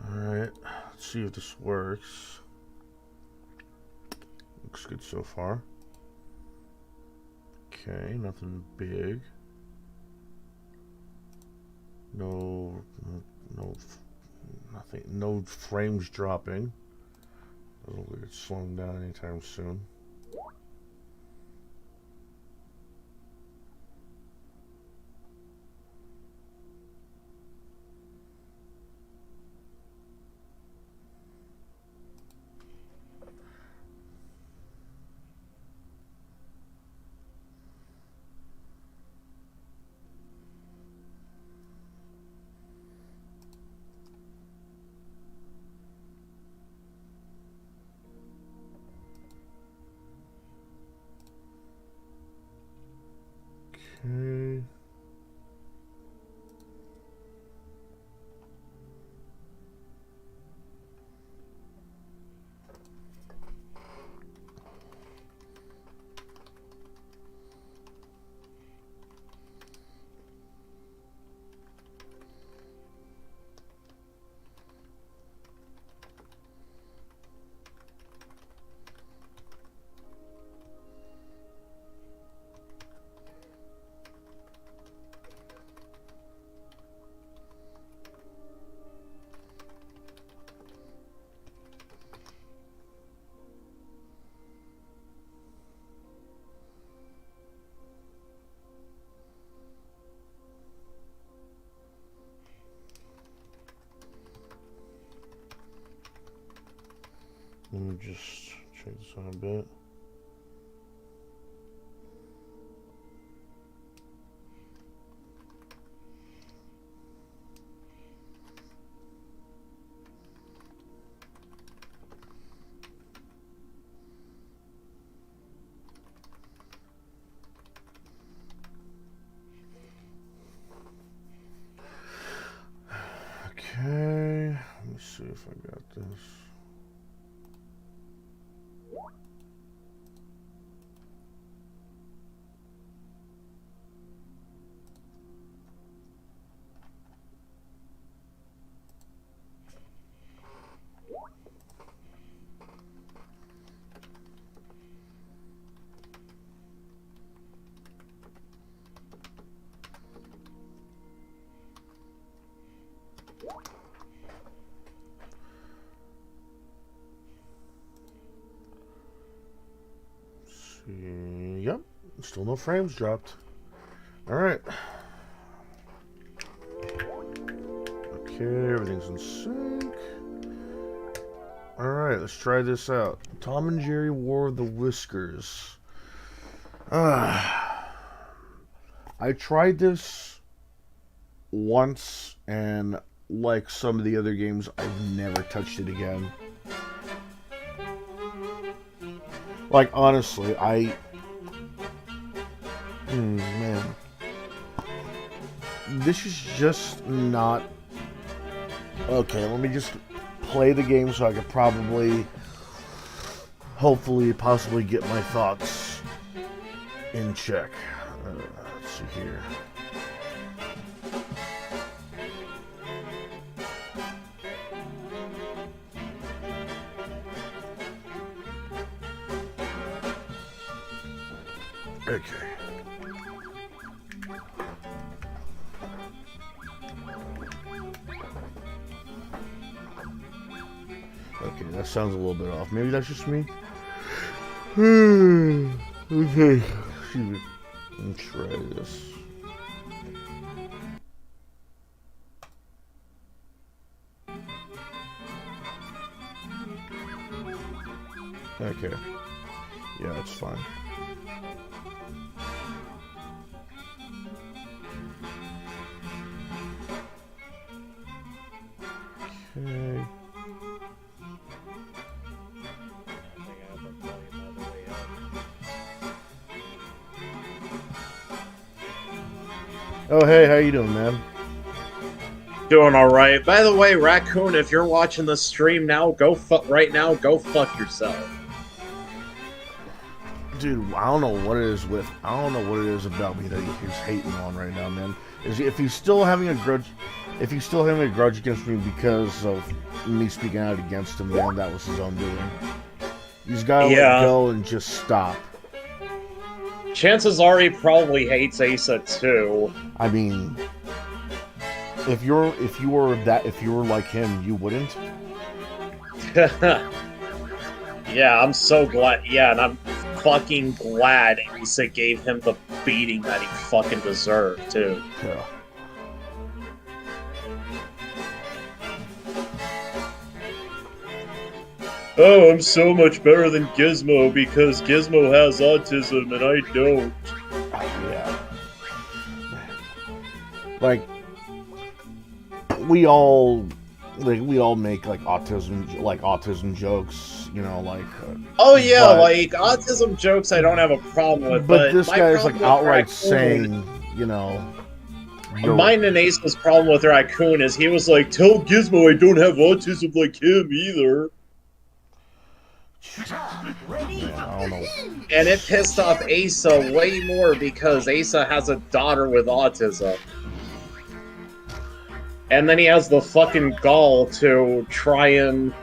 Alright, let's see if this works. Looks good so far. Okay, nothing big. Nothing, no frames dropping. Doesn't look like it's slowing down anytime soon. Let me just check this out a bit. Okay, let me see if I got this. Yep, still no frames dropped. Alright. Okay, everything's in sync. Alright, let's try this out. Tom and Jerry War of the Whiskers. I tried this once, and like some of the other games, I've never touched it again. Like, honestly, man. This is just not... Okay, let me just play the game so I could probably, hopefully, possibly get my thoughts in check. Let's see here. Okay. Okay, that sounds a little bit off. Maybe that's just me. Okay. Excuse me. Let's try this. Okay. Yeah, that's fine. Okay. Oh, hey, how you doing, man? Doing all right. By the way, Raccoon, if you're watching the stream now, go fuck yourself. Dude, I don't know what it is about me that he's hating on right now, man. Is if he's still having a grudge against me because of me speaking out against him, man, that was his own doing. He's gotta let go and just stop. Chances are he probably hates Asa too. I mean, if you were like him, you wouldn't. Yeah, I'm so glad. Yeah, and I'm fucking glad Asa gave him the beating that he fucking deserved too. Yeah. Oh, I'm so much better than Gizmo because Gizmo has autism and I don't. Yeah. Like, we all make like autism jokes, you know, like. Oh yeah, like autism jokes I don't have a problem with. But this guy is like outright saying, you know. Mine and Ace's problem with Raccoon is he was like, "Tell Gizmo I don't have autism like him either." Yeah, I don't know. And it pissed off Asa way more because Asa has a daughter with autism. And then he has the fucking gall to try and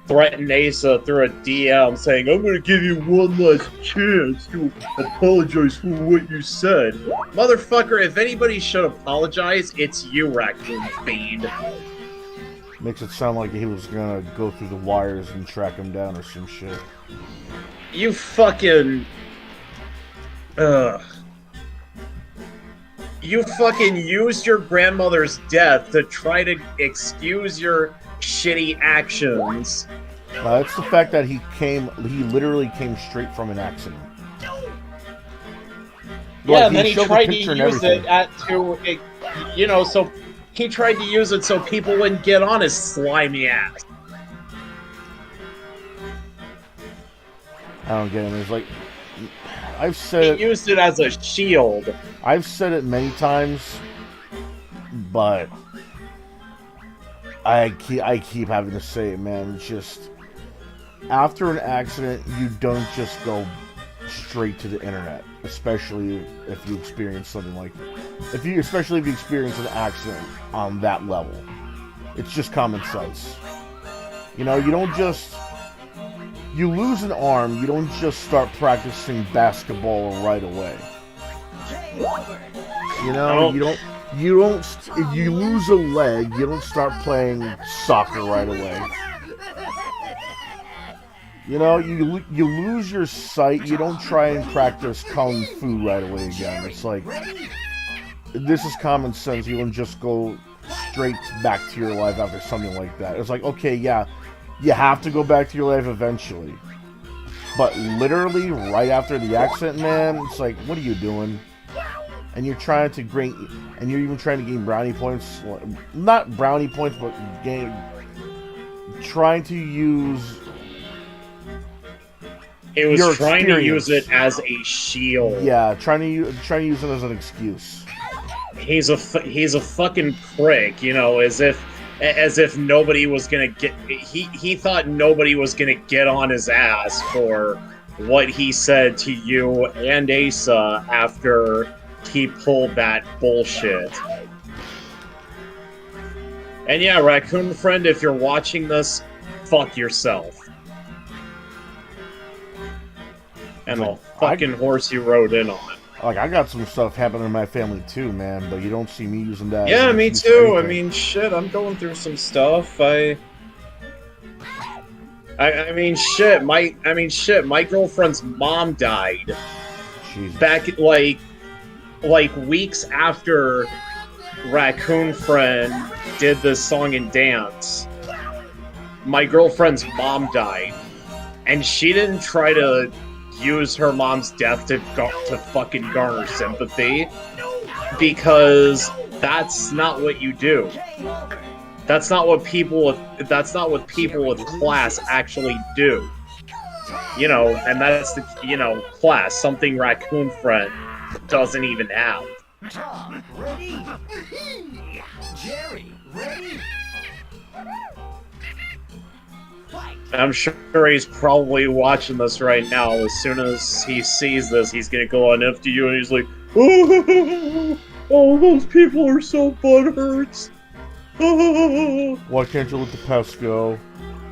threaten Asa through a DM saying, "I'm gonna give you one last chance to apologize for what you said." Motherfucker, if anybody should apologize, it's you, Raccoon Fiend. Makes it sound like he was gonna go through the wires and track him down or some shit. You fucking... You fucking used your grandmother's death to try to excuse your shitty actions. It's the fact that he literally came straight from an accident. Yeah, and then he tried to use it so he tried to use it so people wouldn't get on his slimy ass. I don't get it. It's like, I've said he used it as a shield. I've said it many times, but I keep having to say it, man. It's just, after an accident, you don't just go straight to the internet, especially if you experience something like especially if you experience an accident on that level. It's just common sense. You know, you lose an arm, you don't just start practicing basketball right away. You know, if you lose a leg, you don't start playing soccer right away. You know, you lose your sight, you don't try and practice kung fu right away again. It's like, this is common sense. You don't just go straight back to your life after something like that. It's like, okay, yeah, you have to go back to your life eventually. But literally, right after the accident, man, it's like, what are you doing? And you're trying to and you're even trying to gain brownie points. Not brownie points, but trying to use... It was trying to use it as a shield. Yeah, trying to use it as an excuse. He's a fucking prick, you know, as if nobody was gonna get. He thought nobody was gonna get on his ass for what he said to you and Asa after he pulled that bullshit. And yeah, Raccoon Friend, if you're watching this, fuck yourself. And the fucking horse you rode in on. Like, I got some stuff happening in my family too, man, but you don't see me using that. Yeah, me too. I mean, shit, I'm going through some stuff. I mean, shit, my girlfriend's mom died. Jesus. Back, like weeks after Raccoon Friend did this song and dance. My girlfriend's mom died. And she didn't try to use her mom's death to fucking garner sympathy, because that's not what you do. That's not what people with class actually do. You know, and that's the class, something Raccoon Friend doesn't even have. Tom, ready? Jerry, ready? I'm sure he's probably watching this right now. As soon as he sees this, he's gonna go on FDU and he's like, oh, those people are so butthurts. Why can't you let the past go?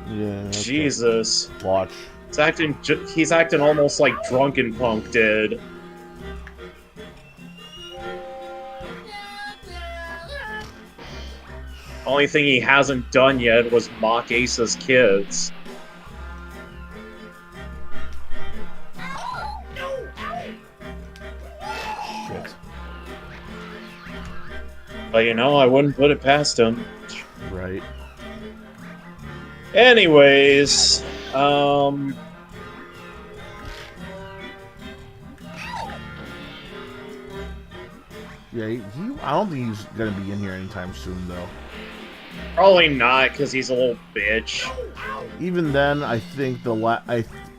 Yeah. Jesus. Watch. He's acting almost like Drunken Punk did. Only thing he hasn't done yet was mock Asa's kids. Shit. But I wouldn't put it past him. Right. Anyways, Yeah, I don't think he's gonna be in here anytime soon, though. probably not, because he's a little bitch. Even then, I think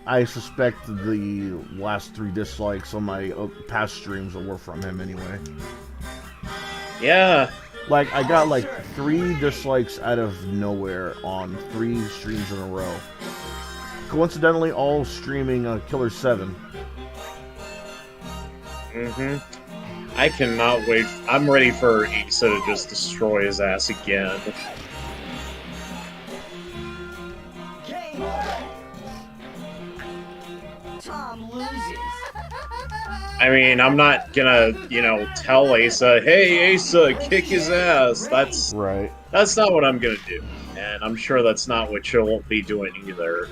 I suspect the last 3 dislikes on my past streams were from him anyway. Yeah. Like, I got like 3 dislikes out of nowhere on 3 streams in a row. Coincidentally, all streaming Killer 7. Mm-hmm. I cannot wait. I'm ready for Asa to just destroy his ass again. Tom loses. I mean, I'm not gonna, tell Asa, hey, Asa, kick his ass. That's not what I'm gonna do. And I'm sure that's not what she'll be doing either.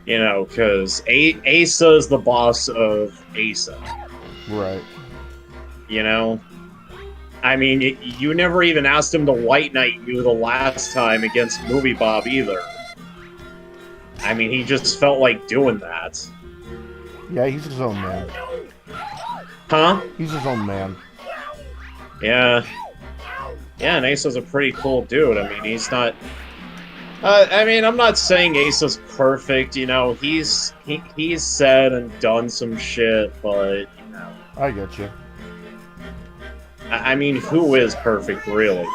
Because Asa's the boss of Asa. Right. I mean, you never even asked him to white knight you the last time against Movie Bob either. I mean, he just felt like doing that. Yeah, he's his own man. Huh? He's his own man. Yeah. Yeah, and Asa's a pretty cool dude. I mean, he's not... I mean, I'm not saying Asa's perfect, you know, he's said and done some shit, but, you know... I get you. I mean, who is perfect, really?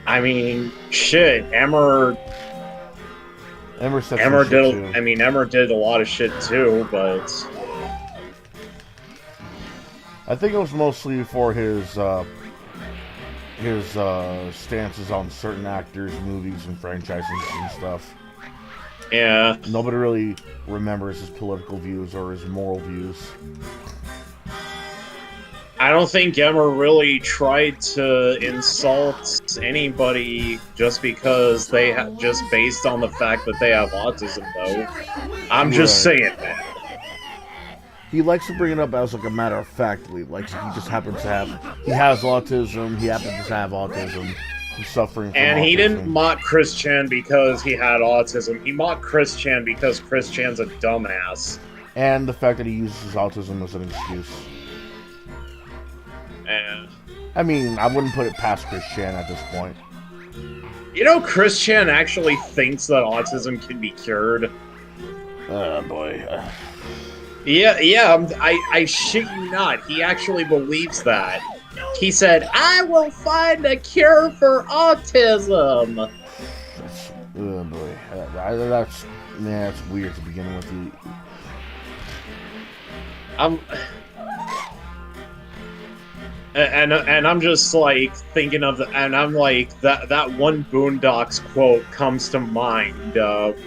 I mean, shit, Emmer said Emmer some shit did. too. I mean, Emmer did a lot of shit too, but I think it was mostly for his stances on certain actors, movies, and franchises and stuff. yeah, Nobody really remembers his political views or his moral views. I don't think Emmer really tried to insult anybody just because they just based on the fact that they have autism, though. I'm just Right. saying, man. He likes to bring it up as like a matter of factly, like he just happens to have, he has autism, he happens to have autism, he's suffering from And autism. he didn't mock Chris Chan because he had autism. He mocked Chris Chan because Chris Chan's a dumbass. And the fact that he uses his autism as an excuse. And I mean, I wouldn't put it past Chris Chan at this point. you know, Chris Chan actually thinks that autism can be cured. Oh boy. Yeah, I shit you not. He actually believes that. He said, "I will find a cure for autism." Oh boy. That's weird to begin with. And I'm just like thinking of and I'm like that one Boondocks quote comes to mind.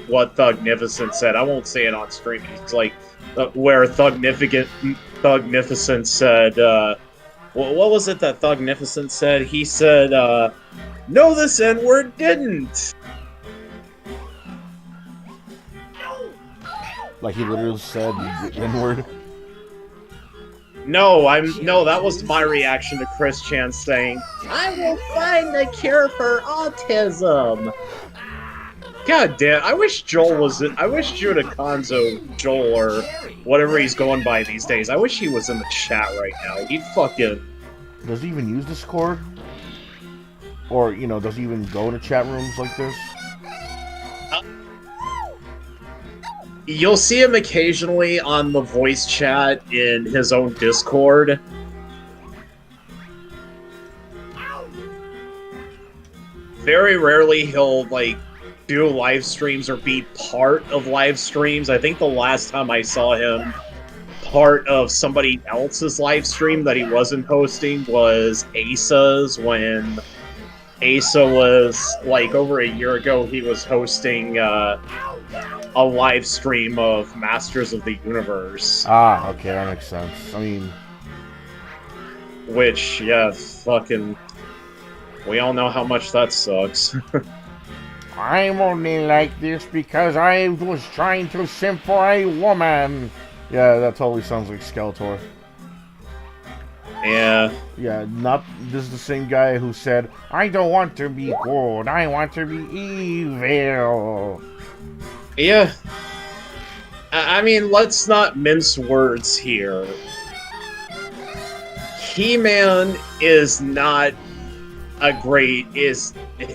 What Thugnificent said. I won't say it on stream. It's like where Thugnificent said. What was it that Thugnificent said? He said, "No, this N-word didn't." Like he literally said the N-word. No, that was my reaction to Chris Chan saying, "I will find a cure for autism." God damn, I wish Judah Konzo, Joel, or whatever he's going by these days, I wish he was in the chat right now. He'd fucking... Does he even use Discord? Or, you know, does he even go to chat rooms like this? You'll see him occasionally on the voice chat in his own Discord. Very rarely he'll, like, do live streams or be part of live streams. I think the last time I saw him part of somebody else's live stream that he wasn't hosting was Asa's, when Asa was, like, over a year ago, he was hosting, a live stream of Masters of the Universe. Ah, okay, that makes sense. I mean... Which, yeah, fucking... We all know how much that sucks. I'm only like this because I was trying to simp for a woman. Yeah, that totally sounds like Skeletor. Yeah. Yeah, this is the same guy who said, I don't want to be good, I want to be evil. Yeah. I mean, let's not mince words here. He-Man is not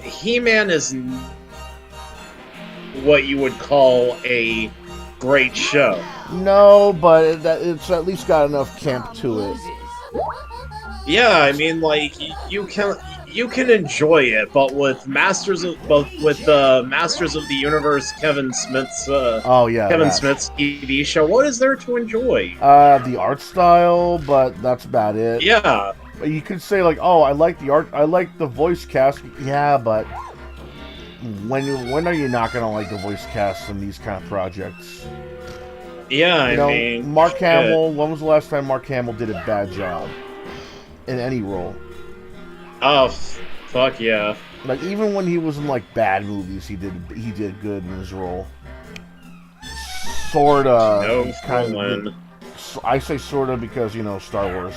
He-Man is what you would call a great show. No, but it's at least got enough camp to it. Yeah, I mean, like, you can enjoy it, but with Masters of the Universe, Kevin Smith's Smith's TV show, what is there to enjoy? The art style, but that's about it. Yeah. You could say, like, oh, I like the art, I like the voice cast. Yeah, but when are you not gonna like the voice cast in these kind of projects? Yeah, I mean, Mark Hamill. When was the last time Mark Hamill did a bad job in any role? Oh, fuck yeah! Like, even when he was in like bad movies, he did good in his role. Sorta. No, kind of. I say sorta because, you know, Star Wars.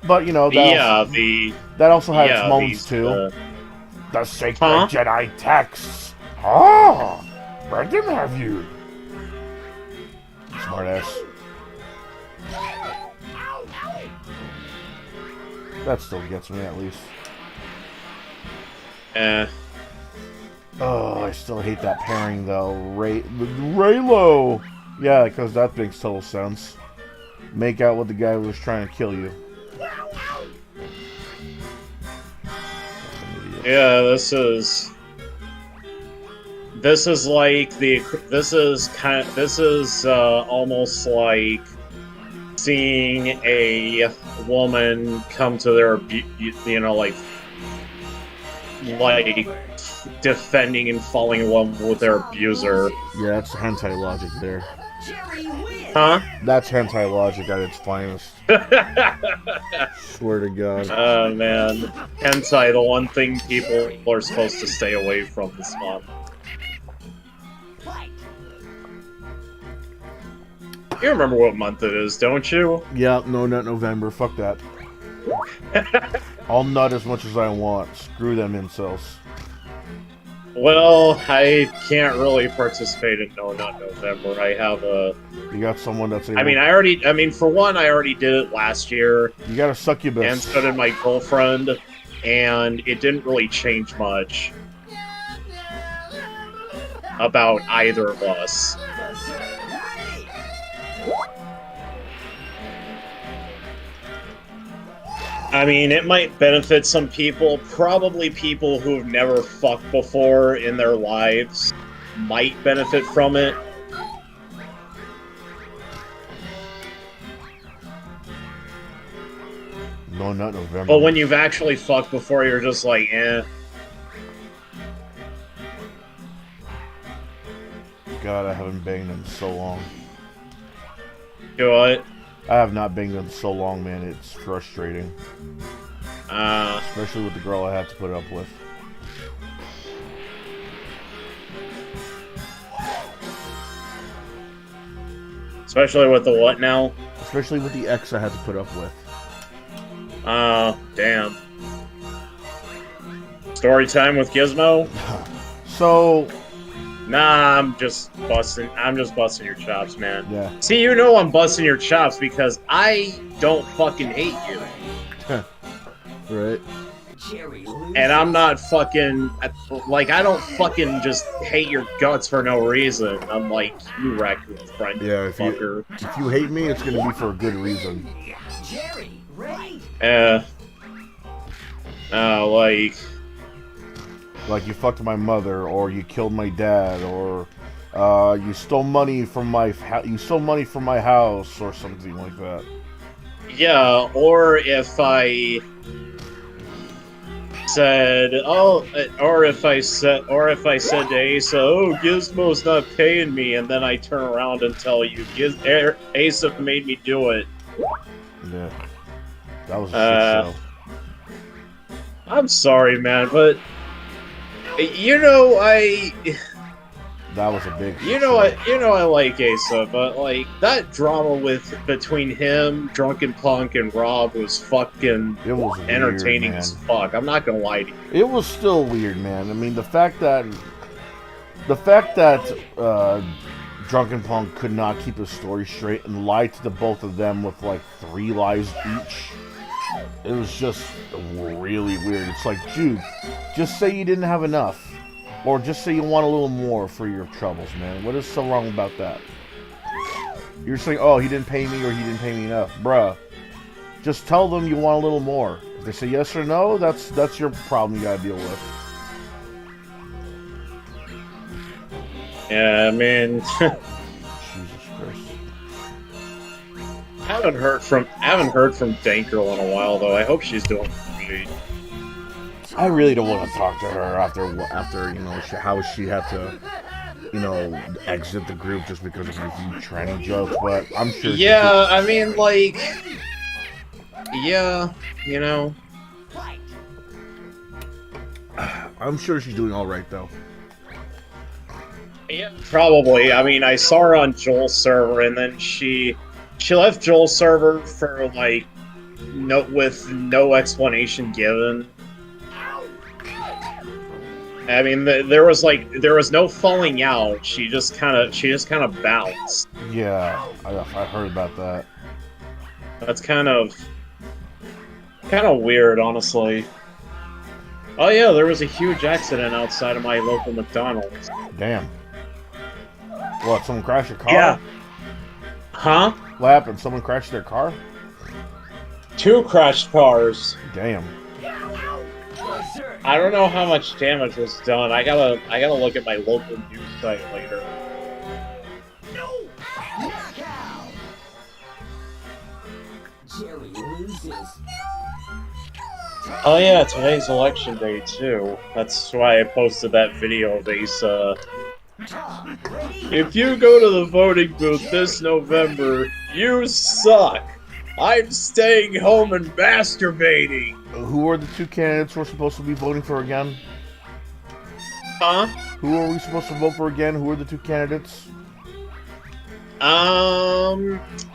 But you know, that also had its moments too. The sacred Jedi texts. Oh, where did have you? Smartass. That still gets me at least. Oh, I still hate that pairing though. Raylo. Yeah, because that makes total sense. Make out with the guy who was trying to kill you. Yeah, this is almost like seeing a woman come to their, like defending and falling in love with their abuser. Yeah, that's hentai logic there. Huh? That's hentai logic at its finest. Swear to God. Oh man, hentai, the one thing people are supposed to stay away from this month. You remember what month it is, don't you? Yeah, no, not November. Fuck that. I'll nut as much as I want. Screw them incels. Well, I can't really participate in No Nut November. I have a... You got someone that's able... I mean, for one, I already did it last year. You gotta succubus. And so did my girlfriend. And it didn't really change much about either of us. I mean, it might benefit some people. Probably people who've never fucked before in their lives might benefit from it. No, not November. But when you've actually fucked before, you're just like, eh. God, I haven't banged in so long. Do what? I have not banged in so long, man. It's frustrating. Especially with the girl I have to put up with. Especially with the what now? Especially with the ex I had to put up with. Damn. Story time with Gizmo? So... Nah, I'm just busting your chops, man. Yeah. See, you know I'm busting your chops because I don't fucking hate you. Right. And I'm not fucking... Like, I don't fucking just hate your guts for no reason. I'm like, you raccoon friend, yeah, fucker. If you hate me, it's gonna be for a good reason. Like you fucked my mother, or you killed my dad, or you stole money from my house, or something like that. Yeah, or if I said, or if I said to Asa, oh, Gizmo's not paying me, and then I turn around and tell you, Asa made me do it. Yeah, that was a shit show. I'm sorry, man, but you know that was a big. I like Asa, but like that drama between him, Drunken Punk, and Rob was fucking entertaining as fuck. I'm not gonna lie to you. It was still weird, man. I mean, the fact that Drunken Punk could not keep his story straight and lied to the both of them with like 3 lies each. It was just really weird. It's like, dude, just say you didn't have enough. Or just say you want a little more for your troubles, man. What is so wrong about that? You're saying, oh, he didn't pay me or he didn't pay me enough. Bruh. Just tell them you want a little more. If they say yes or no, that's your problem you gotta deal with. Yeah, I mean... Jesus Christ. I haven't heard from Dank Girl in a while, though. I hope she's doing great. I really don't want to talk to her after you know how she had to, you know, exit the group just because of a few tranny jokes. But I'm sure. Yeah, I mean, like, yeah, you know. I'm sure she's doing all right though. Yeah, probably. I mean, I saw her on Joel's server, and then she left Joel's server for like no explanation given. I mean, there was no falling out. She just kind of bounced. Yeah, I heard about that. That's kind of weird, honestly. Oh yeah, there was a huge accident outside of my local McDonald's. Damn. What? Someone crashed your car? Yeah. Huh? What happened? Someone crashed their car? 2 crashed cars. Damn. I don't know how much damage was done. I gotta look at my local news site later. Jerry loses. Oh yeah, today's election day too. That's why I posted that video of Ace. Tom, ready? If you go to the voting booth this November, you suck. I'm staying home and masturbating. Who are the 2 candidates we're supposed to be voting for again? Huh? Who are we supposed to vote for again? Who are the 2 candidates?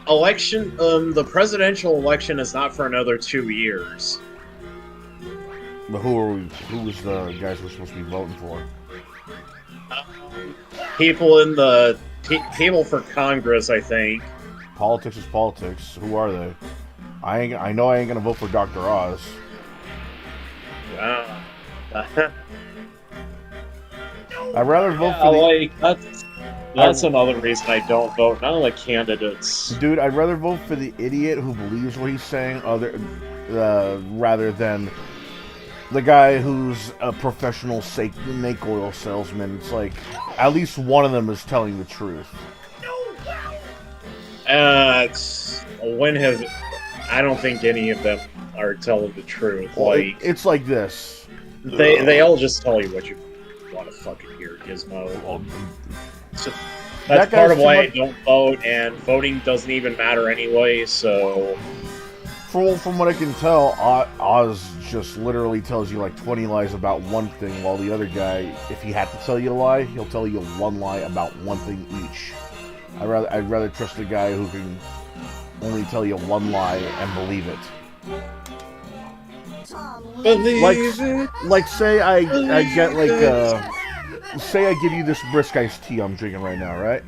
Election. The presidential election is not for another 2 years. But who is the guys we're supposed to be voting for? People for Congress, I think. Politics is politics. Who are they? I know I ain't gonna vote for Dr. Oz. I'd rather vote for that's another reason I don't vote. None of the candidates. Dude, I'd rather vote for the idiot who believes what he's saying rather than the guy who's a professional snake oil salesman. It's like, at least one of them is telling the truth. I don't think any of them are telling the truth. Well, like it's like this. They all just tell you what you want to fucking hear, Gizmo. So that's part of why I don't vote, and voting doesn't even matter anyway. So, from what I can tell, Oz just literally tells you like 20 lies about one thing, while the other guy, if he had to tell you a lie, he'll tell you 1 lie about one thing each. I'd rather trust a guy who can only tell you 1 lie and believe it. Like say I get like say I give you this brisk iced tea I'm drinking right now, right?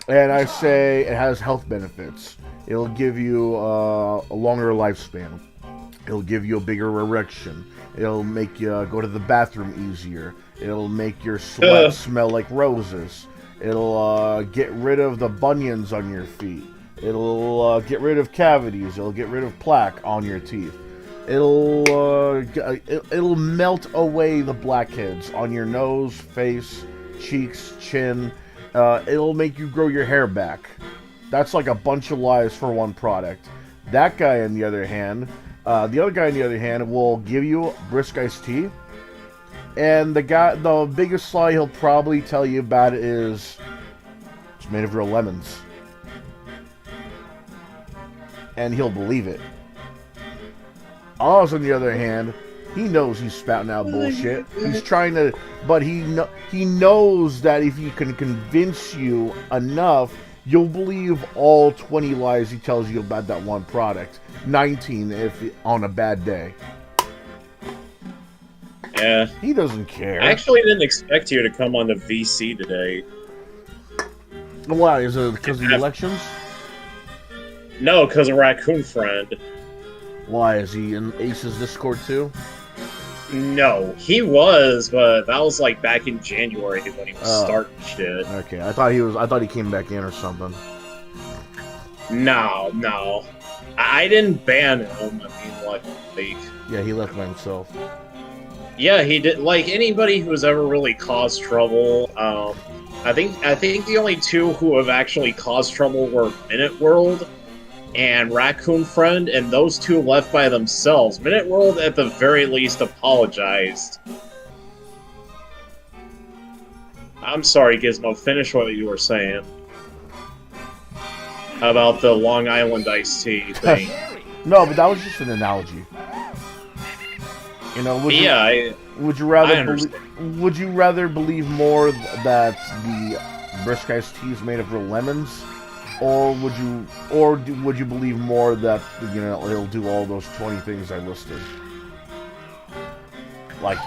And I say it has health benefits. It'll give you a longer lifespan. It'll give you a bigger erection. It'll make you go to the bathroom easier. It'll make your sweat smell like roses. It'll get rid of the bunions on your feet. It'll get rid of cavities. It'll get rid of plaque on your teeth. It'll melt away the blackheads on your nose, face, cheeks, chin. It'll make you grow your hair back. That's like a bunch of lies for one product. That guy, on the other hand, will give you brisk iced tea. And the biggest lie he'll probably tell you about it is it's made of real lemons. And he'll believe it. Oz, on the other hand, he knows he's spouting out bullshit. He's trying to, but he knows that if he can convince you enough, you'll believe all 20 lies he tells you about that one product. 19 if on a bad day. Yeah. He doesn't care. I actually didn't expect you to come on the VC today. Why? Is it because of the elections? No, because of Raccoon Friend. Why? Is he in Ace's Discord too? No, he was, but that was like back in January when he was starting shit. Okay, I thought he came back in or something. No. I didn't ban him. I mean, like... Yeah, he left by himself. Yeah, he did. Like, anybody who's ever really caused trouble, I think the only 2 who have actually caused trouble were Minute World and Raccoon Friend, and those 2 left by themselves. Minute World, at the very least, apologized. I'm sorry, Gizmo. Finish what you were saying about the Long Island iced tea thing. No, but that was just an analogy. You know, would you rather believe more that the brisk iced tea is made of real lemons, Or would you believe more that he'll do all those 20 things I listed? Like,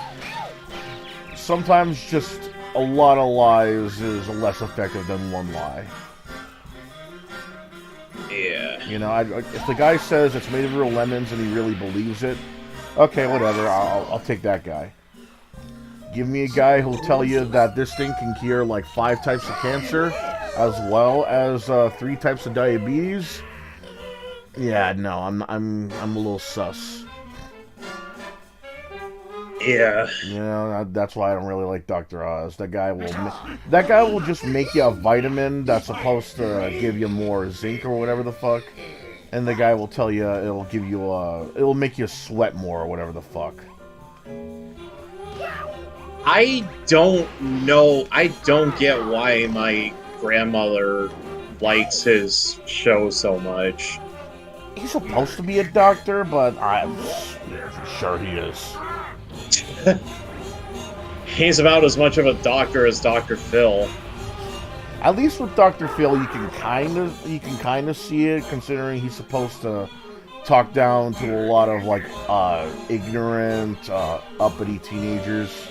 sometimes just a lot of lies is less effective than one lie. Yeah. If the guy says it's made of real lemons and he really believes it, okay, whatever, I'll take that guy. Give me a guy who'll tell you that this thing can cure like 5 types of cancer, as well as 3 types of diabetes. Yeah, no, I'm a little sus. Yeah. That's why I don't really like Dr. Oz. That guy will just make you a vitamin that's supposed to give you more zinc or whatever the fuck, and the guy will tell you it'll make you sweat more or whatever the fuck. I don't know. I don't get why my grandmother likes his show so much. He's supposed to be a doctor, but I'm sure he is. He's about as much of a doctor as Dr. Phil. At least with Dr. Phil, you can kind of see it, considering he's supposed to talk down to a lot of like ignorant, uppity teenagers,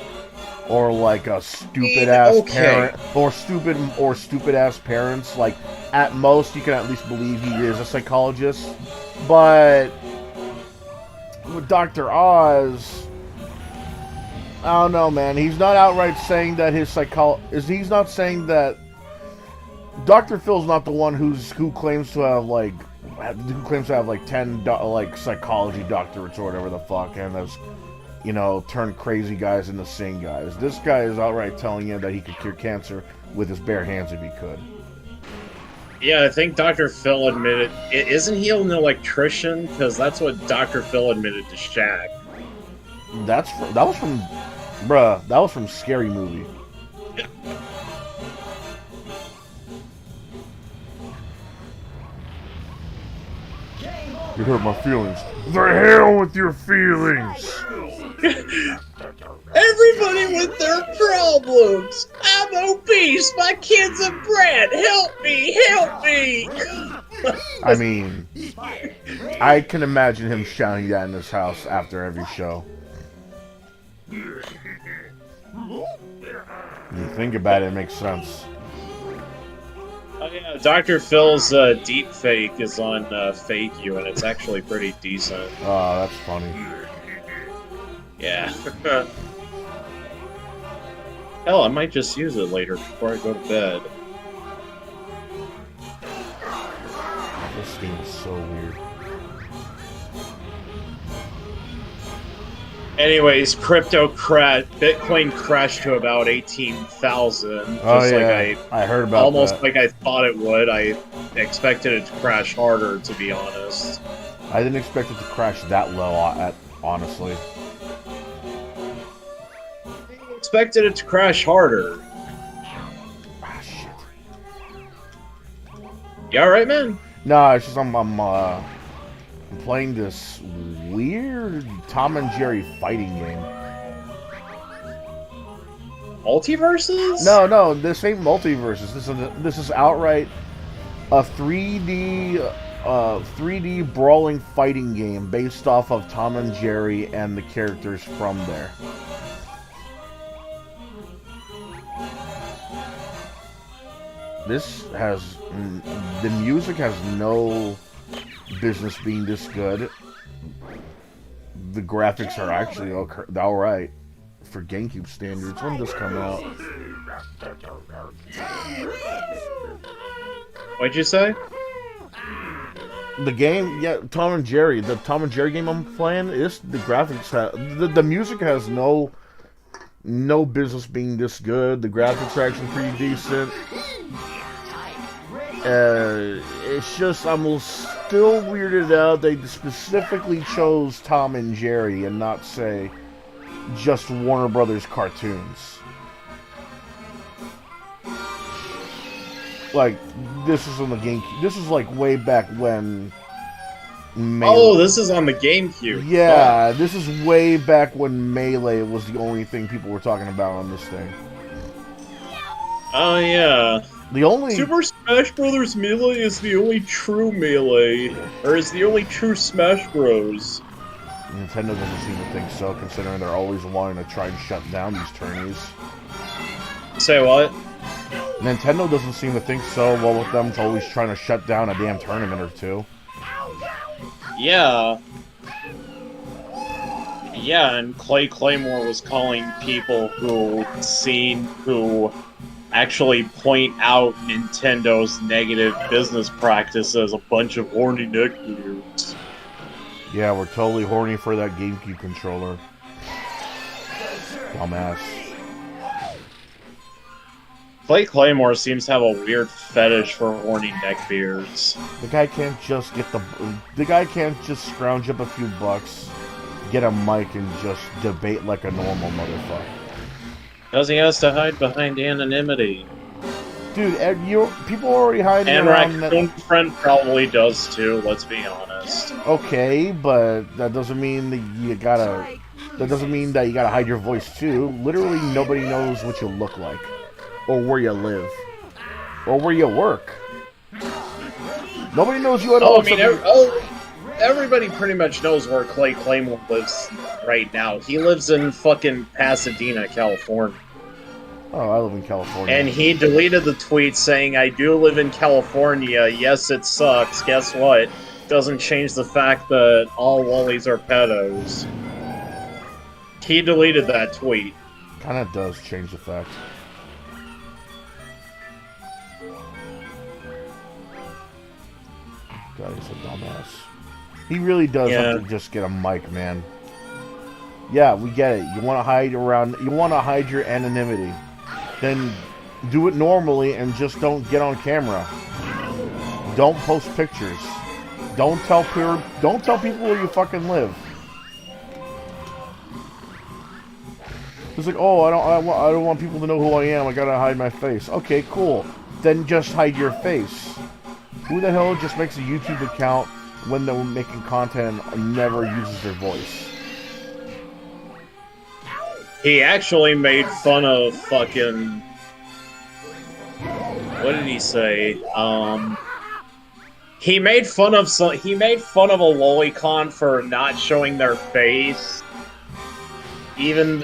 or like a stupid ass parent, or stupid ass parents. Like, at most, you can at least believe he is a psychologist. But with Dr. Oz, I don't know, man. He's not outright saying that he's not saying that. Dr. Phil's not the one who claims to have like 10 psychology doctorates or whatever the fuck, and has turn crazy guys into sane guys. This guy is outright telling you that he could cure cancer with his bare hands if he could. Yeah, I think Dr. Phil admitted. Isn't he an electrician? Because that's what Dr. Phil admitted to Shaq. That was from Scary Movie. You hurt my feelings. The hell with your feelings! Everybody with their problems! I'm obese! My kid's a brat! Help me! Help me! I mean, I can imagine him shouting that in his house after every show. You think about it, it makes sense. Oh yeah, Dr. Phil's deep fake is on Fake You, and it's actually pretty decent. Oh, that's funny. Yeah. Hell, I might just use it later before I go to bed. This game is so weird. Anyways, Bitcoin crashed to about 18,000. Oh yeah, I heard about almost that. like I thought it would. I expected it to crash harder, to be honest. I didn't expect it to crash that low, honestly. I expected it to crash harder. Ah, shit. You alright, man? No, it's just I'm playing this weird Tom and Jerry fighting game. Multiverses? No, this ain't multiverses. This is outright a 3D brawling fighting game based off of Tom and Jerry and the characters from there. The music has no business being this good. The graphics are actually alright for GameCube standards. When did this come out? What'd you say? The game, yeah, the Tom and Jerry game I'm playing, the graphics the music has no business being this good. The graphics are actually pretty decent. It's just I'm still weirded out they specifically chose Tom and Jerry and not say just Warner Brothers cartoons. Like, this is on the GameCube. This is like way back when Melee. Oh, this is on the GameCube. Yeah, this is way back when Melee was the only thing people were talking about on this thing. Oh, yeah. The only Super Smash Bros. Melee is the only true Melee, or is the only true Smash Bros. Nintendo doesn't seem to think so, considering they're always wanting to try and shut down these tourneys. Say what? Nintendo doesn't seem to think so. Well, with them always trying to shut down a damn tournament or two. Yeah. Yeah, and Clay Claymore was calling people who actually point out Nintendo's negative business practices a bunch of horny neckbeards. Yeah, we're totally horny for that GameCube controller. Dumbass. Clay Claymore seems to have a weird fetish for horny neckbeards. The guy can't just get the guy can't just scrounge up a few bucks, get a mic, and just debate like a normal motherfucker. Because he has to hide behind anonymity. Dude, people are already hiding And around Raccoon Friend probably does too, let's be honest. Okay, but that doesn't mean that you gotta. That doesn't mean that you gotta hide your voice too. Literally, nobody knows what you look like, or where you live, or where you work. Nobody knows you at all. I mean, everybody pretty much knows where Clay Claymore lives right now. He lives in fucking Pasadena, California. Oh, I live in California. And he deleted the tweet saying, I do live in California. Yes, it sucks. Guess what? Doesn't change the fact that all lollies are pedos. He deleted that tweet. Kinda does change the fact. God, he's a dumbass. He really does have to just get a mic, man. Yeah, we get it. You want to hide around. You want to hide your anonymity. Then do it normally and just don't get on camera. Don't post pictures. Don't tell people where you fucking live. It's like, oh, I don't want people to know who I am. I gotta hide my face. Okay, cool. Then just hide your face. Who the hell just makes a YouTube account when they're making content and never uses their voice? He actually made fun of fucking... What did he say? He made fun of a lolicon for not showing their face. And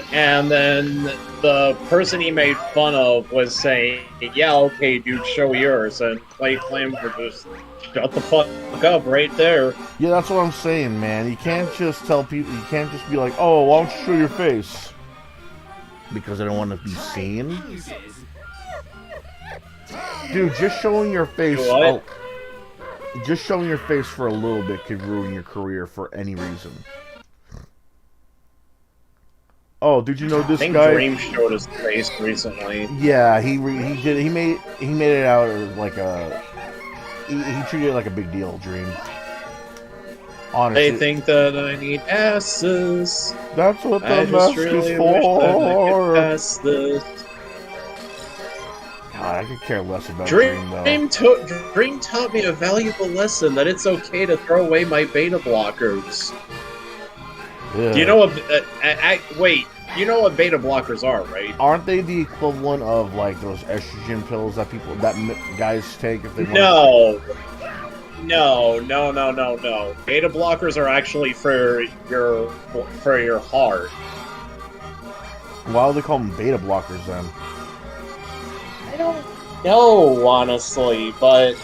then the person he made fun of was saying, yeah, okay, dude, show yours. And Clay Claymore just shut the fuck up right there. Yeah, that's what I'm saying, man. You can't just tell people, you can't just be like, oh, why don't you show your face? Because I don't want to be seen. Dude, just showing your face... just showing your face for a little bit could ruin your career for any reason. Oh, did you know this guy? I think Dream showed his face recently. Yeah, he did. He made it out as like a... He treated it like a big deal, Dream. Honestly. They think that I need asses. That's what the mask is for. God, I could care less about Dream though. Dream taught me a valuable lesson that it's okay to throw away my beta blockers. Yeah. Do you know what? Wait, you know what beta blockers are, right? Aren't they the equivalent of like those estrogen pills that guys take if they want? No. Beta blockers are actually for your heart. Why do they call them beta blockers then? I don't know, honestly, but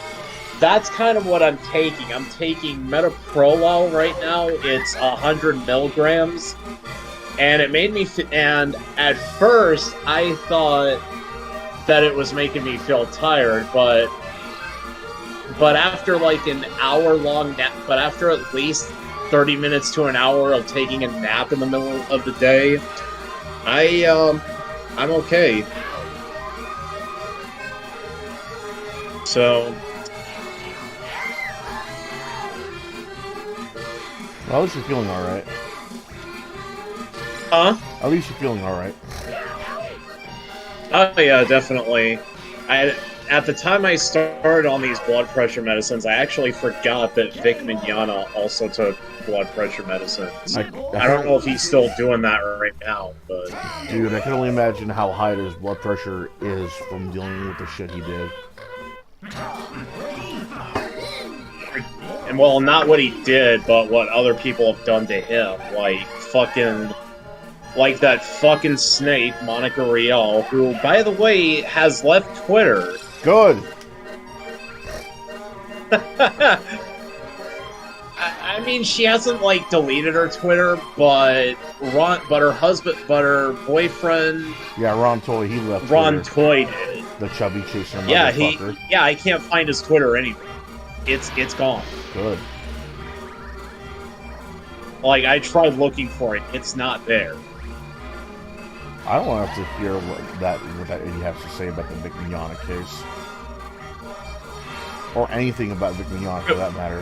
that's kind of what I'm taking. I'm taking metoprolol right now. It's 100 milligrams, and it made me. And at first, I thought that it was making me feel tired, but after like an hour-long nap, but after at least 30 minutes to an hour of taking a nap in the middle of the day, I'm okay. So, well, at least you're feeling all right. huh? At least you're feeling all right. Oh yeah, definitely. at the time I started on these blood pressure medicines, I actually forgot that Vic Mignogna also took blood pressure medicines. I don't know if he's still doing that right now, but... Dude, I can only imagine how high his blood pressure is from dealing with the shit he did. And, well, not what he did, but what other people have done to him. Like that fucking snake, Monica Rial, who, by the way, has left Twitter. Good! I mean, she hasn't, like, deleted her Twitter, but her boyfriend... Yeah, Ron Toy, he left Ron Twitter. Toy did. The chubby chaser motherfucker. Yeah, I can't find his Twitter anywhere. It's gone. Good. Like, I tried looking for it. It's not there. I don't want to have to hear what he has to say about the Vic Mignogna case. Or anything about Vic Mignogna, for that matter.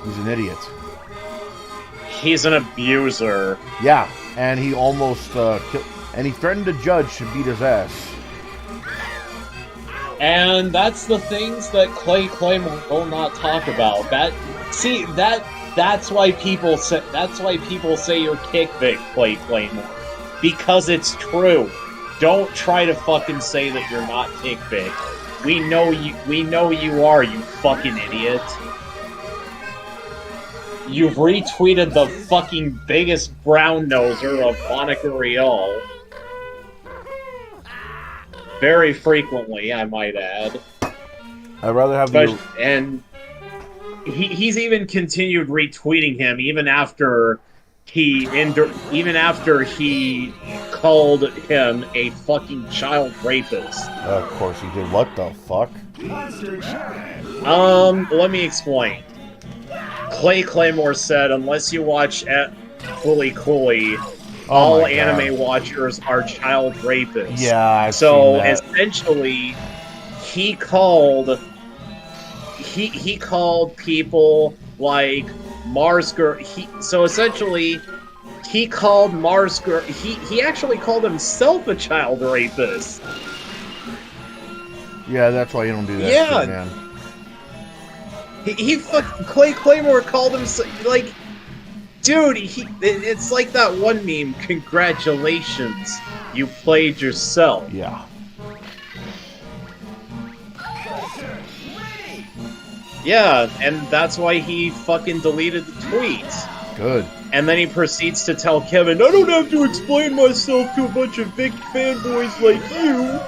He's an idiot. He's an abuser. Yeah, and he almost and he threatened a judge to beat his ass. And that's the things that Clay will not talk about. That's why people say you're kick Vic, Clay Claymore. Because it's true. Don't try to fucking say that you're not kick Vic. We know you are, you fucking idiot. You've retweeted the fucking biggest brown noser of Monica Rial. Very frequently, I might add. I'd rather have you... And he's even continued retweeting him even after he called him a fucking child rapist. Of course he did. What the fuck? Let me explain. Clay Claymore said, unless you watch Fully Cooley, all anime watchers are child rapists. Yeah, I've so seen that. Essentially, he called people like Marsger. He called Marsger. He actually called himself a child rapist. Yeah, that's why you don't do that shit, man. He fucking Clay Claymore called him like, dude. It's like that one meme. Congratulations, you played yourself. Yeah. Yeah, and that's why he fucking deleted the tweets. Good. And then he proceeds to tell Kevin, I don't have to explain myself to a bunch of big fanboys like you.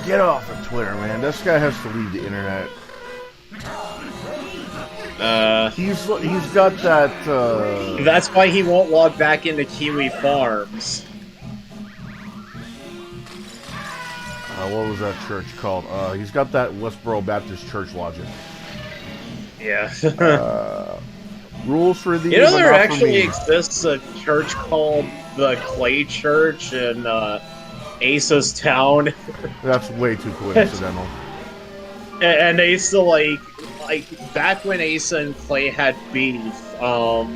Get off of Twitter, man. This guy has to leave the internet. He's got that, That's why he won't log back into Kiwi Farms. What was that church called? He's got that Westboro Baptist Church logic. Yeah. Rules for the... You know there actually exists a church called the Clay Church in Asa's town? That's way too coincidental. And Asa, like back when Asa and Clay had beef, Asa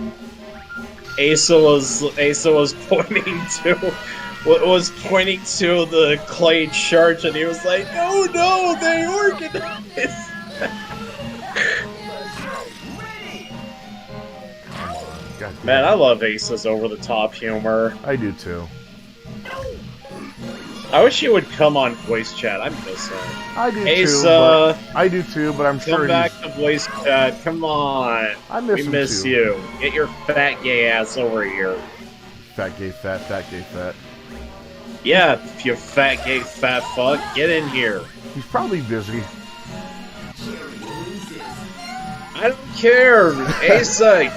was pointing to the Clay Church, and he was like, "No, they organized." Man, I love Asa's over-the-top humor. I do too. I wish he would come on voice chat. I miss him. I do Asa, too. I do too, but I'm sure come back to voice chat. Come on. We miss too. you. Get your fat gay ass over here. Fat gay fat. Yeah, you fat gay fat fuck. Get in here. He's probably busy. I don't care. Asa,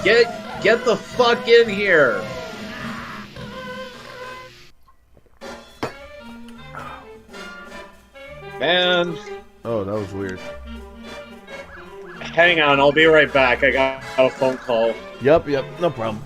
get the fuck in here. Man. Oh, that was weird. Hang on, I'll be right back. I got a phone call. Yep, no problem.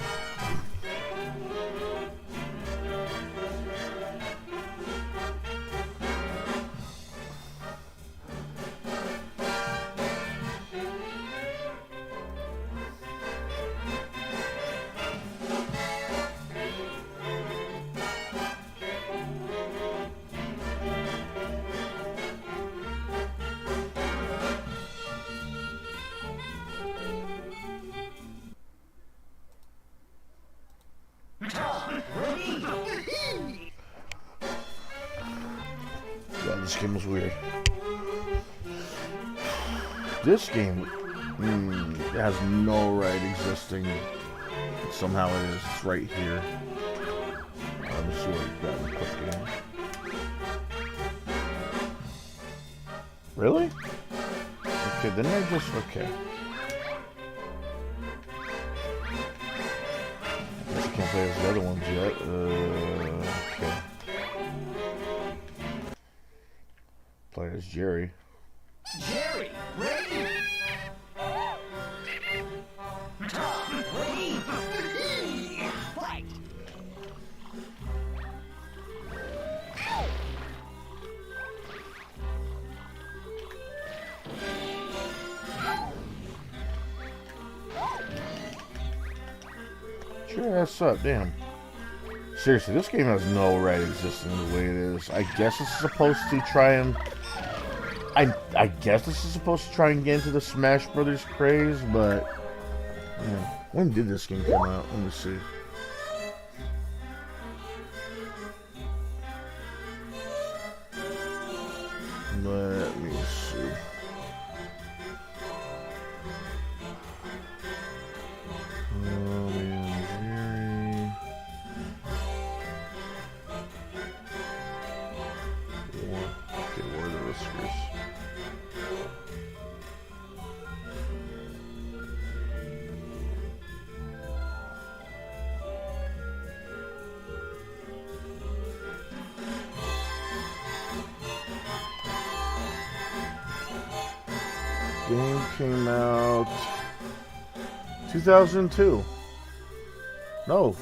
this game was weird. This game has no right existing. Somehow it is. It's right here. Let me see what you got in the quick game. Really? Okay, then I just... Okay. I guess I can't play as the other ones yet. Okay. Play as Jerry. Jerry, ready? Ready? Fight! Sure, that's up, damn. Seriously, this game has no right existing the way it is. I guess this is supposed to try and... I guess this is supposed to try and get into the Smash Brothers craze, but... Yeah. When did this game come out? Let me see. Let me see. Okay, where are the whiskers? Game came out 2002. No.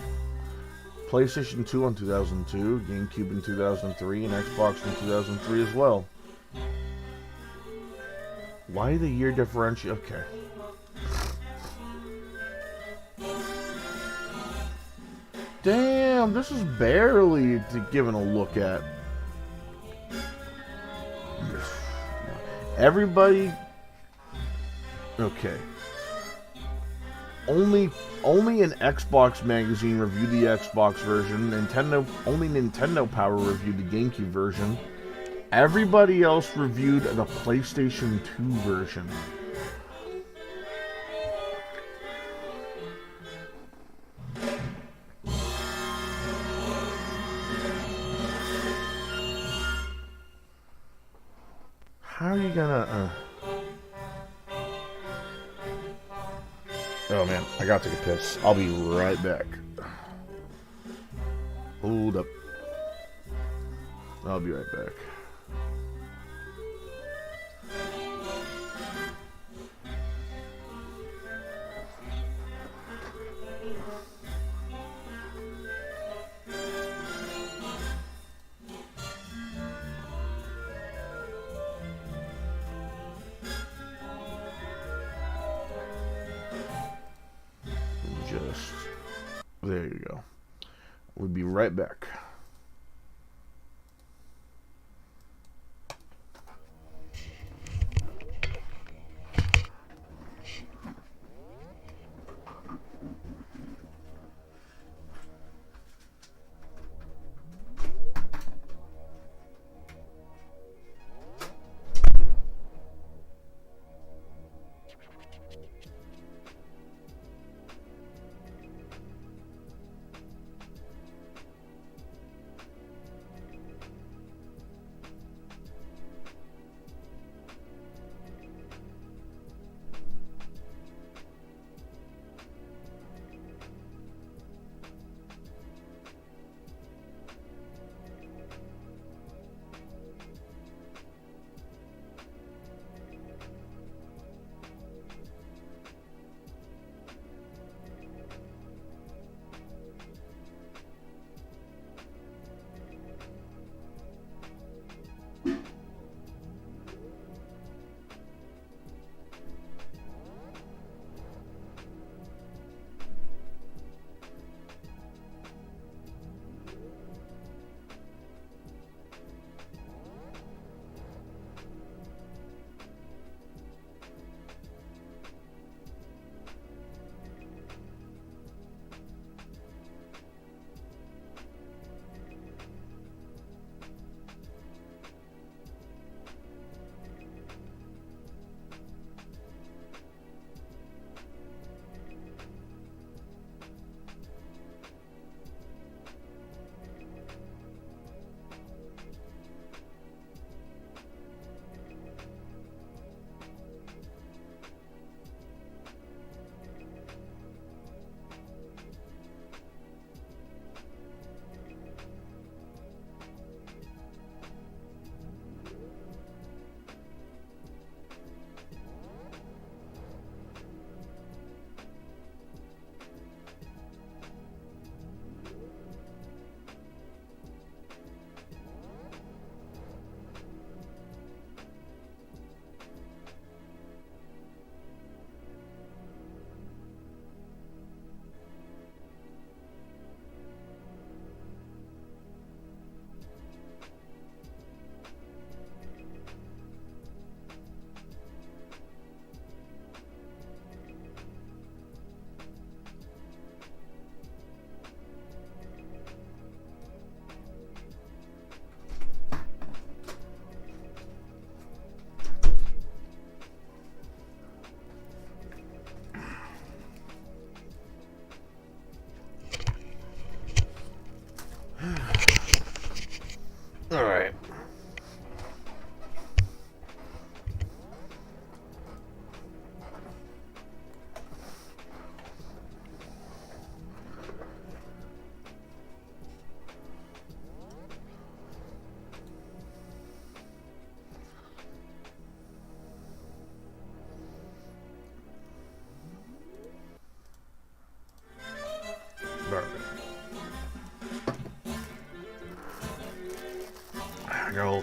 PlayStation 2 in 2002, GameCube in 2003, and Xbox in 2003 as well. Why the year differential? Okay. Damn, this is barely given a look at. Everybody... Okay. Only an Xbox magazine reviewed the Xbox version. Only Nintendo Power reviewed the GameCube version. Everybody else reviewed the PlayStation 2 version. How are you gonna... Oh man, I gotta take a piss. I'll be right back. Hold up. I'll be right back. There you go. We'll be right back.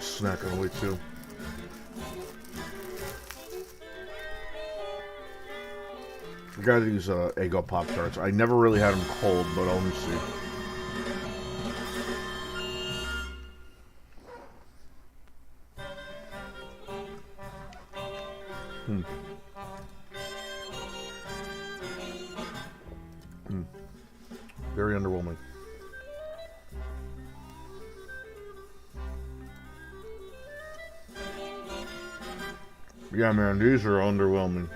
snack on the way too. I got these Eggo Pop-Tarts. I never really had them cold, but let me see. Very underwhelming. Yeah, man, these are underwhelming.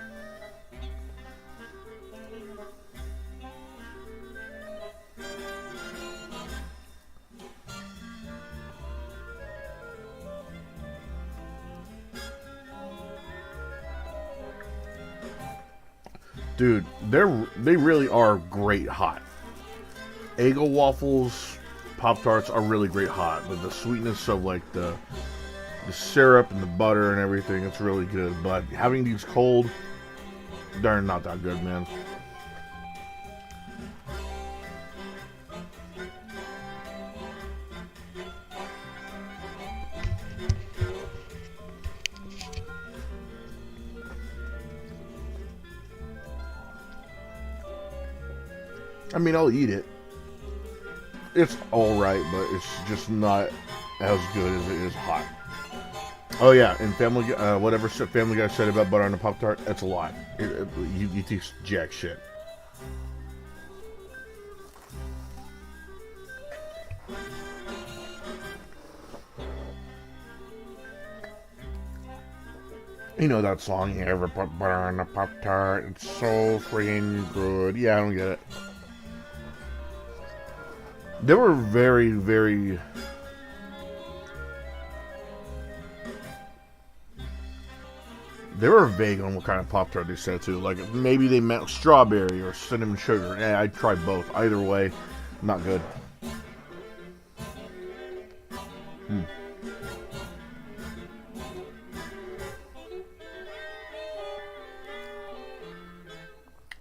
Dude, they really are great hot. Eggo waffles, Pop-Tarts are really great hot, but the sweetness of like the syrup and the butter and everything, it's really good. But having these cold, they're not that good, man. I mean, I'll eat it. It's alright, but it's just not as good as it is hot. Oh yeah, and whatever Family Guy said about butter on a Pop-Tart, that's a lie. You taste jack shit. You know that song, you ever put butter on a Pop-Tart? It's so freaking good. Yeah, I don't get it. They were very, very... They were vague on what kind of Pop-Tart they said, too. Like, maybe they meant strawberry or cinnamon sugar. Yeah, I'd try both. Either way, not good.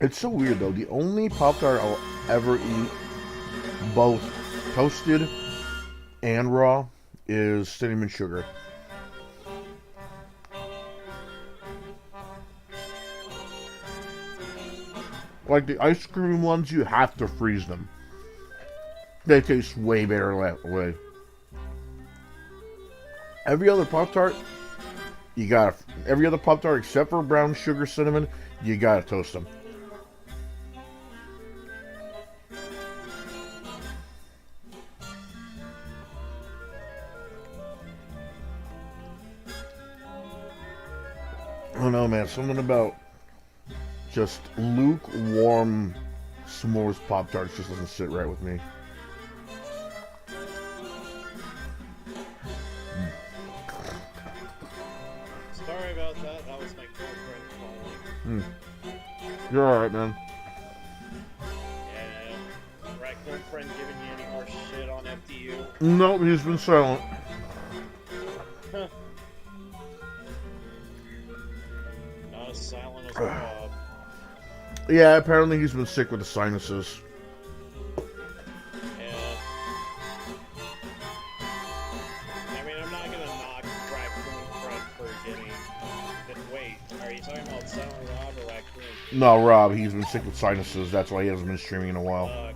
It's so weird, though. The only Pop-Tart I'll ever eat, both toasted and raw, is cinnamon sugar. Like the ice cream ones, you have to freeze them. They taste way better that way. Every other Pop-Tart, every other Pop-Tart except for brown sugar cinnamon, you gotta toast them. I don't know, man. Something about just lukewarm s'mores Pop-Tarts just doesn't sit right with me. Sorry about that. That was my girlfriend calling. You're alright, man. Yeah. Raccoon friend giving you any more shit on FDU? No, he's been silent. Not as silent as Rob. Yeah, apparently he's been sick with the sinuses. Yeah. I mean, I'm not gonna knock Raccoon friend for getting... Wait, are you talking about Silent Rob or Raccoon? No, Rob, he's been sick with sinuses. That's why he hasn't been streaming in a while. I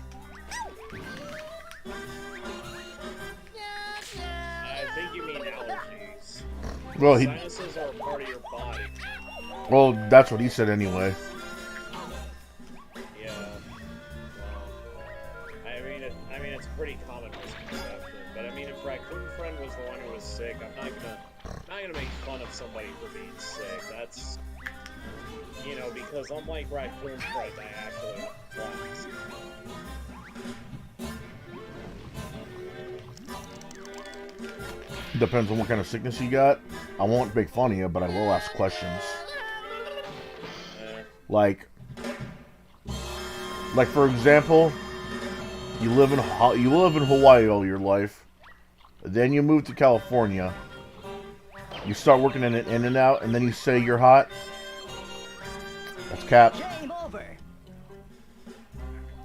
think you mean allergies. Well, Sinuses are a part of your body. Well, that's what he said anyway. Yeah. Well, I mean, it's pretty common misconception. But I mean, if Raccoon Friend was the one who was sick, I'm not gonna make fun of somebody for being sick. That's, you know, because unlike Raccoon Friend, I actually relax. Depends on what kind of sickness you got. I won't make fun of you, but I will ask questions. Like for example, you live in Hawaii all your life, then you move to California, you start working in an In-N-Out, and then you say you're hot. That's cap.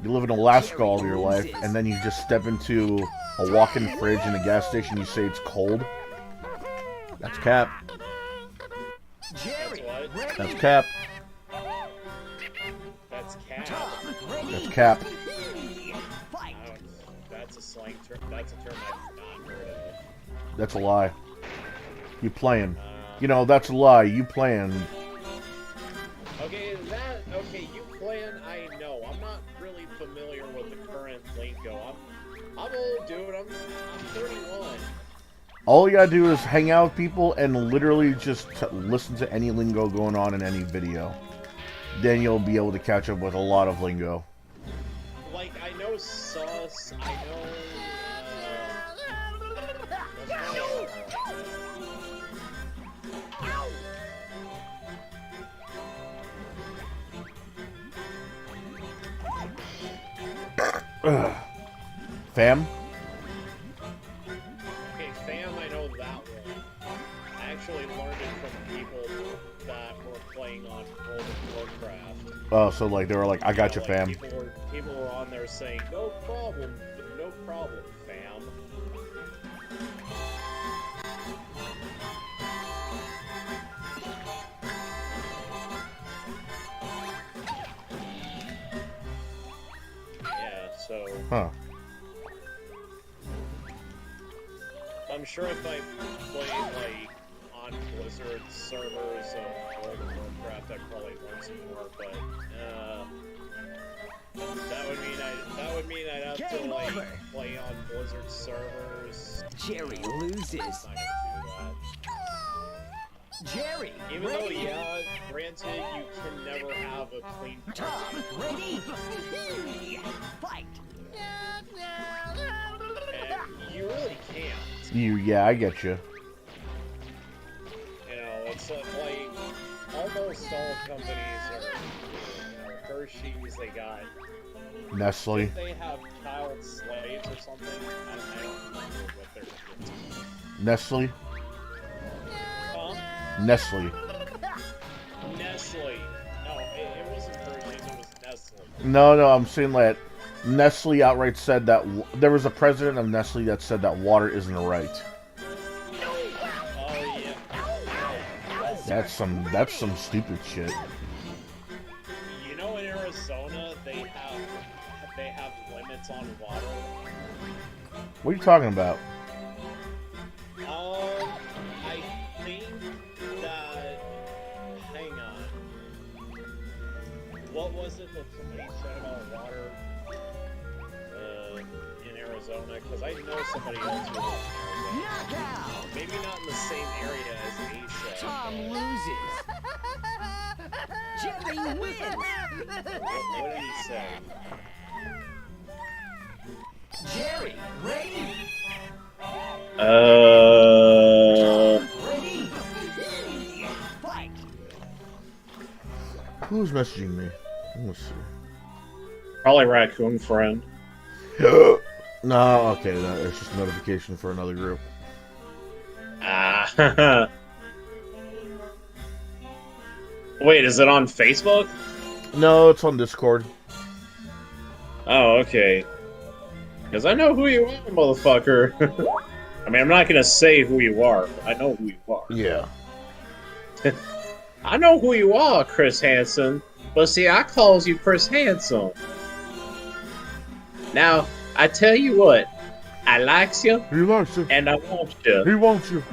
You live in Alaska all your life, and then you just step into a walk-in fridge in a gas station, you say it's cold. That's cap. Jerry, That's what? ready? That's cap. That's cat. Tom, ready? That's cap. Fight. That's a slang term. That's a term I've not heard of. That's a lie. You playing. You know, that's a lie. You playing. Okay, you playing, I know. I'm not really familiar with the current lingo. I'm old, dude. I'm 31. All you gotta do is hang out with people and literally just listen to any lingo going on in any video. Then you'll be able to catch up with a lot of lingo. Like, I know sus, I know, Fam? okay, fam, I know that one. I actually learned it from people that were playing on World of Warcraft. Oh, so like they were like, I got you, Like, fam. People were on there saying, no problem, fam. Yeah, so Huh. I'm sure if I played like on Blizzard servers of World of Warcraft, I'd probably learn some more. But that would mean I'd have to Game like over. play on Blizzard servers. Jerry I'm loses. not gonna do that. Jerry, Even though, ready? yeah, granted, you can never have a clean Tom, ready? Fight. and you really can't. Yeah, I get you. You know, it's like almost all companies are, you know, Hershey's, they got, Nestle. they have child slaves or something. I don't remember what they're doing. Nestle. Huh? Nestle. Nestle. No, it wasn't Hershey's, it was Nestle. No, I'm saying that Nestle outright said that there was a president of Nestle that said that water isn't right. Oh, yeah. That's some stupid shit. You know, in Arizona, they have limits on water. What are you talking about? I think that. Hang on. What was it that somebody said about water in Arizona? Because I know somebody else who lives in Arizona. Knockout. Maybe not in the same area as Asia. Tom loses. Jerry wins. What did he say? Jerry, ready? Ready? Fight. Who's messaging me? Let's see. Probably Raccoon Friend. No, okay, it's just a notification for another group. Ah. Wait, is it on Facebook? No, it's on Discord. Oh, okay. Because I know who you are, motherfucker. I mean, I'm not gonna say who you are, but I know who you are. Yeah. I know who you are, Chris Hansen. But see, I calls you Chris Hansen. Now, I tell you what, I likes you, He likes you. and I want you. He wants you.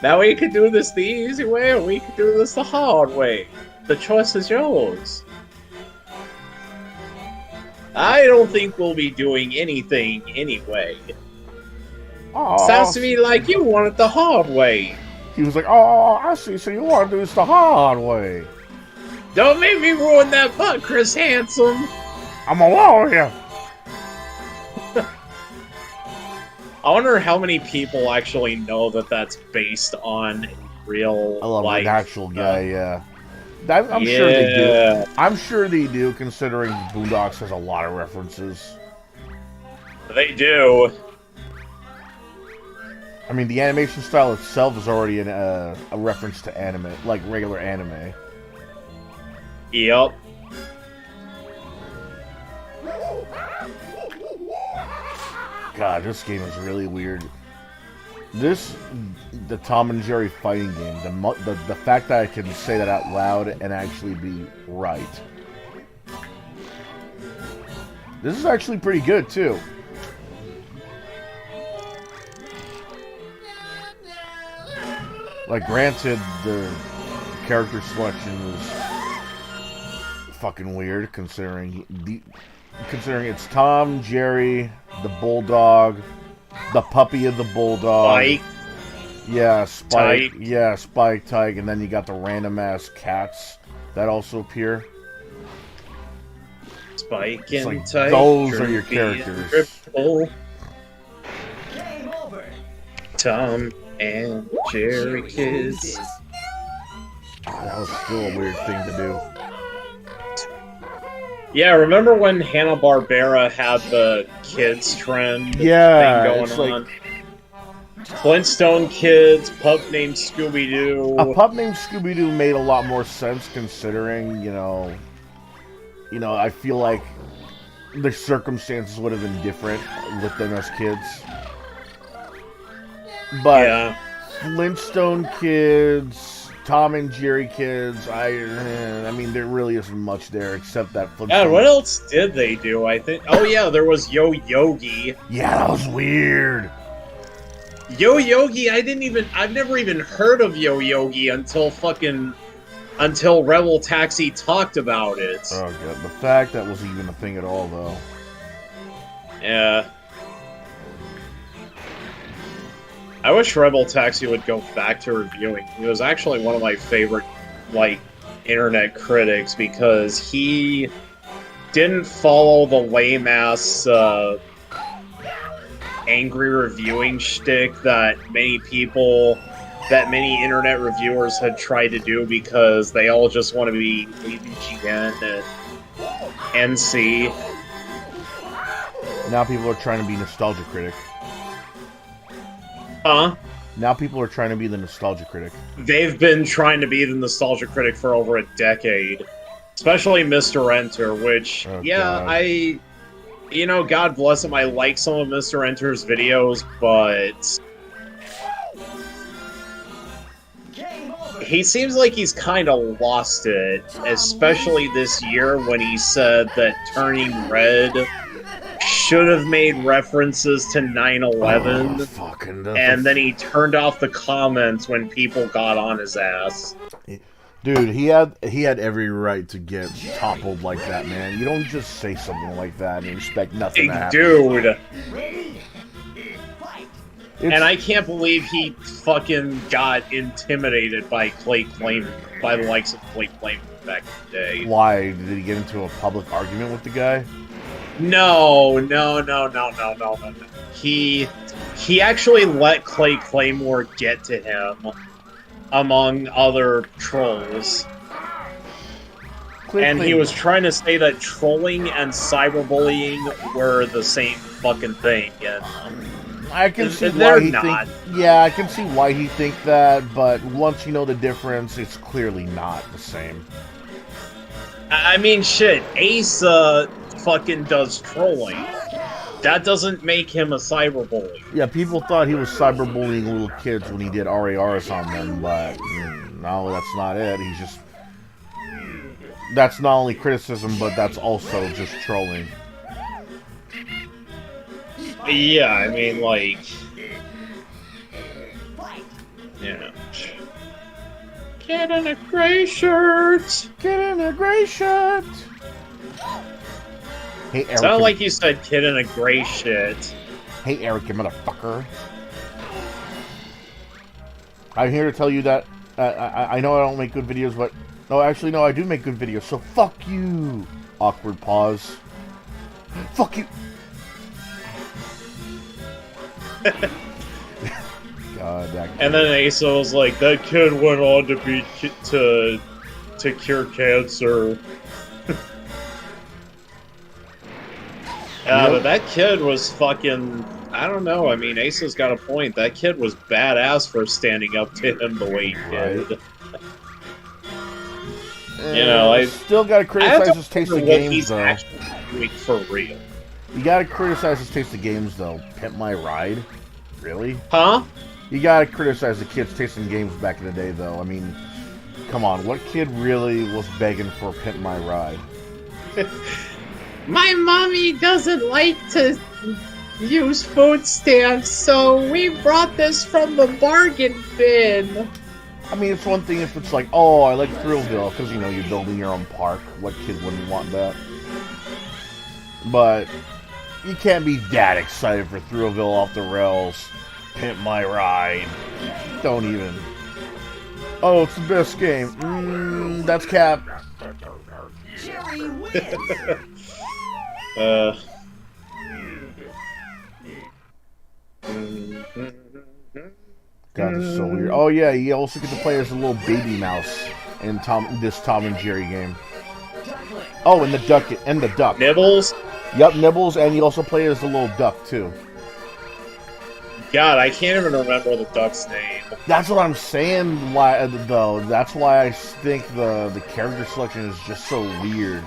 Now we can do this the easy way, or we can do this the hard way. The choice is yours. I don't think we'll be doing anything anyway. Aw. Sounds to me like you want it the hard way. He was like, oh, I see, so you want to do this the hard way. Don't make me ruin that butt, Chris Handsome. I'm alone here. I wonder how many people actually know that that's based on real I love life. an actual guy, yeah. I'm sure they do. I'm sure they do, considering Boondocks has a lot of references. They do. I mean, the animation style itself is already a reference to anime, like regular anime. Yep. God, this game is really weird. The Tom and Jerry fighting game, the fact that I can say that out loud and actually be right. This is actually pretty good, too. Like, granted, the character selection was fucking weird, considering it's Tom, Jerry, the Bulldog, the puppy of the Bulldog. Spike. Yeah, Spike. Tyke. Yeah, Spike, Tyke, and then you got the random-ass cats that also appear. Spike It's and like, Tyke. those are your Droopy and characters. Triple, Game over. Tom and Jerry kids. That was still a weird thing to do. Yeah, remember when Hanna-Barbera had the kids trend Yeah, thing it's going like- on? Flintstone Kids, Pup Named Scooby-Doo. A pup named Scooby-Doo made a lot more sense considering, you know, I feel like the circumstances would have been different with them as kids. But Yeah. Flintstone Kids, Tom and Jerry Kids, I mean, there really isn't much there except that Flintstone. God, what else did they do? I think. Oh yeah, there was Yo Yogi. Yeah, that was weird. Yo Yogi, I've never even heard of Yo Yogi until Rebel Taxi talked about it. Oh god, the fact that wasn't even a thing at all, though. Yeah. I wish Rebel Taxi would go back to reviewing. He was actually one of my favorite, internet critics because he didn't follow the lame-ass, angry reviewing shtick that many internet reviewers had tried to do because they all just want to be AVGN and NC. Now people are trying to be nostalgia critic. Huh? Now people are trying to be the nostalgia critic. They've been trying to be the nostalgia critic for over a decade. Especially Mr. Enter, which, Oh, yeah, God. God bless him, I like some of Mr. Enter's videos, but Game over. he seems like he's kind of lost it, especially this year when he said that Turning Red should have made references to 9/11. Oh, fucking And then he turned off the comments when people got on his ass. dude, he had every right to get toppled like that, man. You don't just say something like that and expect nothing to happen. Dude. Ready. Fight. It's- And I can't believe he fucking got intimidated by the likes of Clay Flame back in the day. Why did he get into a public argument with the guy? No. He actually let Clay Claymore get to him, among other trolls. And he was trying to say that trolling and cyberbullying were the same fucking thing. And I can see they're why he not. Yeah, I can see why he think that, but once you know the difference, it's clearly not the same. I mean, shit, Ace fucking does trolling. That doesn't make him a cyberbully. Yeah, people thought he was cyberbullying little kids when he did RARs on them, but no, that's not it. He's just... That's not only criticism, but that's also just trolling. Yeah, I mean, Fight. yeah. Get in a gray shirt! Get in a gray shirt! Hey, Eric. Sounded like you said kid in a gray shit. Hey, Eric, you motherfucker. I'm here to tell you that I know I don't make good videos, but... No, actually, no, I do make good videos, so fuck you! Awkward pause. Fuck you! God, that kid. And then Asa was like, that kid went on to be to cure cancer. Yep. But that kid was fucking... I don't know. I mean, Asa's got a point. That kid was badass for standing up to him the way he did. You know, I still gotta I have criticize to his taste wonder of what games, he's though. actually doing for real. You gotta criticize his taste of games, though. Pimp My Ride? Really? Huh? You gotta criticize the kids' taste in games back in the day, though. I mean, come on, what kid really was begging for Pimp My Ride? My mommy doesn't like to use food stamps, so we brought this from the bargain bin. I mean, it's one thing if it's like, oh, I like Thrillville, because, you know, you're building your own park. What kid wouldn't want that? But you can't be that excited for Thrillville off the rails. Pimp My Ride. Don't even. Oh, it's the best game. That's cap. Jerry wins. God, this is so weird. Oh yeah, you also get to play as a little baby mouse in this Tom and Jerry game. Oh, and the duck. Nibbles? Yep, Nibbles, and you also play as the little duck too. God, I can't even remember the duck's name. That's what I'm saying. Why though? That's why I think the character selection is just so weird.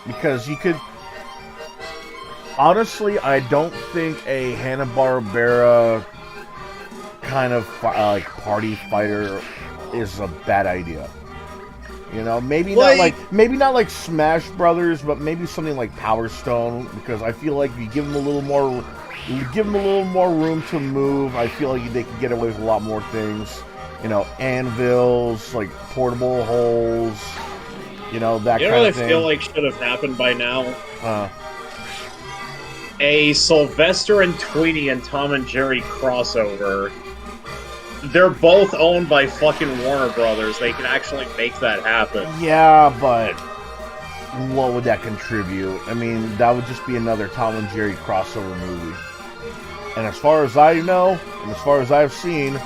Because you could, honestly, I don't think a Hanna-Barbera kind of like party fighter is a bad idea. You know, maybe not like Smash Brothers, but maybe something like Power Stone, because I feel like if you give them a little more room to move, I feel like they could get away with a lot more things. You know, anvils, like portable holes, you know, that kind of thing. I feel like should have happened by now? A Sylvester and Tweety and Tom and Jerry crossover. They're both owned by fucking Warner Brothers. They can actually make that happen. Yeah, but what would that contribute? I mean, that would just be another Tom and Jerry crossover movie. And as far as I know, and as far as I've seen,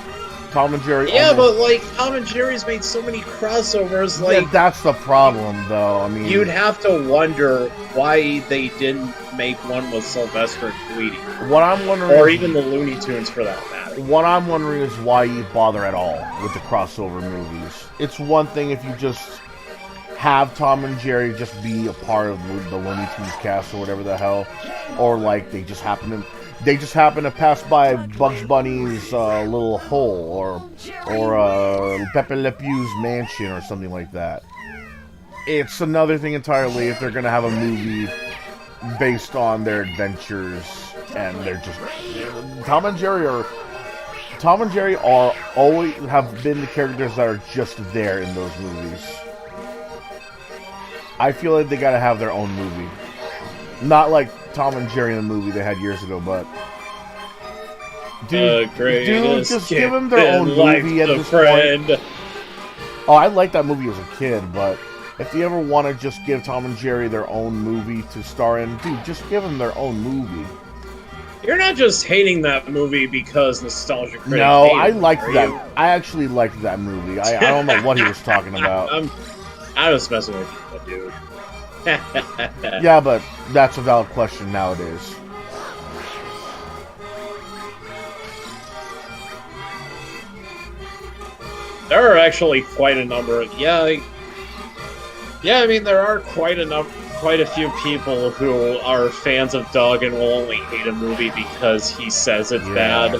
Tom and Jerry... Yeah, but, like, Tom and Jerry's made so many crossovers, like... Yeah, that's the problem, though. I mean... You'd have to wonder why they didn't make one with Sylvester and Tweety. What I'm wondering... Or even the Looney Tunes, for that matter. What I'm wondering is why you bother at all with the crossover movies. It's one thing if you just have Tom and Jerry just be a part of the Looney Tunes cast or whatever the hell. Or, like, they just happen to pass by Bugs Bunny's little hole, or Pepe Le Pew's mansion, or something like that. It's another thing entirely if they're gonna have a movie based on their adventures, and they're just Tom and Jerry are always have been the characters that are just there in those movies. I feel like they gotta have their own movie, not like Tom and Jerry in the movie they had years ago, but dude, just give them their own movie at this point. Oh, I liked that movie as a kid, but if you ever want to just give Tom and Jerry their own movie to star in, dude, just give them their own movie. You're not just hating that movie because Nostalgia Critic. No, I liked that. I actually liked that movie. I don't know what he was talking about. I was messing with you, dude. Yeah, but that's a valid question nowadays. There are actually quite a number of I mean there are quite a few people who are fans of Doug and will only hate a movie because he says it's bad.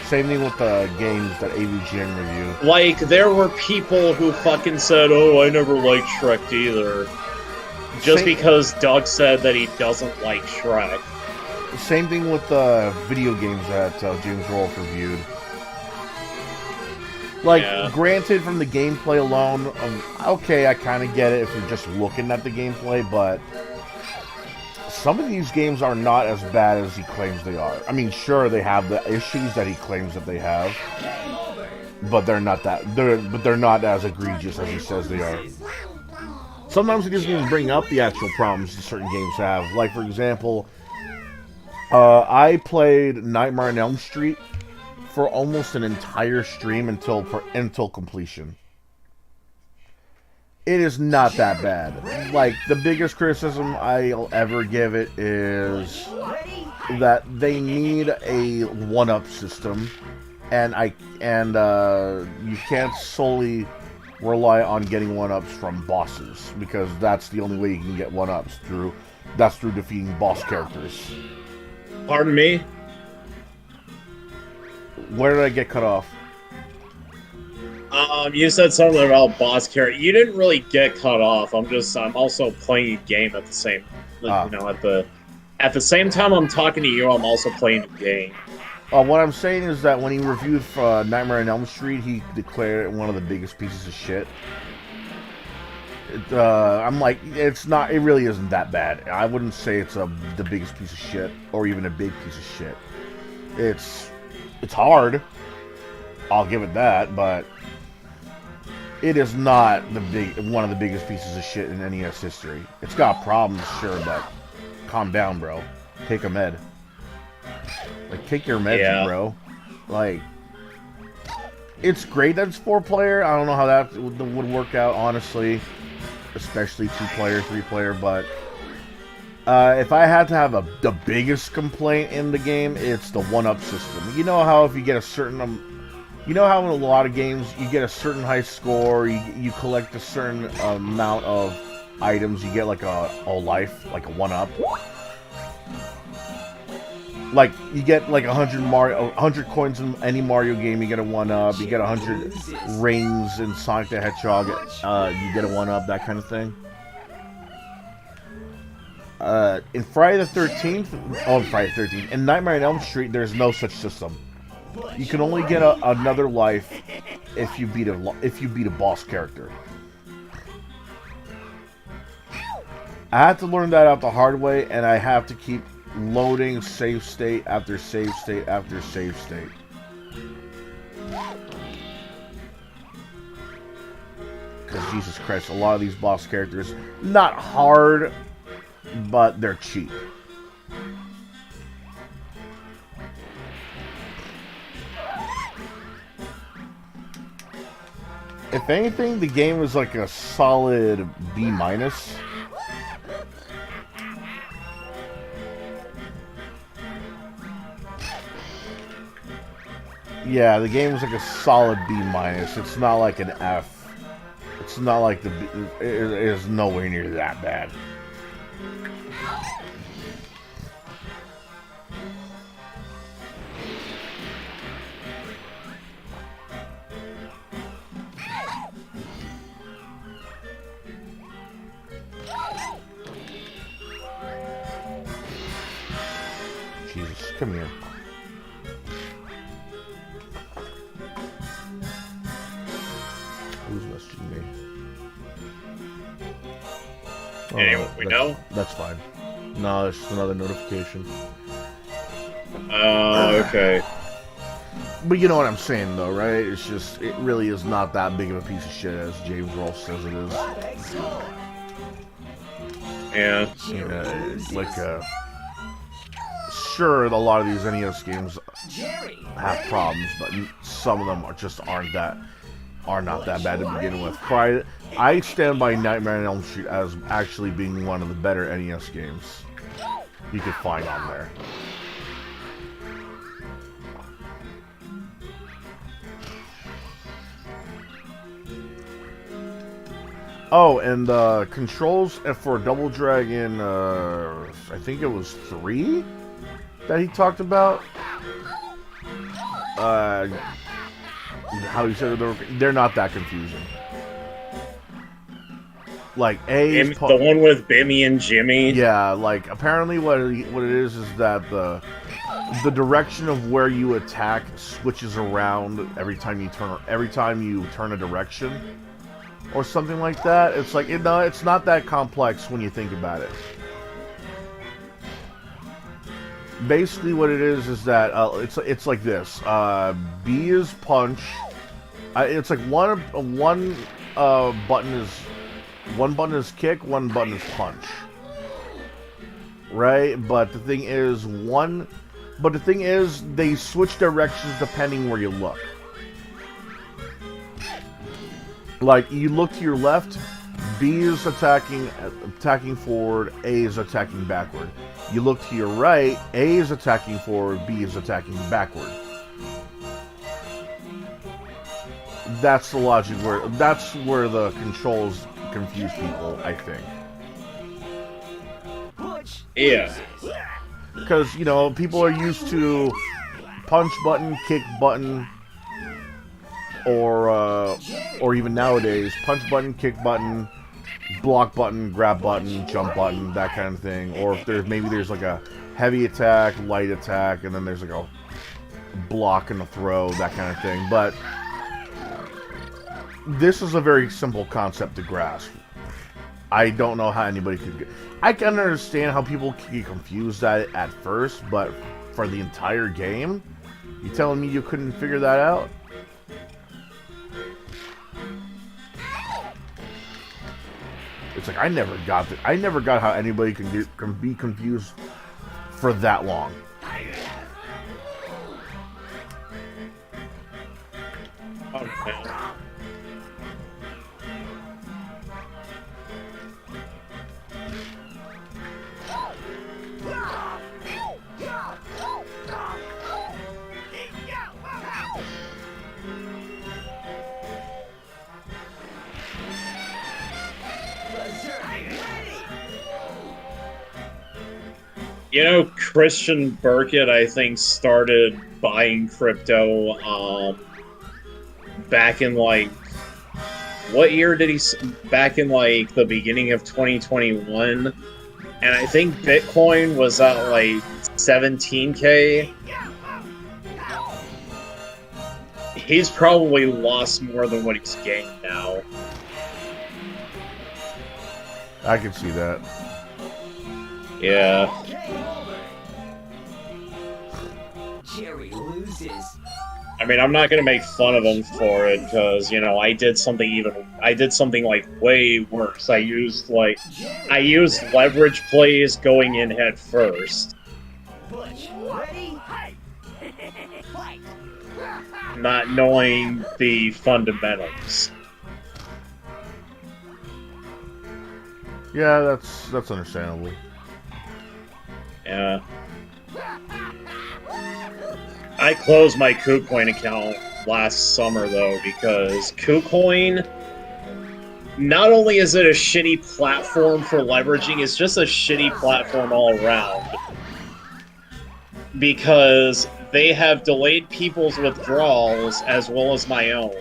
Same thing with the games that AVGN review. Like, there were people who fucking said, "Oh, I never liked Shrek either," just because Doug said that he doesn't like Shrek. Same thing with the video games that James Rolfe reviewed. Like, granted, from the gameplay alone, okay, I kind of get it if you're just looking at the gameplay, but some of these games are not as bad as he claims they are. I mean, sure, they have the issues that he claims that they have, but they're not as egregious as he says they are. Sometimes he doesn't even bring up the actual problems that certain games have. Like, for example, I played Nightmare on Elm Street for almost an entire stream until completion. It is not that bad. Like, the biggest criticism I'll ever give it is that they need a 1-up system, and you can't solely rely on getting 1-ups from bosses, because that's the only way you can get 1-ups through defeating boss characters. Pardon me? Where did I get cut off? You said something about boss character. You didn't really get cut off. I'm also playing a game at the same, at the same time I'm talking to you. I'm also playing a game. What I'm saying is that when he reviewed Nightmare on Elm Street, he declared it one of the biggest pieces of shit. I'm like, it's not. It really isn't that bad. I wouldn't say it's the biggest piece of shit, or even a big piece of shit. It's hard. I'll give it that, but it is not one of the biggest pieces of shit in NES history. It's got problems, sure, but calm down, bro. Take a med. Like, take your meds, bro. Like, it's great that it's 4-player. I don't know how that would work out, honestly. Especially 2-player, 3-player, but if I had to have the biggest complaint in the game, it's the 1-up system. You know how if you get a certain... you know how in a lot of games, you get a certain high score, you collect a certain amount of items, you get like a life, like a 1-up? Like, you get like 100 coins in any Mario game, you get a 1-up. You get 100 rings in Sonic the Hedgehog, you get a 1-up, that kind of thing. In Friday the 13th, in Nightmare on Elm Street, there's no such system. You can only get another life if you beat a boss character. I had to learn that out the hard way, and I have to keep loading save state after save state after save state. Because Jesus Christ, a lot of these boss characters, not hard, but they're cheap. If anything, the game is like a solid B-. Yeah, the game is like a solid B-. It's not like an F. It's not like it is nowhere near that bad. Jesus, come here. Who's messaging me? Oh, Anyone we know? That's fine. No, it's just another notification. Okay. But you know what I'm saying, though, right? It's just, it really is not that big of a piece of shit as James Rolfe says it is. Yeah. Sure, a lot of these NES games have problems, but some of them are not that bad to begin with. I stand by Nightmare on Elm Street as actually being one of the better NES games you could find on there. Oh, and controls for Double Dragon, I think it was 3 that he talked about. How he said they're not that confusing. Like A is the one with Bimmy and Jimmy. Yeah, like apparently what it is that the direction of where you attack switches around every time you turn a direction. Or something like that. It's like, it's not that complex when you think about it. Basically what it is that it's like this. B is punch. It's like one button is kick, one button is punch. Right? But the thing is they switch directions depending where you look. Like, you look to your left, B is attacking forward, A is attacking backward. You look to your right, A is attacking forward, B is attacking backward. That's the logic that's where the controls confuse people, I think. Yeah. Because, people are used to punch button, kick button, or even nowadays, punch button, kick button, block button, grab button, jump button, that kind of thing. Or if there's like a heavy attack, light attack, and then there's like a block and a throw, that kind of thing. But this is a very simple concept to grasp. I don't know how anybody could get... I can understand how people get confused at first, but for the entire game, you telling me you couldn't figure that out? It's like I never got how anybody can be confused for that long. Okay. You know, Christian Burkett, I think, started buying crypto back in, like, what year did he... Back in, like, the beginning of 2021. And I think Bitcoin was at, like, 17K. He's probably lost more than what he's gained now. I can see that. Yeah. Jerry loses. I mean, I'm not gonna make fun of him for it, because, you know, I did something like way worse. I used leverage plays going in head first. Butch, ready? Fight! Not knowing the fundamentals. Yeah, that's understandable. Yeah. I closed my KuCoin account last summer, though, because KuCoin, not only is it a shitty platform for leveraging, it's just a shitty platform all around. Because they have delayed people's withdrawals as well as my own.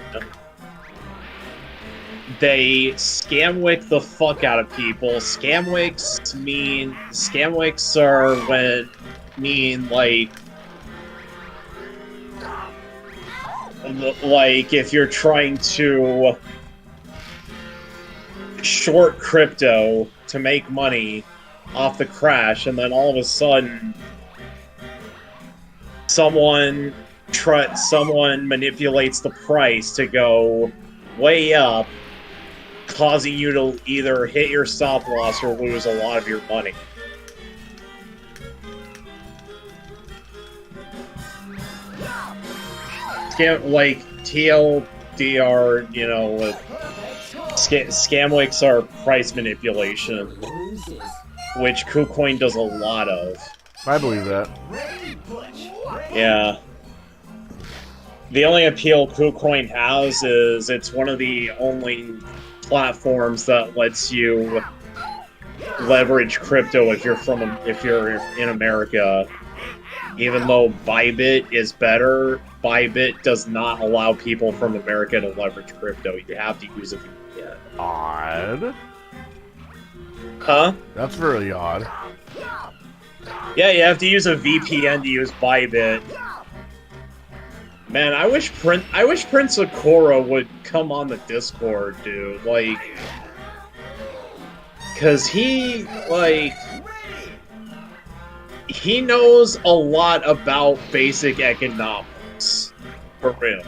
They scamwick the fuck out of people. Scamwicks are like if you're trying to short crypto to make money off the crash, and then all of a sudden someone manipulates the price to go way up, causing you to either hit your stop loss or lose a lot of your money. Like TLDR, you know, scamwicks are price manipulation, which KuCoin does a lot of. I believe that. Yeah. The only appeal KuCoin has is it's one of the only platforms that lets you leverage crypto if you're in America. Even though Bybit is better, Bybit does not allow people from America to leverage crypto. You have to use a VPN. Odd. Huh? That's really odd. Yeah, you have to use a VPN to use Bybit. Man, I wish Prince Sakura would come on the Discord, dude. Like, cause he knows a lot about basic economics. For real.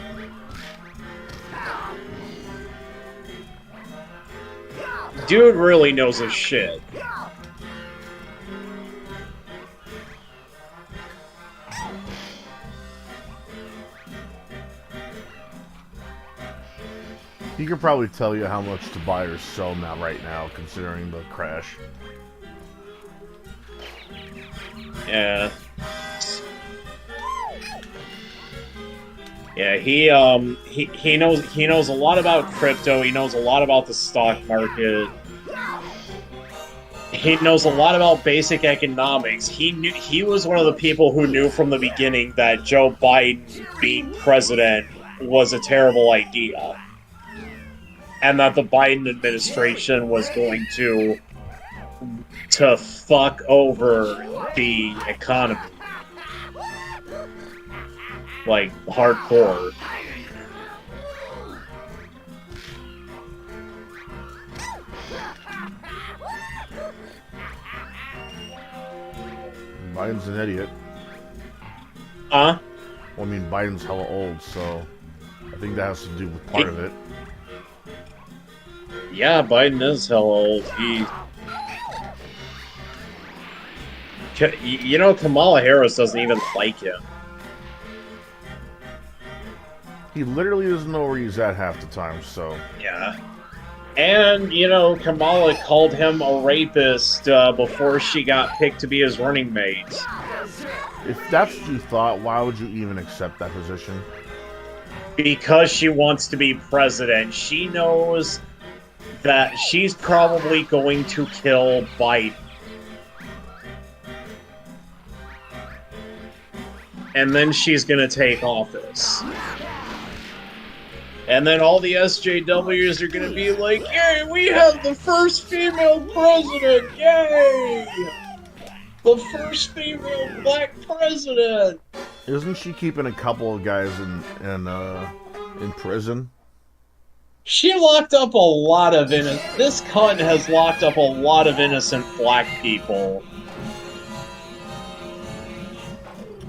Dude really knows his shit. He could probably tell you how much to buy or sell now, right now, considering the crash. Yeah. Yeah, he knows a lot about crypto. He knows a lot about the stock market. He knows a lot about basic economics. He was one of the people who knew from the beginning that Joe Biden being president was a terrible idea. And that the Biden administration was going to fuck over the economy. Like, hardcore. Biden's an idiot. Huh? Well, I mean, Biden's hella old, so I think that has to do with part of it. Yeah, Biden is hella old. You know, Kamala Harris doesn't even like him. He literally doesn't know where he's at half the time, so... Yeah. And, you know, Kamala called him a rapist before she got picked to be his running mate. If that's what you thought, why would you even accept that position? Because she wants to be president. She knows that she's probably going to kill Biden. And then she's going to take office. And then all the SJWs are going to be like, yay, we have the first female president! Yay! The first female black president! Isn't she keeping a couple of guys in prison? She locked up a lot of this cunt has locked up a lot of innocent black people.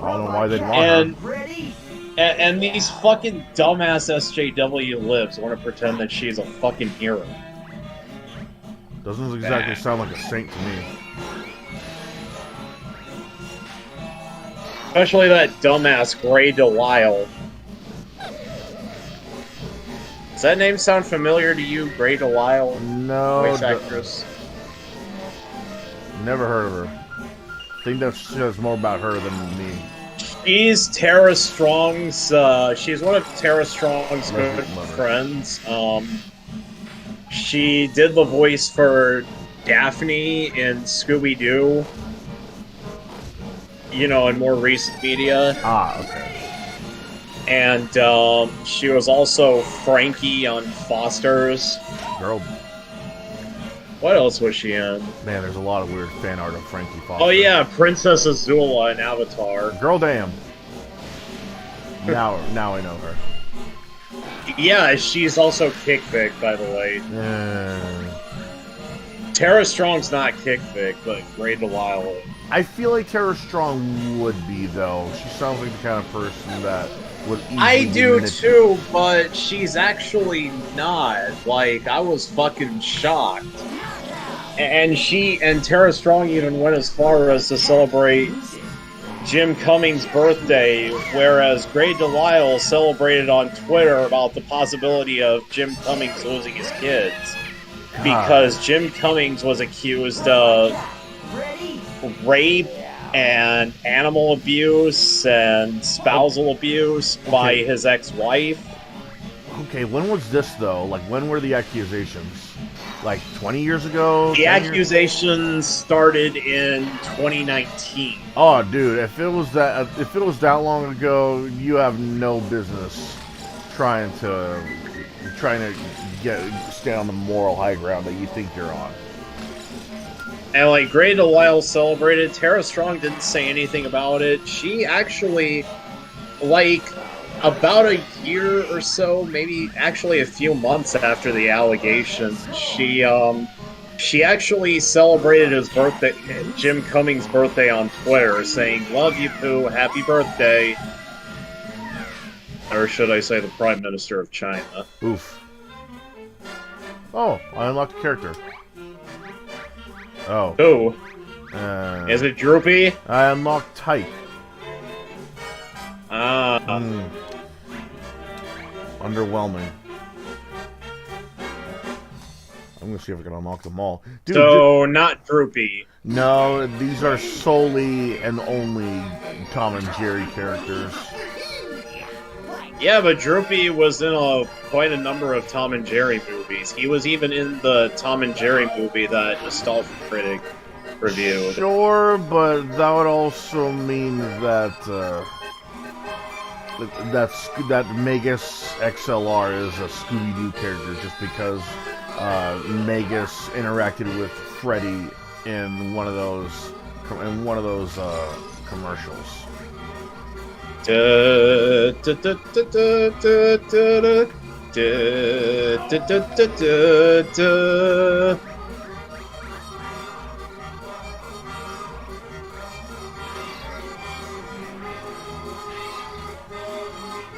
I don't know why they'd want her. Ready? And these fucking dumbass SJW libs want to pretend that she's a fucking hero. Doesn't exactly sound like a saint to me. Especially that dumbass Gray Delisle. Does that name sound familiar to you, Gray Delisle? No, Voice actress. never heard of her. I think that says more about her than me. She's Tara Strong's, she's one of Tara Strong's good Mother. friends. She did the voice for Daphne in Scooby-Doo. You know, in more recent media. Ah, okay. And, she was also Frankie on Foster's. Girl, What else was she in? man, there's a lot of weird fan art of Frankie Foster. Oh yeah, Princess Azula in Avatar. Girl, damn. Now I know her. Yeah, she's also Kick Vic, by the way. Uh, Tara Strong's not Kick Vic, but Gray Delisle. I feel like Tara Strong would be, though. She sounds like the kind of person that would easily I do manipulate- too, but she's actually not. Like, I was fucking shocked. And Tara Strong even went as far as to celebrate Jim Cummings' birthday, whereas Gray Delisle celebrated on Twitter about the possibility of Jim Cummings losing his kids. Because Jim Cummings was accused of Ready? rape and animal abuse and spousal abuse by his ex-wife. Okay, when was this, though? Like, when were the accusations? Like, 20 years ago? The 10 years? accusations started in 2019. Oh, dude, if it was that long ago, you have no business trying to stand on the moral high ground that you think you're on. And like Gray Delisle celebrated, Tara Strong didn't say anything about it. She actually, like, about a year or so, maybe actually a few months after the allegations, she actually celebrated his birthday, Jim Cummings' birthday, on Twitter, saying, "Love you, Pooh, happy birthday." Or should I say the Prime Minister of China. Oof. Oh, I unlocked a character. Oh. Who? Uh, Is it Droopy? I unlocked Tyke. Ah. Underwhelming. I'm gonna see if I can unlock them all. Dude, So, not Droopy. no, these are solely and only Tom and Jerry characters. Yeah, but Droopy was in quite a number of Tom and Jerry movies. He was even in the Tom and Jerry movie that Nostalgia Critic reviewed. Sure, but that would also mean that that Magus XLR is a Scooby-Doo character just because Magus interacted with Freddy in one of those commercials.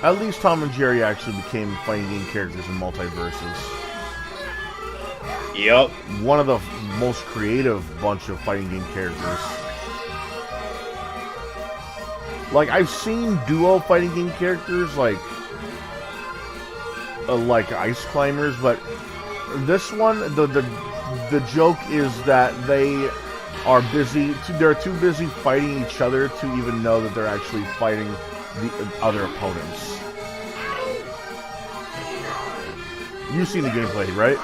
At least Tom and Jerry actually became fighting game characters in multiverses. Yep. One of the most creative bunch of fighting game characters. Like, I've seen duo fighting game characters like Ice Climbers, but this one, the joke is that they are busy. They're too busy fighting each other to even know that they're actually fighting the other opponents. You've seen the gameplay, right?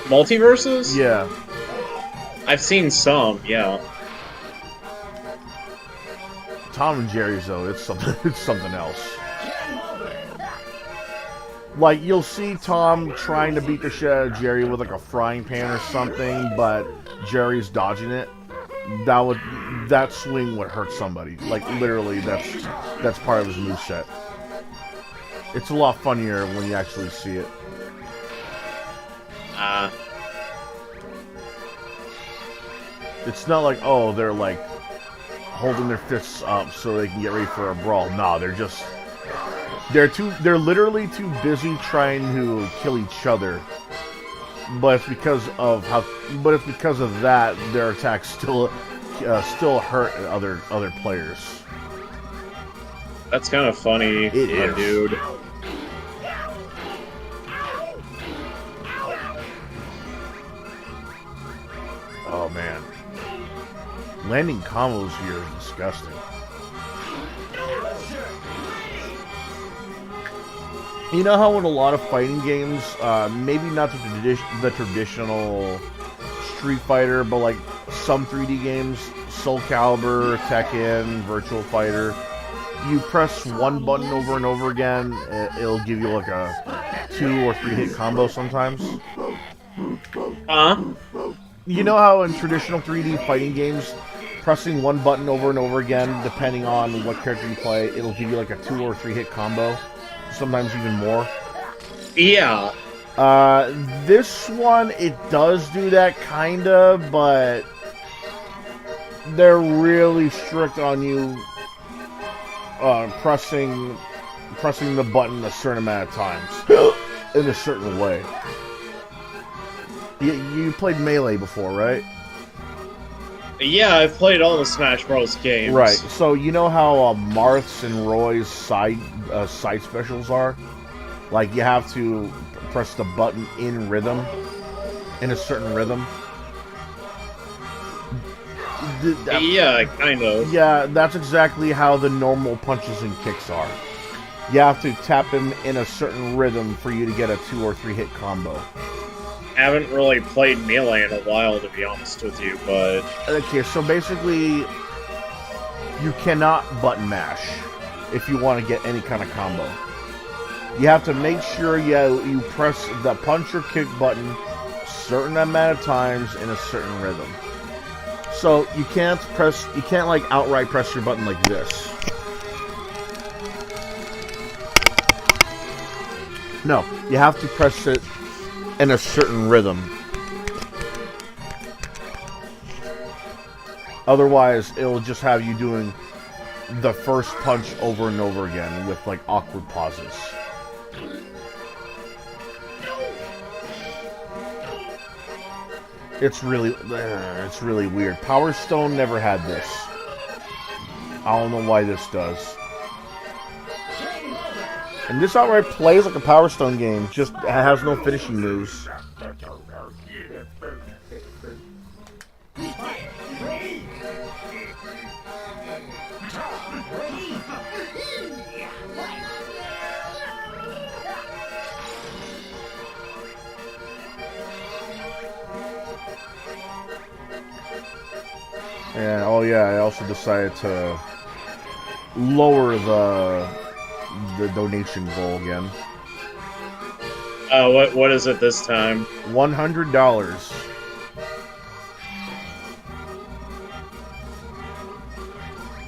Multiverses? Yeah. I've seen some, yeah. Tom and Jerry's though, it's something else. Like, you'll see Tom trying to beat the shit out of Jerry with like a frying pan or something, but Jerry's dodging it. That swing would hurt somebody. Like, literally, that's part of his moveset. It's a lot funnier when you actually see it. It's not like, oh, they're like holding their fists up so they can get ready for a brawl. No, they're literally too busy trying to kill each other. But it's because of that their attacks still hurt other players. That's kind of funny, dude. Oh man, landing combos here is disgusting. You know how in a lot of fighting games, maybe not the traditional Street Fighter, but like some 3D games, Soul Calibur, Tekken, Virtual Fighter, you press one button over and over again, it'll give you like a 2 or 3 hit combo sometimes. You know how in traditional 3D fighting games, pressing one button over and over again, depending on what character you play, it'll give you like a 2 or 3 hit combo? Sometimes even more. Yeah. This one, it does do that kinda, but they're really strict on you pressing the button a certain amount of times in a certain way. You played Melee before, right? Yeah, I've played all the Smash Bros. Games. Right. So you know how Marth's and Roy's side specials are? Like, you have to press the button in a certain rhythm. Yeah, kind of. Yeah, that's exactly how the normal punches and kicks are. You have to tap them in a certain rhythm for you to get a 2 or 3 hit combo. Haven't really played Melee in a while, to be honest with you, but... Okay, so basically, you cannot button mash if you want to get any kind of combo. You have to make sure you press the punch or kick button a certain amount of times in a certain rhythm. So you can't like outright press your button like this. No, you have to press it in a certain rhythm. Otherwise, it'll just have you doing the first punch over and over again with like awkward pauses. It's really weird. Power Stone never had this. I don't know why this does. And this outright plays like a Power Stone game, just has no finishing moves. And oh yeah, I also decided to lower the donation goal again. What is it this time? $100.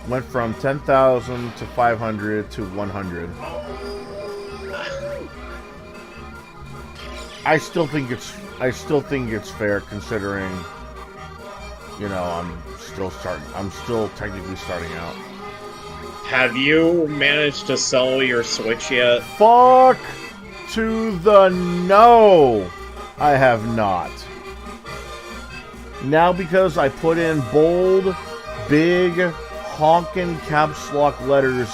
Went from 10,000 to 500 to 100. I still think it's fair considering, you know, I'm still technically starting out. Have you managed to sell your Switch yet? Fuck to the no! I have not. Now because I put in bold, big, honkin' caps lock letters,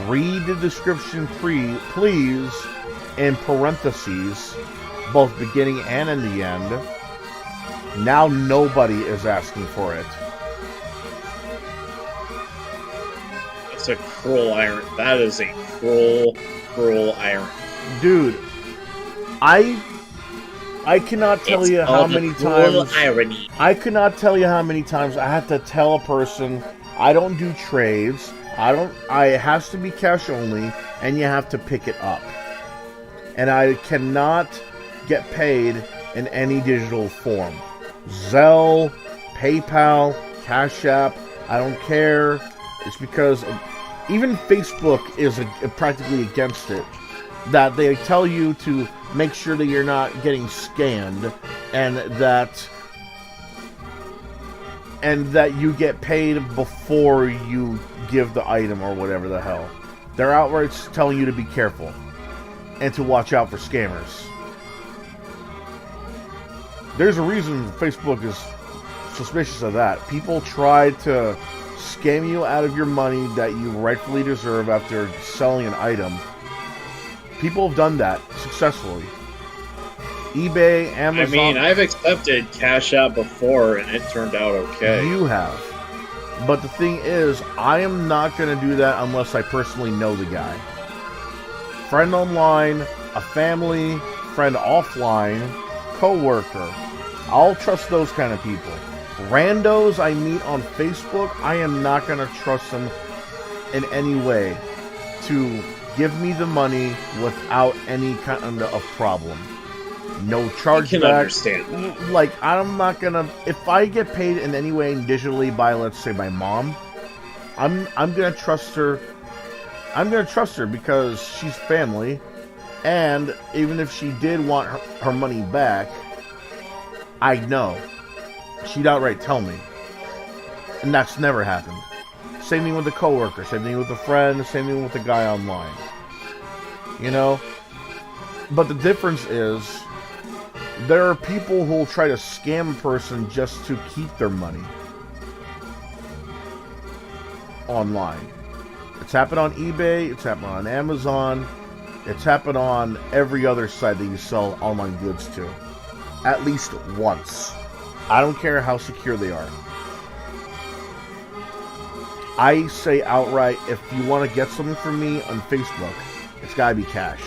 read the description please, in parentheses, both beginning and in the end, now nobody is asking for it. It's a cruel iron. That is a cruel, cruel iron. Dude, I cannot tell you how many times. Irony. I could not tell you how many times I had to tell a person I don't do trades. It has to be cash only, and you have to pick it up. And I cannot get paid in any digital form. Zelle, PayPal, Cash App, I don't care. It's because even Facebook is practically against it. That they tell you to make sure that you're not getting scammed, and that you get paid before you give the item or whatever the hell. They're outright telling you to be careful and to watch out for scammers. There's a reason Facebook is suspicious of that. People try to scam you out of your money that you rightfully deserve after selling an item. People have done that successfully. eBay, Amazon... I mean, I've accepted Cash App before, and it turned out okay. You have. But the thing is, I am not going to do that unless I personally know the guy. Friend online, a family, friend offline, co-worker. I'll trust those kind of people. Randos I meet on Facebook, I am not going to trust them in any way to give me the money without any kind of problem. No chargeback. I can understand that. Like, I'm not gonna... If I get paid in any way digitally by, let's say, my mom, I'm gonna trust her. I'm gonna trust her because she's family, and even if she did want her money back, I know. She'd outright tell me. And that's never happened. Same thing with a coworker, same thing with a friend, same thing with the guy online. You know? But the difference is, there are people who will try to scam a person just to keep their money online. It's happened on eBay, it's happened on Amazon, it's happened on every other site that you sell online goods to. At least once. I don't care how secure they are. I say outright, if you want to get something from me on Facebook, it's gotta be cash.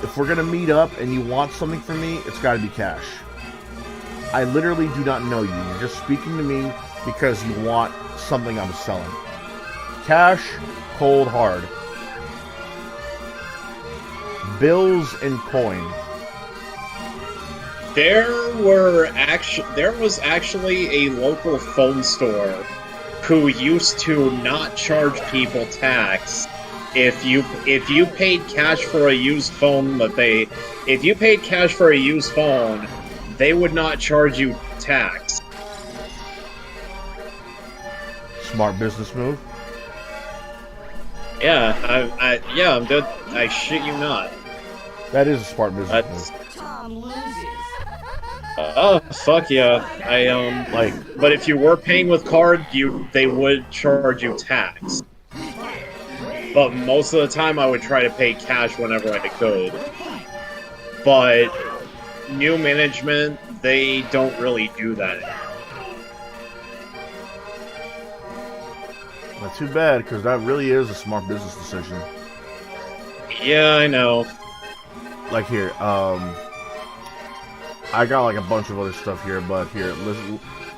If we're gonna meet up and you want something from me, it's gotta be cash. I literally do not know you. You're just speaking to me because you want something I'm selling. Cash, cold, hard. Bills and coin. There was actually a local phone store who used to not charge people tax if you paid cash for a used phone they would not charge you tax. Smart business move. Yeah, I'm good. I shit you not. That is a smart business move. Tom loses. Oh, fuck yeah. But if you were paying with card, they would charge you tax. But most of the time I would try to pay cash whenever I could. But new management, they don't really do that anymore. Not too bad, because that really is a smart business decision. Yeah, I know. Like here, I got like a bunch of other stuff here, but here,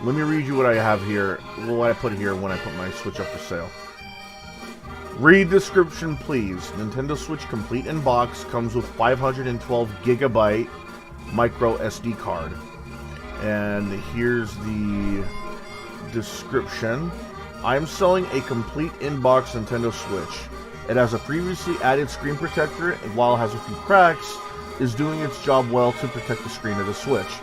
let me read you what I have here. What I put here when I put my Switch up for sale. Read description, please. Nintendo Switch complete in box comes with 512 gigabyte micro SD card. And here's the description. I'm selling a complete in-box Nintendo Switch. It has a previously added screen protector, and while it has a few cracks, is doing its job well to protect the screen of the Switch.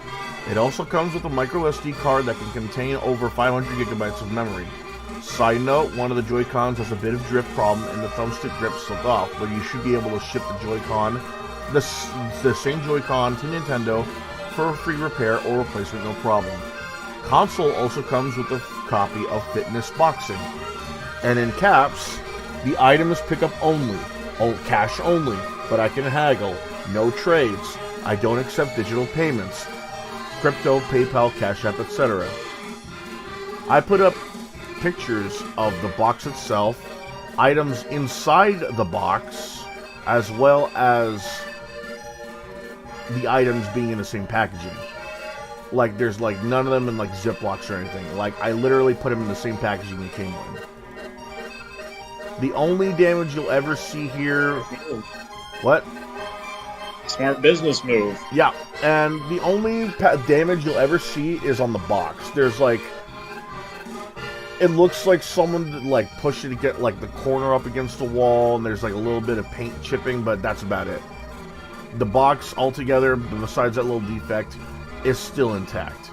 It also comes with a micro SD card that can contain over 500 gigabytes of memory. Side note, one of the Joy-Cons has a bit of drift problem and the thumbstick grip slipped off, but you should be able to ship the Joy-Con, the same Joy-Con to Nintendo for a free repair or replacement, no problem. Console also comes with a copy of Fitness Boxing. And in caps, the item is pickup only, cash only, but I can haggle, no trades, I don't accept digital payments, crypto, PayPal, Cash App, etc. I put up pictures of the box itself, items inside the box, as well as the items being in the same packaging. Like, there's like none of them in like Ziplocs or anything. Like, I literally put them in the same packaging it came in. The only damage you'll ever see here... What? Smart business move. Yeah, and the only damage you'll ever see is on the box. There's like... It looks like someone like pushed it to get like the corner up against the wall, and there's like a little bit of paint chipping, but that's about it. The box altogether, besides that little defect, is still intact.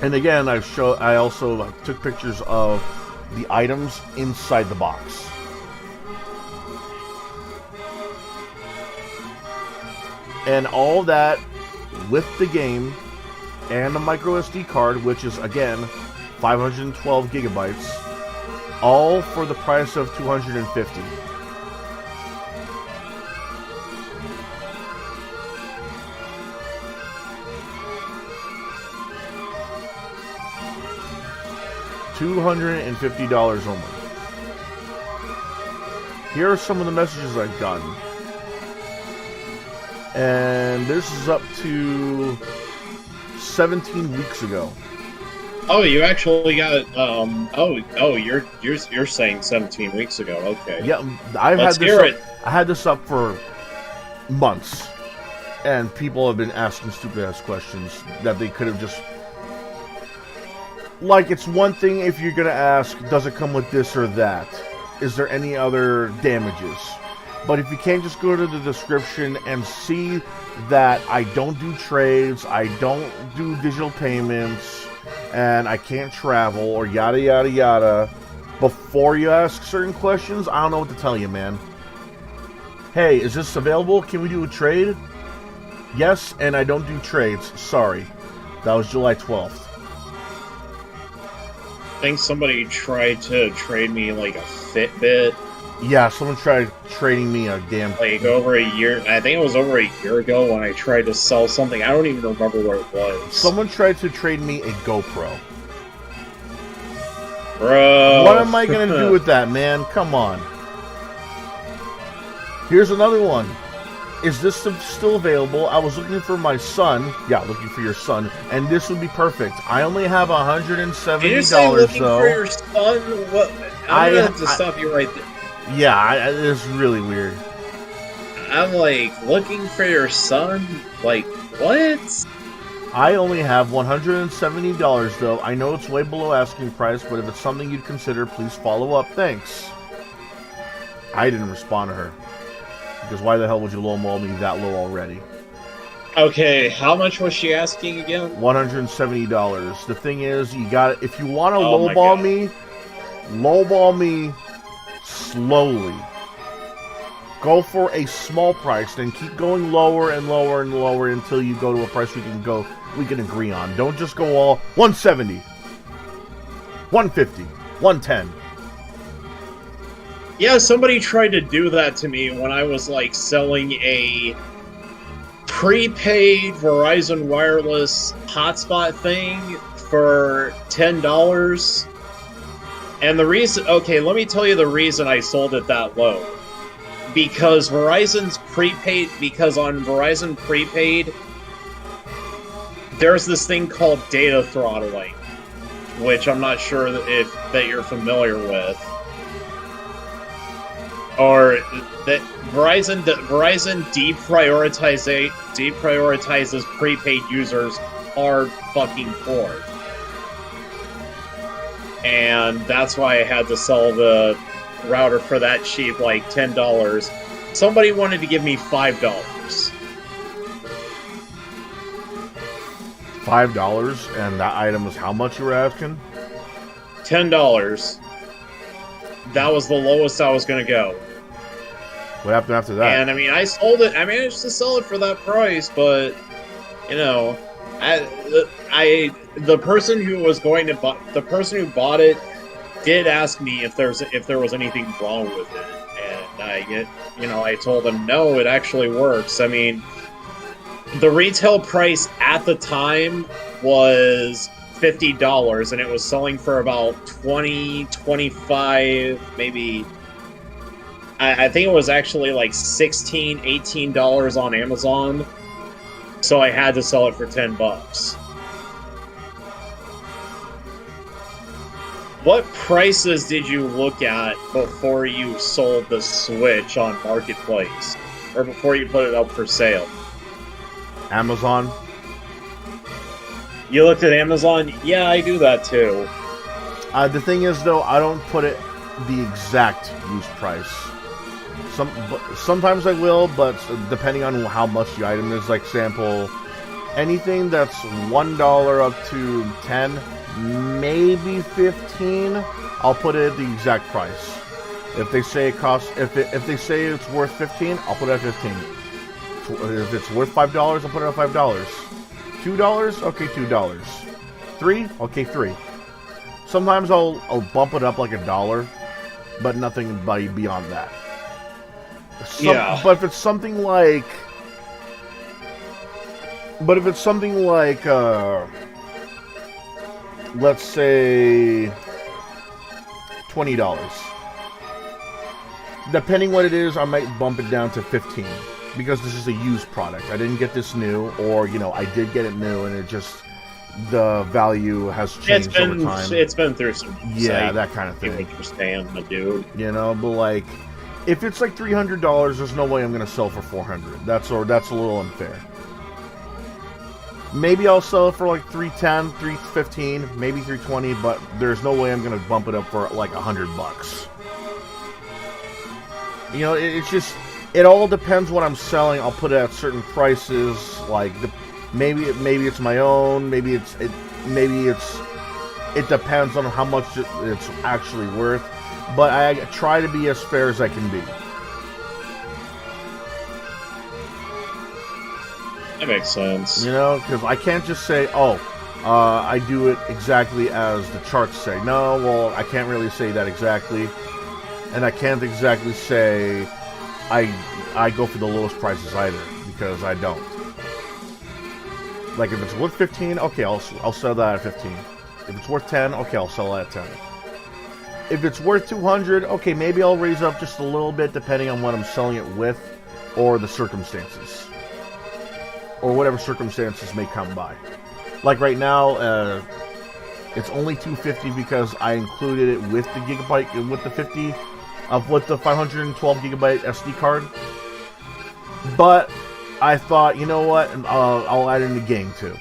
And again, I also took pictures of the items inside the box. And all that with the game and the micro SD card, which is again 512 gigabytes, all for the price of $250. $250 only. Here are some of the messages I've gotten. And this is up to 17 weeks ago. Oh, you actually got it. You're saying 17 weeks ago. Okay. Yeah, I had this up for months, and people have been asking stupid ass questions that they could have just. Like, it's one thing if you're gonna ask, does it come with this or that? Is there any other damages? But if you can't just go to the description and see that I don't do trades, I don't do digital payments, and I can't travel, or yada yada yada, before you ask certain questions, I don't know what to tell you, man. Hey, is this available? Can we do a trade? Yes, and I don't do trades. Sorry. That was July 12th. I think somebody tried to trade me like a Fitbit. Yeah, someone tried trading me a damn... Like over a year, I think it was over a year ago when I tried to sell something. I don't even remember what it was. Someone tried to trade me a GoPro. Bro. What am I going to do with that, man? Come on. Here's another one. Is this still available? I was looking for my son. Yeah, looking for your son. And this would be perfect. I only have $170 Did you say looking though. For your son? What? I'm going to have to stop you right there. Yeah, it's really weird. I'm like, looking for your son? Like, what? I only have $170 though. I know it's way below asking price, but if it's something you'd consider, please follow up. Thanks. I didn't respond to her. Because why the hell would you lowball me that low already? Okay, how much was she asking again? $170. The thing is, you got if you want to lowball me slowly. Go for a small price, then keep going lower and lower and lower until you go to a price we can agree on. Don't just go all 170, 150, 110. Yeah, somebody tried to do that to me when I was like selling a prepaid Verizon wireless hotspot thing for $10. And the reason, okay, let me tell you the reason I sold it that low. Because on Verizon prepaid, there's this thing called data throttling, which I'm not sure that you're familiar with. Or that Verizon deprioritizes prepaid users hard fucking hard. And that's why I had to sell the router for that cheap, like $10. Somebody wanted to give me $5. $5, and that item was how much you were asking? $10. That was the lowest I was going to go. What happened after that? And I mean, I sold it. I managed to sell it for that price, but you know, the person who was going to the person who bought it did ask me if there was anything wrong with it, and I told them no, it actually works. I mean, the retail price at the time was $50, and it was selling for about $20, $25, maybe. I think it was actually like $16, $18 on Amazon, so I had to sell it for $10. What prices did you look at before you sold the Switch on Marketplace, or before you put it up for sale? Amazon. You looked at Amazon? Yeah, I do that too. The thing is, though, I don't put it the exact use price. Sometimes I will, but depending on how much the item is, like sample, anything that's $1 up to 10, maybe 15, I'll put it at the exact price. If they say it costs, if they say it's worth 15, I'll put it at 15. If it's worth $5, I'll put it at $5. $2, okay, $2. $3, okay, $3. Sometimes I'll bump it up like $1, but nothing beyond that. Yeah. But if it's something like, let's say $20. Depending what it is, I might bump it down to 15 because this is a used product. I didn't get this new, or I did get it new, and it just the value has changed over time. It's been through some that kind of thing. You understand, my dude. But like, if it's like $300, there's no way I'm gonna sell for $400. That's a little unfair. Maybe I'll sell it for like $310, $315, maybe $320, but there's no way I'm gonna bump it up for like $100. It's just, it all depends what I'm selling. I'll put it at certain prices. Like maybe it's my own. Maybe it depends on how much it's actually worth. But I try to be as fair as I can be. That makes sense. Because I can't just say, I do it exactly as the charts say. No, well, I can't really say that exactly. And I can't exactly say I go for the lowest prices either, because I don't. Like, if it's worth 15, okay, I'll sell that at 15. If it's worth 10, okay, I'll sell that at 10. If it's worth 200, okay, maybe I'll raise up just a little bit depending on what I'm selling it with, or the circumstances, or whatever circumstances may come by. Like right now, it's only $250 because I included it with the gigabyte, with the 512 gigabyte SD card. But I thought, you know what, I'll add in the game too.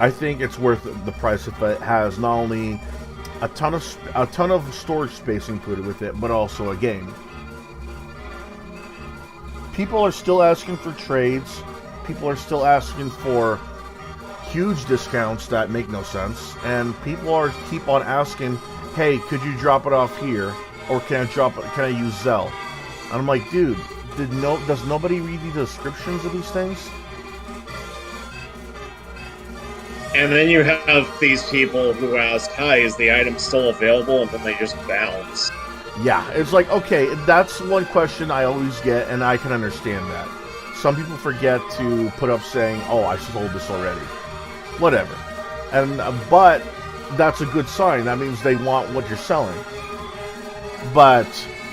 I think it's worth the price if it has not only a ton of storage space included with it, but also a game. People are still asking for trades. People are still asking for huge discounts that make no sense, and people keep on asking, "Hey, could you drop it off here, or can I use Zelle?" And I'm like, dude, does nobody read the descriptions of these things? And then you have these people who ask, "Hi, is the item still available?" And then they just bounce. Yeah, it's like, okay, that's one question I always get, and I can understand that. Some people forget to put up saying, "Oh, I sold this already." Whatever. But that's a good sign. That means they want what you're selling. But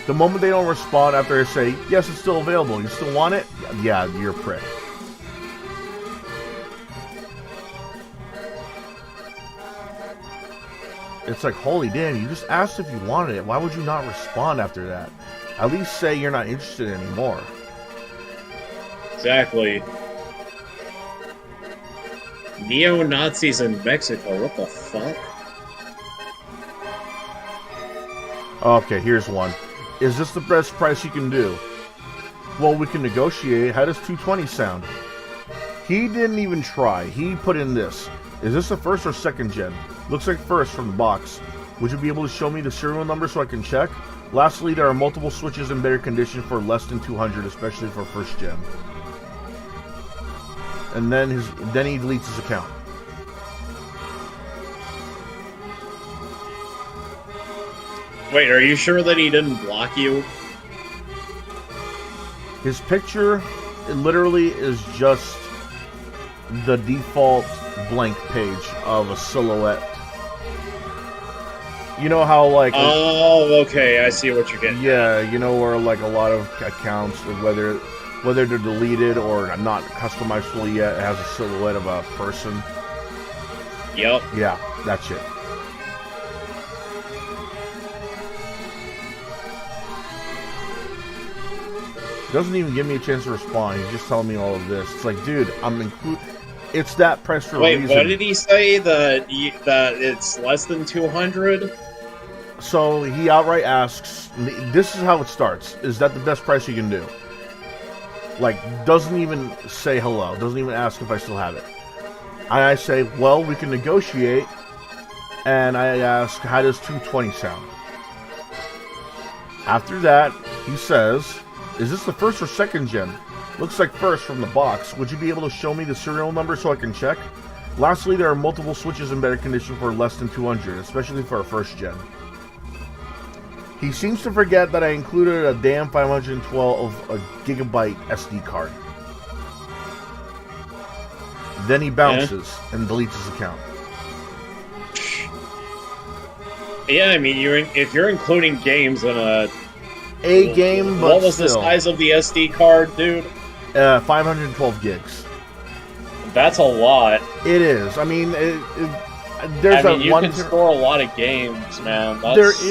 the moment they don't respond after I say, "Yes, it's still available. You still want it?" Yeah, you're a prick. It's like, holy damn, you just asked if you wanted it. Why would you not respond after that? At least say you're not interested anymore. Exactly. Neo-Nazis in Mexico, what the fuck? Okay, here's one. Is this the best price you can do? Well, we can negotiate. How does 220 sound? He didn't even try. He put in this. Is this the first or second gen? Looks like first from the box. Would you be able to show me the serial number so I can check? Lastly, there are multiple switches in better condition for less than 200, especially for first gen. And then he deletes his account. Wait, are you sure that he didn't block you? His picture, it literally is just the default blank page of a silhouette. You know how, like... Oh, okay, I see what you're getting. Yeah, you know where, like, a lot of accounts, whether they're deleted or not customized fully yet, it has a silhouette of a person. Yep. Yeah, that's it. Doesn't even give me a chance to respond. He's just telling me all of this. It's like, dude, it's that price for a reason. Wait, what did he say? That it's less than 200? So he outright asks, this is how it starts. Is that the best price you can do? Like, doesn't even say hello. Doesn't even ask if I still have it. I say, well, we can negotiate. And I ask, how does 220 sound? After that, he says, is this the first or second gen? Looks like first from the box. Would you be able to show me the serial number so I can check? Lastly, there are multiple switches in better condition for less than 200, especially for a first gen. He seems to forget that I included a damn 512 gigabyte SD card. Then he bounces and deletes his account. Yeah, I mean, if you're including games in a game, but what was still. the size of the SD card, dude? 512 gigs. That's a lot. It is. I mean, you can store a lot of games, man. That's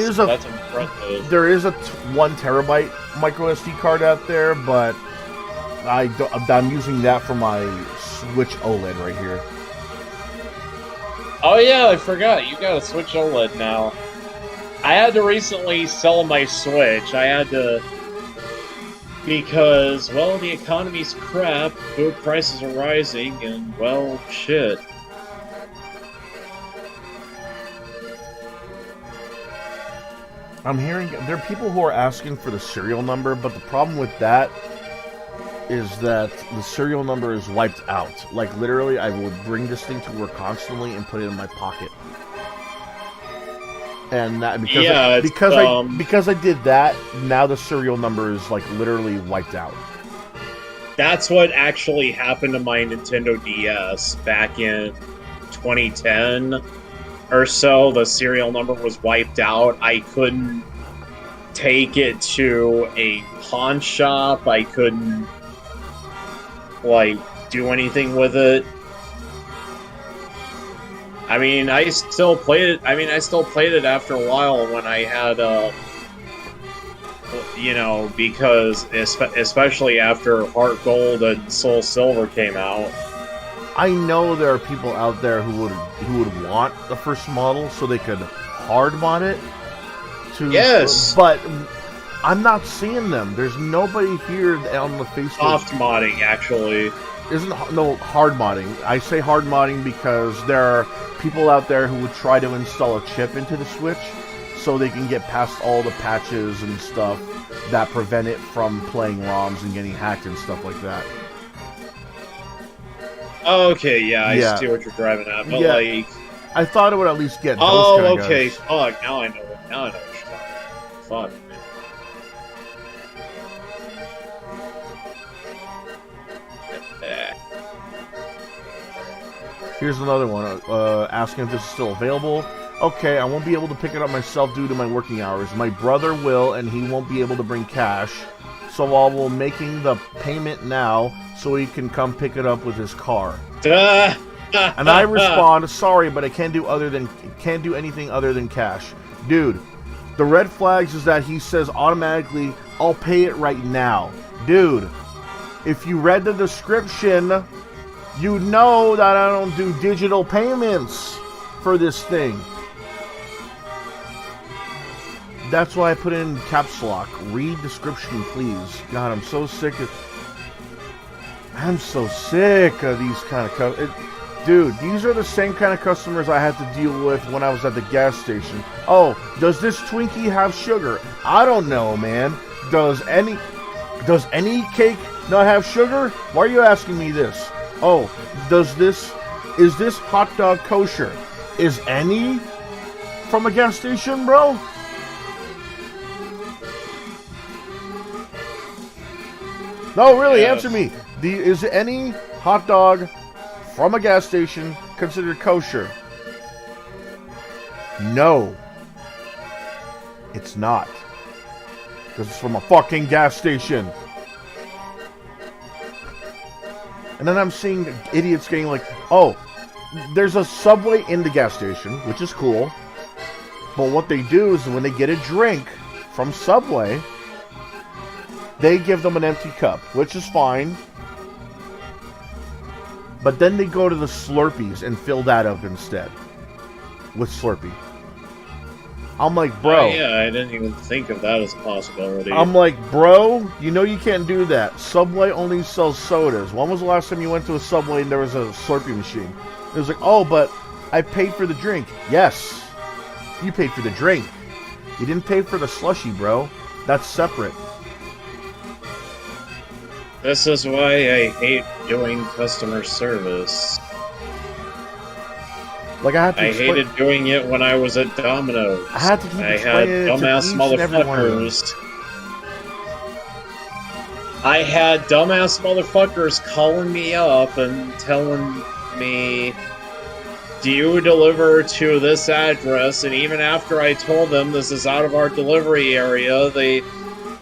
impressive. There is a 1 terabyte micro SD card out there, but I'm using that for my Switch OLED right here. Oh yeah, I forgot. You got a Switch OLED now. I had to recently sell my Switch. I had to... Because, well, the economy's crap, food prices are rising, and, well, shit. I'm hearing... There are people who are asking for the serial number, but the problem with that is that the serial number is wiped out. Like, literally, I would bring this thing to work constantly and put it in my pocket. And that, because I did that, now the serial number is like literally wiped out. That's what actually happened to my Nintendo DS back in 2010 or so. The serial number was wiped out. I couldn't take it to a pawn shop. I couldn't like do anything with it. I mean, I still played it. I mean, I still played it after a while when I had, you know, because especially after Heart Gold and Soul Silver came out. I know there are people out there who would want the first model so they could hard mod it. Yes, but I'm not seeing them. There's nobody here on the Facebook. Soft modding, actually. No, hard modding. I say hard modding because there are people out there who would try to install a chip into the Switch so they can get past all the patches and stuff that prevent it from playing ROMs and getting hacked and stuff like that. Okay, yeah, I see what you're driving at, but like... I thought it would at least get those kind of okay, guys. fuck, now I know what you're talking about. Fuck. Here's another one, asking if this is still available. Okay, I won't be able to pick it up myself due to my working hours. My brother will, and he won't be able to bring cash. So I will making the payment now so he can come pick it up with his car. And I respond, sorry, but I can't do anything other than cash. Dude, the red flags is that he says automatically, I'll pay it right now. Dude, if you read the description, you know that I don't do digital payments for this thing. That's why I put it in caps lock. Read description, please. God, I'm so sick of these kind of dude, these are the same kind of customers I had to deal with when I was at the gas station. Oh, does this Twinkie have sugar? I don't know, man. Does any cake not have sugar? Why are you asking me this? Oh, is this hot dog kosher? Is any from a gas station, bro? No, really, Yes. answer me. Is any hot dog from a gas station considered kosher? No. It's not. Because it's from a fucking gas station. And then I'm seeing idiots getting like, oh, there's a Subway in the gas station, which is cool. But what they do is when they get a drink from Subway, they give them an empty cup, which is fine. But then they go to the Slurpees and fill that up instead with Slurpee. I'm like, bro. Oh, yeah, I didn't even think of that as a possibility. I'm like, bro, you know you can't do that. Subway only sells sodas. When was the last time you went to a Subway and there was a Slurpee machine? It was like, oh, but I paid for the drink. Yes, you paid for the drink. You didn't pay for the slushie, bro. That's separate. This is why I hate doing customer service. Like I had to. I hated doing it when I was at Domino's. I had to keep I had explaining it to dumbass each and every one of them. motherfuckers. I had dumbass motherfuckers calling me up and telling me, do you deliver to this address? And even after I told them this is out of our delivery area,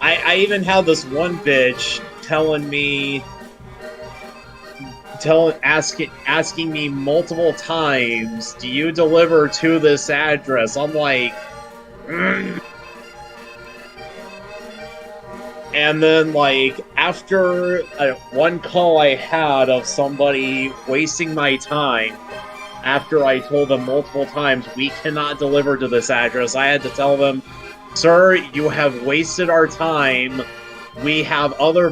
I even had this one bitch telling me, asking me multiple times, do you deliver to this address? I'm like, And then, like, after one call I had of somebody wasting my time, after I told them multiple times, we cannot deliver to this address, I had to tell them, sir, you have wasted our time. We have other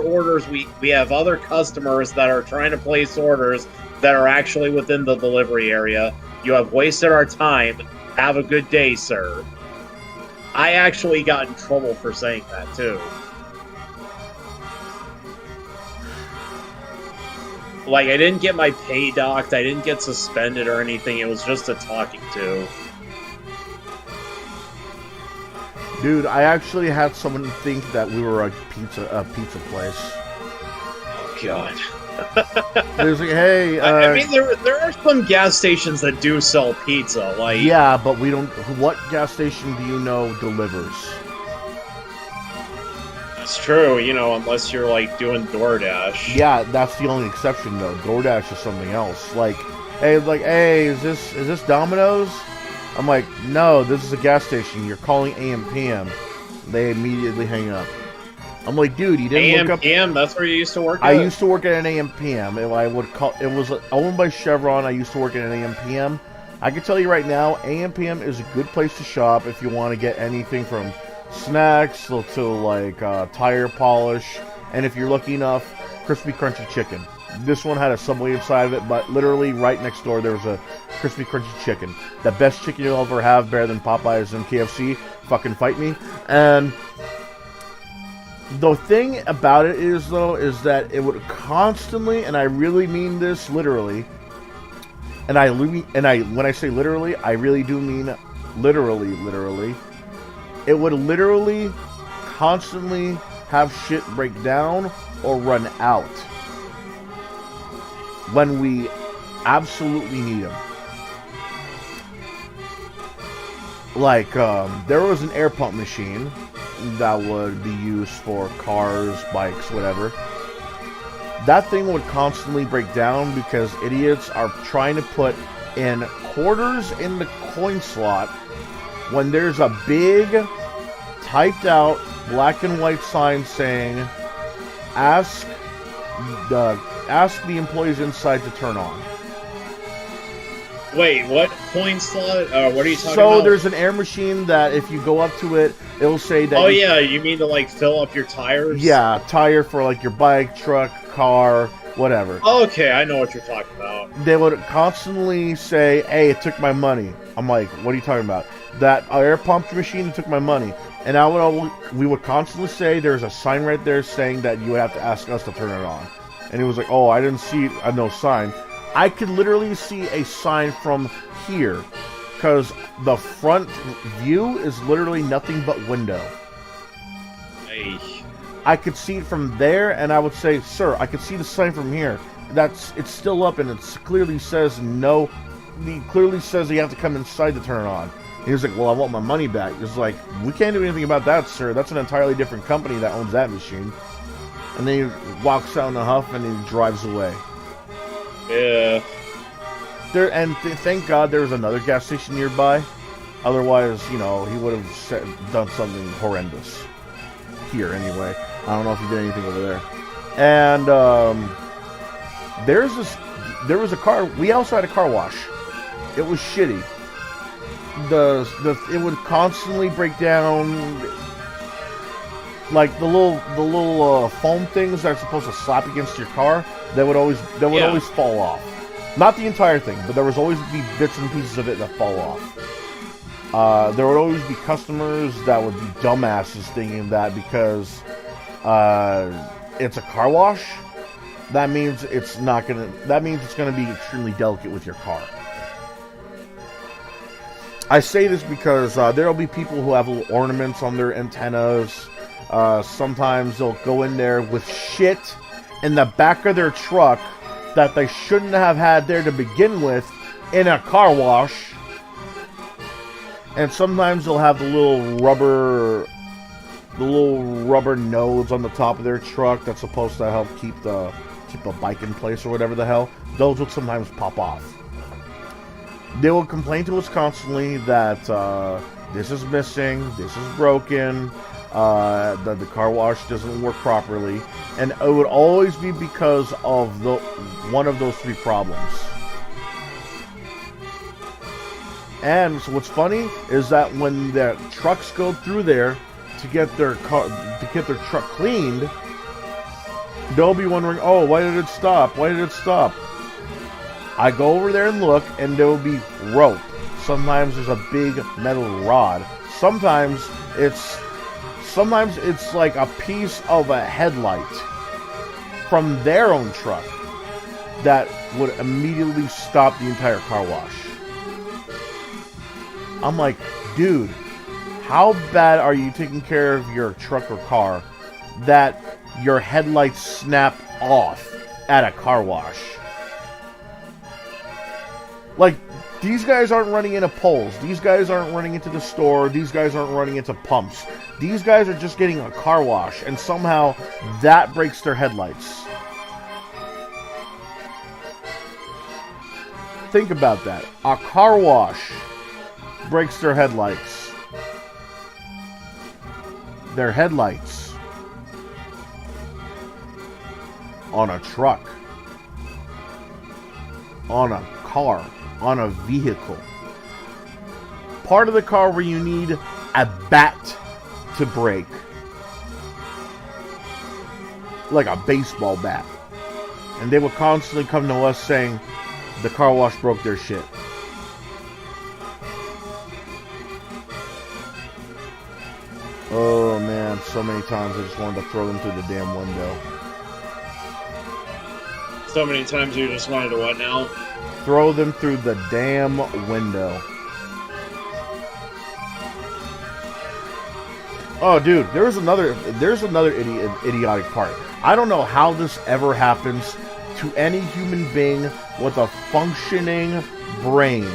orders. We have other customers that are trying to place orders that are actually within the delivery area. You have wasted our time. Have a good day, sir. I actually got in trouble for saying that too. Like, I didn't get my pay docked. I didn't get suspended or anything. It was just a talking to. Dude, I actually had someone think that we were a pizza place. Oh god. It was like, hey, I mean, there are some gas stations that do sell pizza. Like, yeah, but we don't. What gas station do you know delivers? it's true. You know, unless you're like doing DoorDash. Yeah, that's the only exception though. DoorDash is something else. Like, hey, is this Domino's? I'm like, no, this is a gas station. You're calling AM PM. They immediately hang up. I'm like, dude, you didn't AM look up. PM, that's where you used to work at? I used to work at an AM PM. If I would call, it was owned by Chevron. I used to work at an AM PM. I can tell you right now, AM PM is a good place to shop if you want to get anything from snacks to like tire polish, and if you're lucky enough, crispy crunchy chicken. This one had a Subway inside of it, but literally right next door there was a crispy crunchy chicken. The best chicken you'll ever have, better than Popeyes and KFC. Fucking fight me. And the thing about it is, though, is that it would constantly, and I really mean this literally, when I say literally, I really do mean literally, it would literally constantly have shit break down or run out when we absolutely need them. Like, there was an air pump machine that would be used for cars, bikes, whatever. that thing would constantly break down because idiots are trying to put in quarters in the coin slot when there's a big typed out black and white sign saying ask the employees inside to turn on. Wait, what coin slot? What are you talking about? So there's an air machine that if you go up to it, it'll say that. Oh yeah, you mean to like fill up your tires? Yeah, tire for like your bike, truck, car, whatever. Okay, I know what you're talking about. They would constantly say, "Hey, it took my money." I'm like, "What are you talking about?" That air pump machine took my money, and we would constantly say, "There's a sign right there saying that you have to ask us to turn it on," and it was like, "Oh, I didn't see no sign." I could literally see a sign from here, because the front view is literally nothing but window. Hey. I could see it from there, and I would say, "Sir, I could see the sign from here. It's still up, and it clearly says no. It clearly says you have to come inside to turn it on." He was like, "Well, I want my money back." He was like, "We can't do anything about that, sir. That's an entirely different company that owns that machine." And then he walks out in a huff, and he drives away. Yeah. Thank God there was another gas station nearby. Otherwise, he would have done something horrendous. Here, anyway. I don't know if he did anything over there. And there was a car. We also had a car wash. It was shitty. It would constantly break down. Like the little foam things that are supposed to slap against your car, they would always fall off. Not the entire thing, but there was always be bits and pieces of it that fall off. There would always be customers that would be dumbasses thinking that because it's a car wash, that means it's gonna be extremely delicate with your car. I say this because there'll be people who have little ornaments on their antennas. Sometimes they'll go in there with shit in the back of their truck that they shouldn't have had there to begin with in a car wash. And sometimes they'll have the little rubber nodes on the top of their truck that's supposed to help keep a bike in place or whatever the hell. Those would sometimes pop off. They will complain to us constantly that this is missing, this is broken, that the car wash doesn't work properly, and it would always be because of one of those three problems. And so what's funny is that when the trucks go through there to get their truck cleaned, they'll be wondering, "Oh, why did it stop? Why did it stop?" I go over there and look, and there will be rope. Sometimes there's a big metal rod. Sometimes it's like a piece of a headlight from their own truck that would immediately stop the entire car wash. I'm like, dude, how bad are you taking care of your truck or car that your headlights snap off at a car wash? Like, these guys aren't running into poles. These guys aren't running into the store. These guys aren't running into pumps. These guys are just getting a car wash, and somehow that breaks their headlights. Think about that. A car wash breaks their headlights. Their headlights on a truck, on a car, on a vehicle. Part of the car where you need a bat to break. Like a baseball bat. And they would constantly come to us saying the car wash broke their shit. Oh man, so many times I just wanted to throw them through the damn window. So many times you just wanted to what now? Throw them through the damn window. Oh, dude, there's another idiotic part. I don't know how this ever happens to any human being with a functioning brain.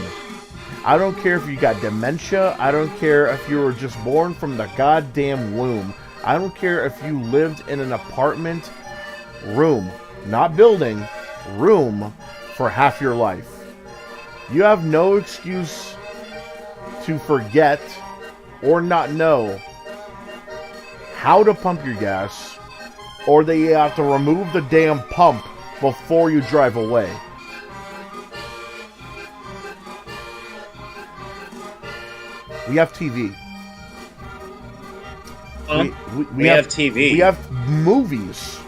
I don't care if you got dementia. I don't care if you were just born from the goddamn womb. I don't care if you lived in an apartment room not building, room for half your life. You have no excuse to forget or not know how to pump your gas, or that you have to remove the damn pump before you drive away. We have TV. We have TV. We have movies.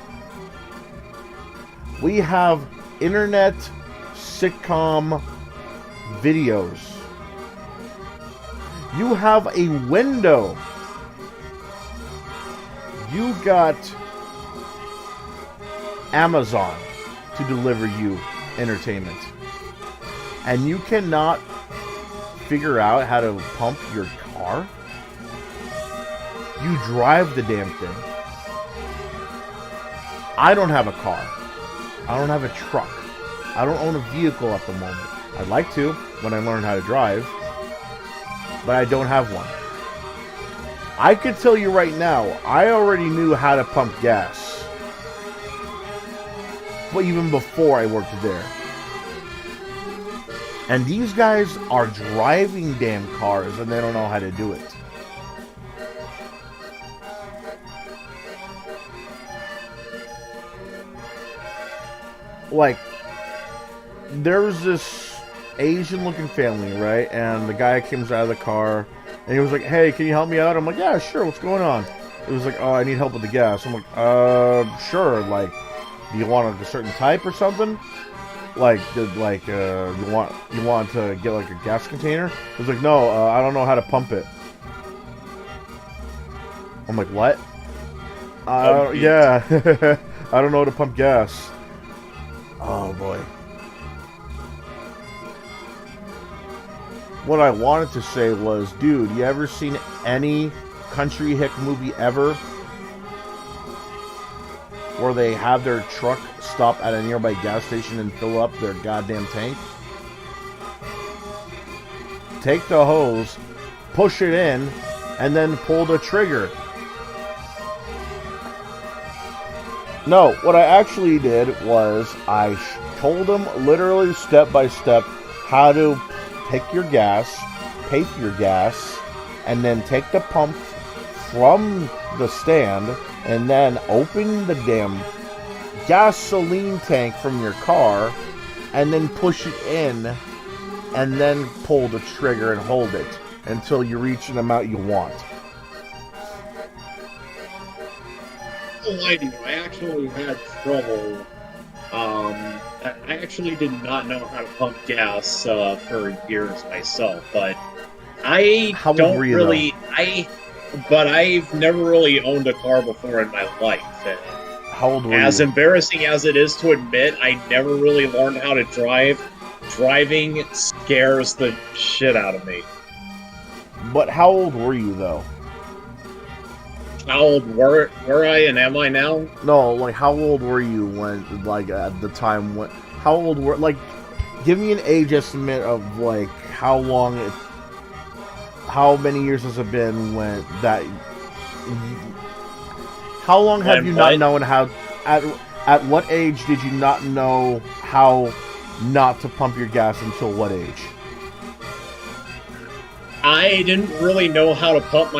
We have internet sitcom videos. You have a window. You got Amazon to deliver you entertainment. And you cannot figure out how to pump your car? You drive the damn thing. I don't have a car. I don't have a truck. I don't own a vehicle at the moment. I'd like to when I learn how to drive, but I don't have one. I could tell you right now, I already knew how to pump gas. But even before I worked there. And these guys are driving damn cars and they don't know how to do it. Like, there was this Asian looking family, right? And the guy comes out of the car and he was like, hey, can you help me out? I'm like, yeah, sure, what's going on? It was like, oh, I need help with the gas. I'm like, sure, like, do you want a certain type or something? Like, you want to get like a gas container? He was like, no, I don't know how to pump it. I'm like, what? Yeah, I don't know how to pump gas. Oh boy. What I wanted to say was, dude, you ever seen any country hick movie ever where they have their truck stop at a nearby gas station and fill up their goddamn tank? Take the hose, push it in, and then pull the trigger. No, what I actually did was I told them literally step by step how to pick your gas, pay for your gas, and then take the pump from the stand and then open the damn gasoline tank from your car and then push it in and then pull the trigger and hold it until you reach an amount you want. I do. I actually had trouble. I actually did not know how to pump gas for years myself, but but I've never really owned a car before in my life. And how old were you? As embarrassing as it is to admit, I never really learned how to drive. Driving scares the shit out of me. But how old were you though? How old were I and am I now? No, like how old were you when, like at the time when? How old were, like? Give me an age estimate of like how long it. How many years has it been when that? How long have you not known how? At what age did you not know how not to pump your gas until what age? I didn't really know how to pump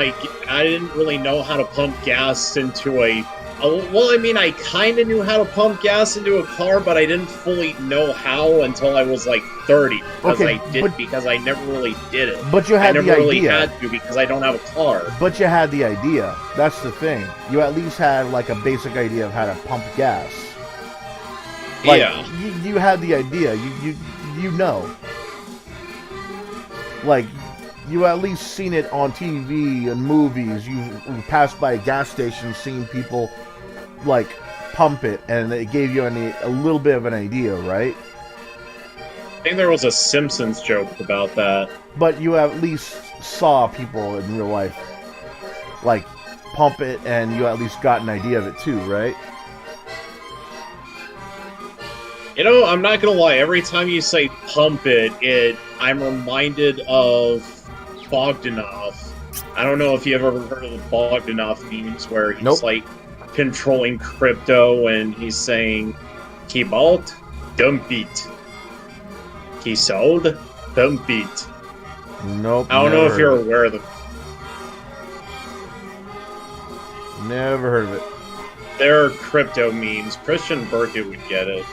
gas into a. Well, I mean, I kind of knew how to pump gas into a car, but I didn't fully know how until I was like 30. Because I never really did it. But you had the idea. I never really had to because I don't have a car. But you had the idea. That's the thing. You at least had like a basic idea of how to pump gas. Like, yeah. You had the idea. You know. Like. You at least seen it on TV and movies. You passed by a gas station, seen people like pump it, and it gave you a little bit of an idea, right? I think there was a Simpsons joke about that. But you at least saw people in real life like pump it, and you at least got an idea of it too, right? You know, I'm not gonna lie. Every time you say "pump it," I'm reminded of Bogdanov. I don't know if you ever heard of the Bogdanov memes where he's like controlling crypto and he's saying, He bought, don't beat. He sold, don't beat. Nope. I don't know if never you're heard of aware of them. it. Never heard of it. They're crypto memes. Christian Burkett would get it.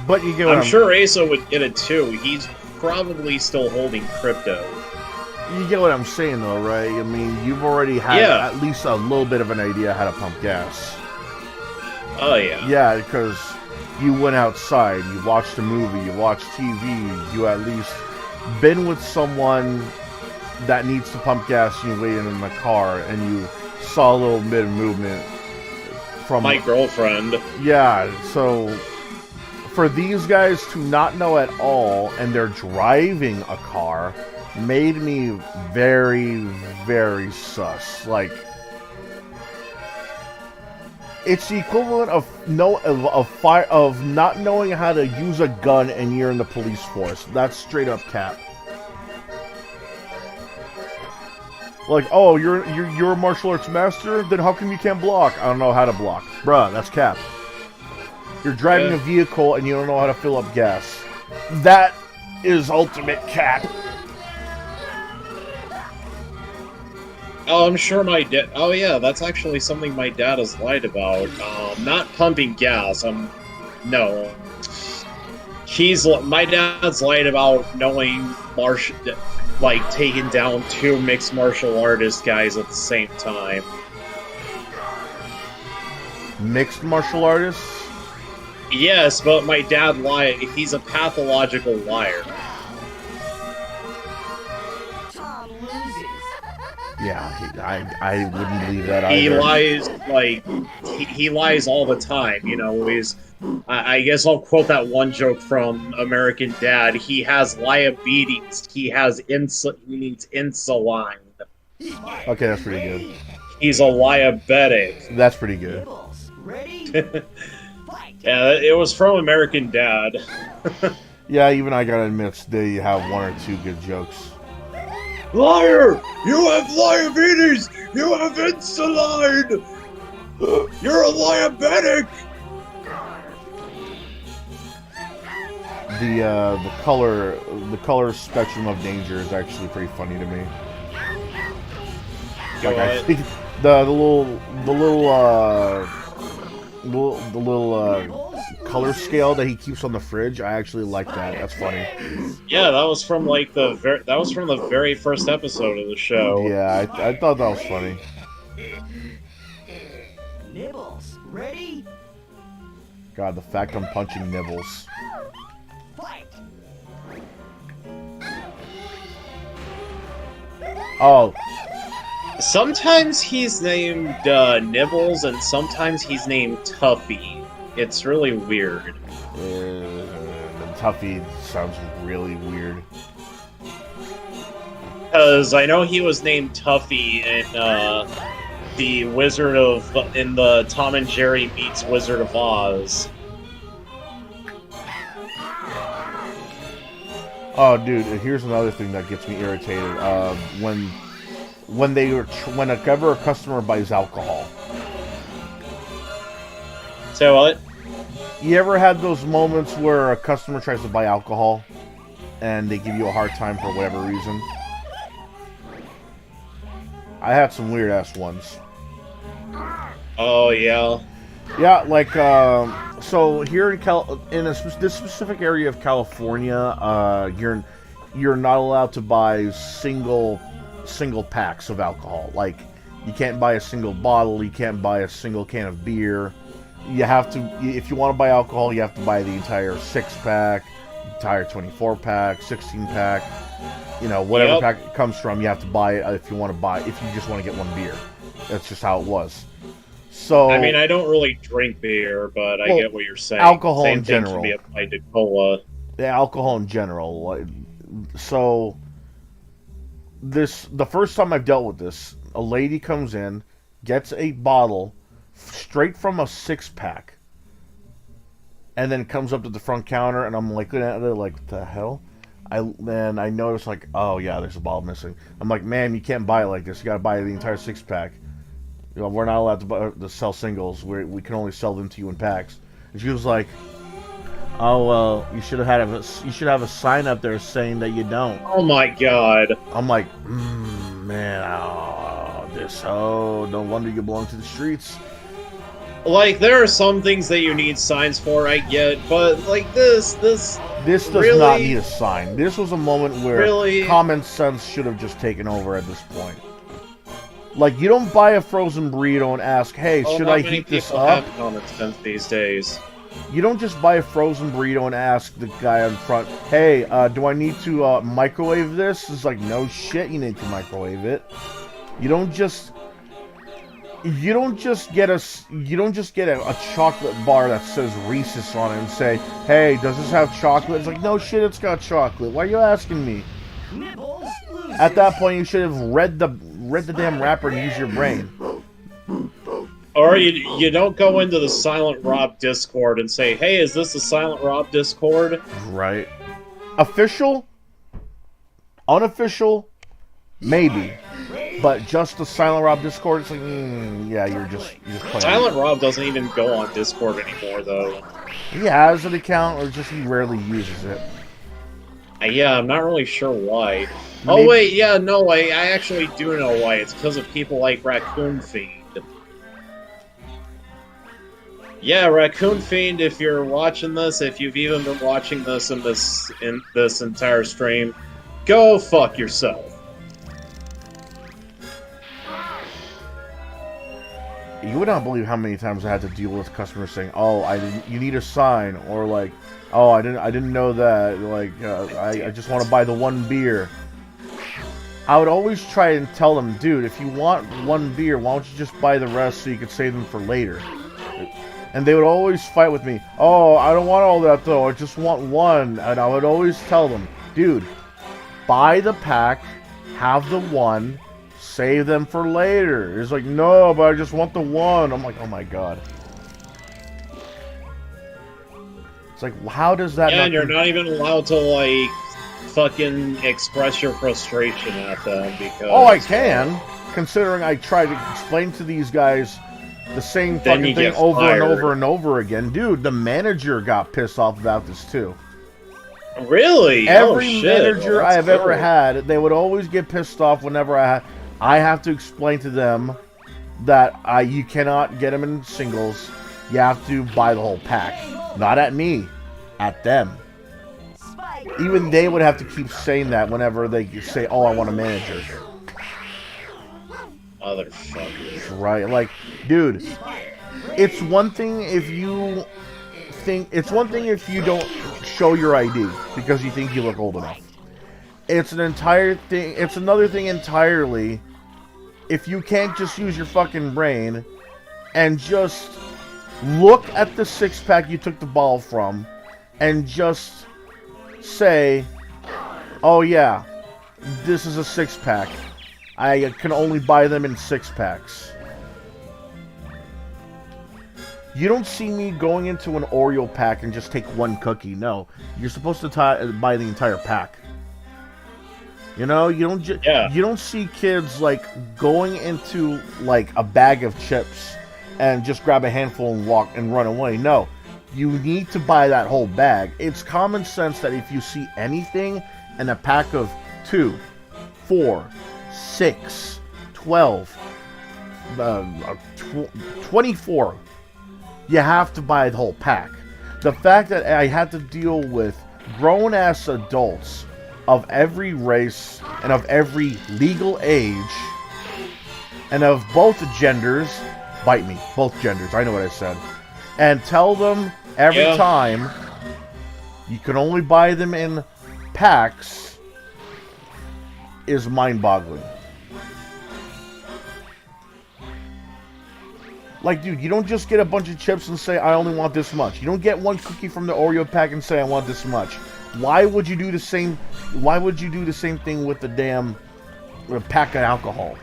But you get what I'm sure Asa would get it too. He's probably still holding crypto. You get what I'm saying, though, right? I mean, you've already had at least a little bit of an idea how to pump gas. Oh, yeah. Yeah, because you went outside, you watched a movie, you watched TV, you at least been with someone that needs to pump gas, and you waited in the car, and you saw a little bit of movement from my girlfriend. Yeah, so for these guys to not know at all, and they're driving a car, made me very, very sus. Like, it's the equivalent of not knowing how to use a gun and you're in the police force. That's straight up cap. Like, oh, you're a martial arts master? Then how come you can't block? I don't know how to block. Bruh, that's cap. You're driving a vehicle and you don't know how to fill up gas. That is ultimate cap. Oh, I'm sure my dad... Oh, yeah, that's actually something my dad has lied about. Not pumping gas. No. My dad's lied about knowing taking down 2 mixed martial artist guys at the same time. Mixed martial artists? Yes, but my dad lied. He's a pathological liar. Yeah, I wouldn't believe that either. He lies, he lies all the time, you know, I guess I'll quote that one joke from American Dad. He has diabetes. He needs insulin. Okay, that's pretty good. He's a diabetic. That's pretty good. Yeah, it was from American Dad. Yeah, even I gotta admit, they have 1 or 2 good jokes. Liar! You have diabetes! You have insulin! You're a diabetic! The color spectrum of danger is actually pretty funny to me. Like, I think the little color scale that he keeps on the fridge, I actually like that. That's funny. Yeah, that was from the very first episode of the show. Yeah, I thought that was funny. Nibbles, ready? God, the fact I'm punching Nibbles. Fight. Oh. Sometimes he's named Nibbles, and sometimes he's named Tuffy. It's really weird. Tuffy sounds really weird. Because I know he was named Tuffy in the Tom and Jerry meets Wizard of Oz. Oh, dude, here's another thing that gets me irritated. Whenever a customer buys alcohol. So what? You ever had those moments where a customer tries to buy alcohol and they give you a hard time for whatever reason? I had some weird ass ones. Oh yeah. Yeah, like so here in this specific area of California, you're not allowed to buy single packs of alcohol. Like, you can't buy a single bottle, you can't buy a single can of beer. You have to, if you want to buy alcohol, you have to buy the entire 6-pack, entire 24-pack, 16-pack, you know, whatever pack it comes from, you have to buy it if you just want to get one beer. That's just how it was. So, I mean, I don't really drink beer, but I get what you're saying. Alcohol Same in thing general. Can be applied to cola. Yeah, alcohol in general. So, the first time I've dealt with this, a lady comes in, gets a bottle straight from a 6-pack, and then comes up to the front counter, and I'm looking at it like, what the hell? Then I notice, like, oh yeah, there's a bottle missing. I'm like, ma'am, you can't buy it like this. You gotta buy the entire 6-pack. You know, we're not allowed to sell singles. We can only sell them to you in packs. And she was like, oh well, you should have a sign up there saying that you don't. Oh my god. I'm like, man, no wonder you belong to the streets. Like, there are some things that you need signs for, I get, but like this does really not need a sign. This was a moment where really common sense should have just taken over at this point. Like, you don't buy a frozen burrito and ask, hey, should I heat this up? Have common sense these days. You don't just buy a frozen burrito and ask the guy in front, hey, do I need to microwave this? It's like, no shit, you need to microwave it. You don't just get a chocolate bar that says Reese's on it and say, hey, does this have chocolate? It's like, no shit, it's got chocolate. Why are you asking me? Nibbles, At that point, you should have read the damn wrapper and use your brain. Or you don't go into the Silent Rob Discord and say, hey, is this the Silent Rob Discord? Right. Official? Unofficial? Maybe. But just the Silent Rob Discord, it's like, yeah, you're just playing. Silent Rob doesn't even go on Discord anymore, though. He has an account, or just he rarely uses it. Yeah, I'm not really sure why. Maybe. Oh wait, yeah, no, I actually do know why. It's because of people like Raccoon Fiend. Yeah, Raccoon Fiend, if you're watching this, if you've even been watching this in this entire stream, go fuck yourself. You would not believe how many times I had to deal with customers saying, "Oh, you need a sign," or like, "Oh, I didn't know that." Like, I just want to buy the one beer. I would always try and tell them, dude, if you want one beer, why don't you just buy the rest so you can save them for later? And they would always fight with me. Oh, I don't want all that though. I just want one. And I would always tell them, dude, buy the pack, have the one. Save them for later. It's like, no, but I just want the one. I'm like, oh my god. It's like, how does that? Yeah, and you're not even allowed to like fucking express your frustration at them because. Oh, I can, considering I try to explain to these guys the same fucking thing over and over and over again. Dude, the manager got pissed off about this too. Really? Every manager I have ever had, they would always get pissed off whenever I have to explain to them that you cannot get them in singles. You have to buy the whole pack. Not at me, at them. Even they would have to keep saying that whenever they say, "Oh, I want a manager." Motherfucker. Right? Like, dude, it's one thing if you don't show your ID because you think you look old enough. It's another thing entirely if you can't just use your fucking brain and just look at the six-pack you took the ball from and just say, oh yeah, this is a six-pack. I can only buy them in six-packs. You don't see me going into an Oreo pack and just take one cookie. No, you're supposed to buy the entire pack. You know, you don't see kids like going into like a bag of chips and just grab a handful and walk and run away. No, you need to buy that whole bag. It's common sense that if you see anything in a pack of 2, 4, 6, 12, 24, you have to buy the whole pack. The fact that I had to deal with grown-ass adults of every race and of every legal age and of both genders, bite me, both genders, I know what I said, and tell them every time you can only buy them in packs is mind-boggling. Like, dude, you don't just get a bunch of chips and say, I only want this much. You don't get one cookie from the Oreo pack and say, I want this much. Why would you do the same thing with the damn pack of alcohol?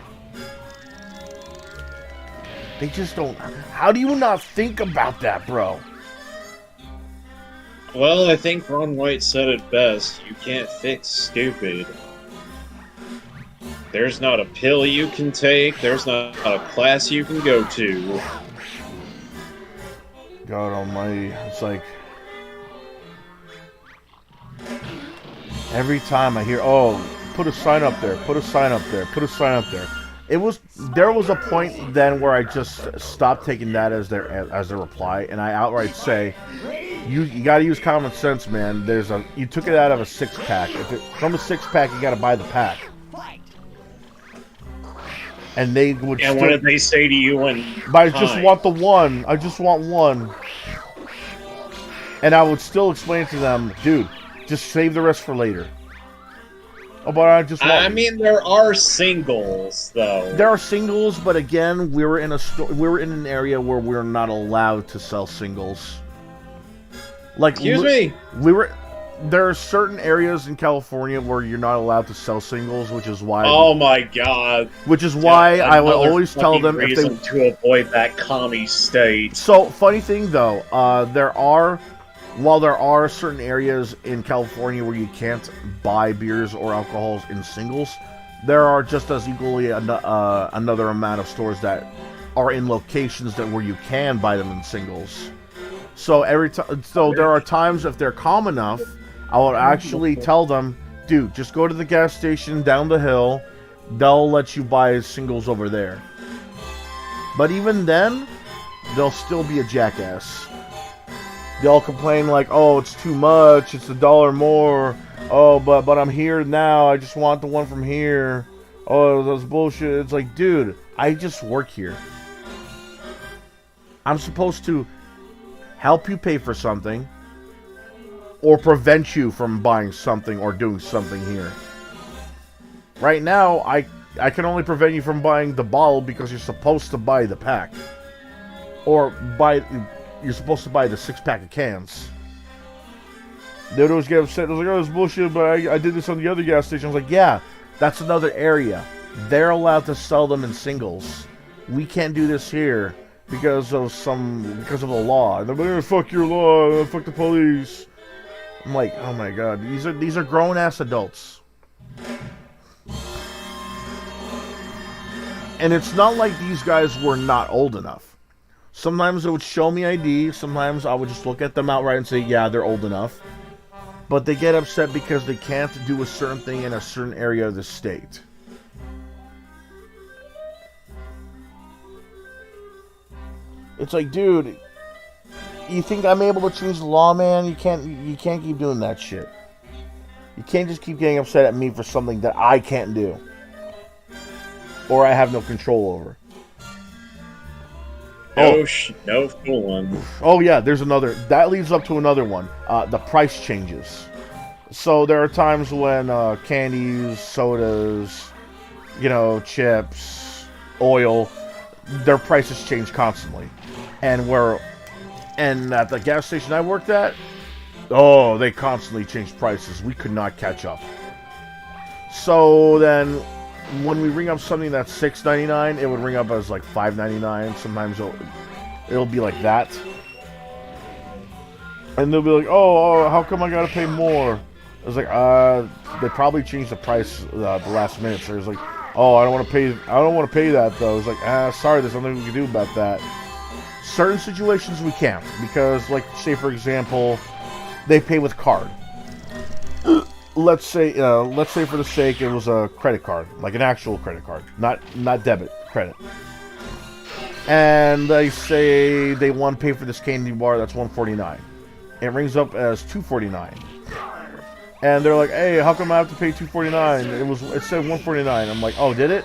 They just don't. How do you not think about that, bro? Well, I think Ron White said it best. You can't fix stupid. There's not a pill you can take. There's not a class you can go to. God almighty. It's like... Every time I hear, oh, put a sign up there, put a sign up there, put a sign up there. There was a point then where I just stopped taking that as their reply, and I outright say, you got to use common sense, man. You took it out of a 6-pack. From a 6-pack, you got to buy the pack. And they would. And what did they say to you when? But I just want the one. I just want one. And I would still explain to them, dude, just save the rest for later. Oh, but I just want... I mean, there are singles, though. There are singles, but again, we were in an area where we're not allowed to sell singles. Like, excuse me. There are certain areas in California where you're not allowed to sell singles, which is why. Oh my god. Which is why I would always tell them if they to avoid that commie state. So funny thing though, while there are certain areas in California where you can't buy beers or alcohols in singles, there are just as equally another amount of stores that are in locations where you can buy them in singles. So there are times if they're calm enough, I will actually tell them, dude, just go to the gas station down the hill. They'll let you buy singles over there. But even then, they'll still be a jackass. They'll complain like, oh, it's too much, it's $1 more. Oh, but I'm here now, I just want the one from here. Oh, that's bullshit. It's like, dude, I just work here. I'm supposed to help you pay for something or prevent you from buying something or doing something here. Right now, I can only prevent you from buying the bottle because you're supposed to buy the pack. Or you're supposed to buy the 6-pack of cans. They would always get upset. I was like, oh, it's bullshit, but I did this on the other gas station. I was like, yeah, that's another area. They're allowed to sell them in singles. We can't do this here because of the law. And they're like, oh, fuck your law, fuck the police. I'm like, oh my god, these are grown-ass adults. And it's not like these guys were not old enough. Sometimes they would show me ID, sometimes I would just look at them outright and say, yeah, they're old enough. But they get upset because they can't do a certain thing in a certain area of the state. It's like, dude, you think I'm able to change the law, man? You can't keep doing that shit. You can't just keep getting upset at me for something that I can't do. Or I have no control over. No one. Oh yeah, there's another. That leads up to another one. The price changes. So there are times when candies, sodas, chips, oil, their prices change constantly. And at the gas station I worked at, oh, they constantly changed prices. We could not catch up. So then, when we ring up something that's $6.99, it would ring up as like $5.99. Sometimes it'll be like that. And they'll be like, oh, how come I gotta pay more? I was like, they probably changed the price the last minute. So it's like, oh, I don't want to pay that though. It's like, sorry, there's nothing we can do about that. Certain situations we can't, because like, say for example, they pay with card. Let's say for the sake it was a credit card, like an actual credit card, not debit, credit. And they say they want to pay for this candy bar that's $149. It rings up as $249. And they're like, hey, how come I have to pay $249? It said $149. I'm like, oh, did it?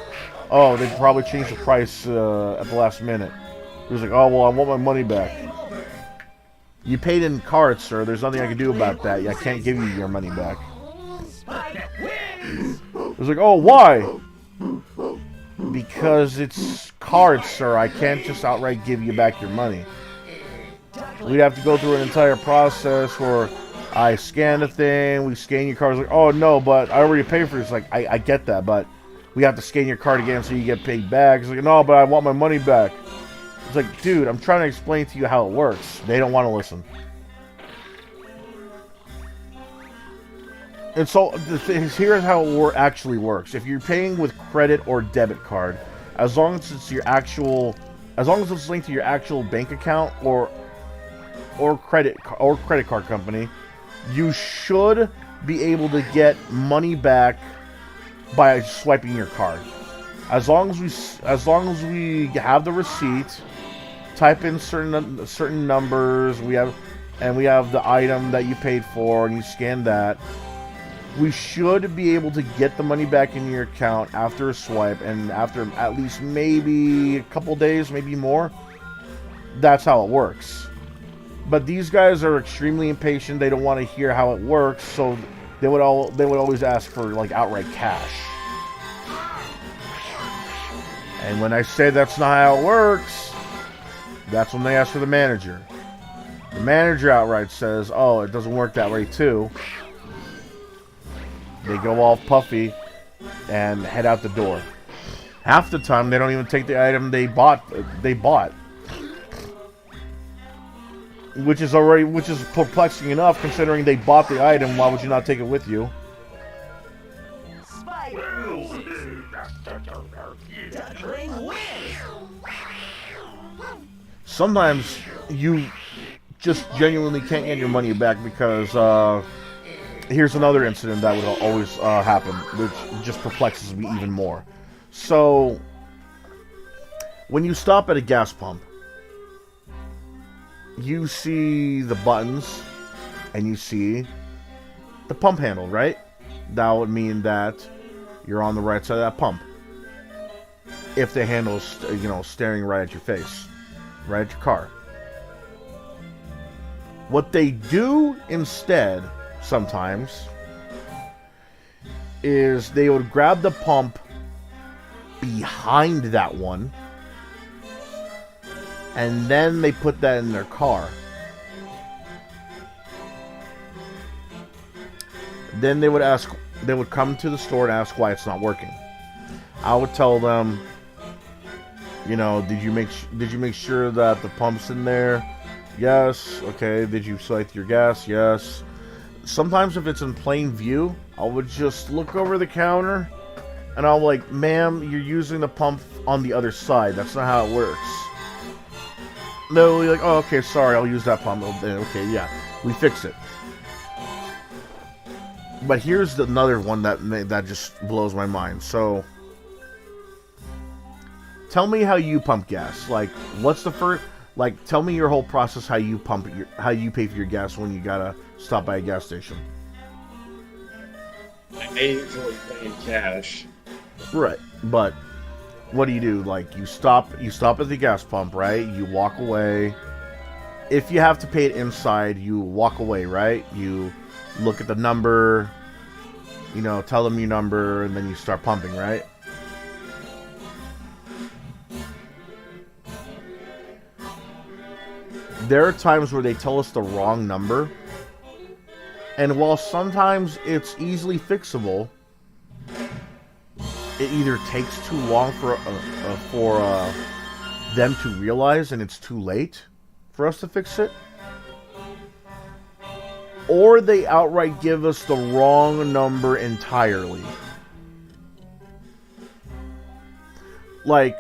Oh, they probably changed the price at the last minute. He was like, oh, well, I want my money back. You paid in card, sir. There's nothing I can do about that. I can't give you your money back. It was like, oh, why? Because it's cards, sir. I can't just outright give you back your money. We'd have to go through an entire process where I scan the thing, we scan your card. It's like, oh, no, but I already paid for it. It's like, I get that, but we have to scan your card again so you get paid back. It's like, no, but I want my money back. It's like, dude, I'm trying to explain to you how it works. They don't want to listen. And so here's how it actually works. If you're paying with credit or debit card, as long as it's linked to your actual bank account or credit card company, you should be able to get money back by swiping your card. As long as we have the receipt, type in certain numbers, we have the item that you paid for, and you scan that, we should be able to get the money back in your account after a swipe, and after at least maybe a couple days, maybe more. That's how it works. But these guys are extremely impatient. They don't want to hear how it works, so they would always ask for like outright cash. And when I say that's not how it works, that's when they ask for the manager. The manager outright says, "Oh, it doesn't work that way too." They go all puffy and head out the door. Half the time, they don't even take the item they bought. Which is perplexing enough, considering they bought the item. Why would you not take it with you? Sometimes you just genuinely can't get your money back because here's another incident that would always happen, which just perplexes me even more. So when you stop at a gas pump, you see the buttons and you see the pump handle, right? That would mean that you're on the right side of that pump. If the handle is, staring right at your face, right at your car. What they do instead, sometimes, is they would grab the pump behind that one, and then they put that in their car. Then they would come to the store and ask why it's not working. I would tell them, did you make sure that the pump's in there? Yes. Okay. Did you select your gas? Yes. Sometimes if it's in plain view, I would just look over the counter and I'll be like, "Ma'am, you're using the pump on the other side. That's not how it works." They'll be like, "Oh, okay, sorry, I'll use that pump." Okay, yeah, we fix it. But here's another one that just blows my mind. So, tell me how you pump gas. Like, what's the first? Like, tell me your whole process. How you pay for your gas when you gotta stop by a gas station. I usually pay in cash. Right, but what do you do? Like, you stop at the gas pump, right? You walk away. If you have to pay it inside, you walk away, right? You look at the number, tell them your number, and then you start pumping, right? There are times where they tell us the wrong number, and while sometimes it's easily fixable, it either takes too long for them to realize, and it's too late for us to fix it, or they outright give us the wrong number entirely. Like,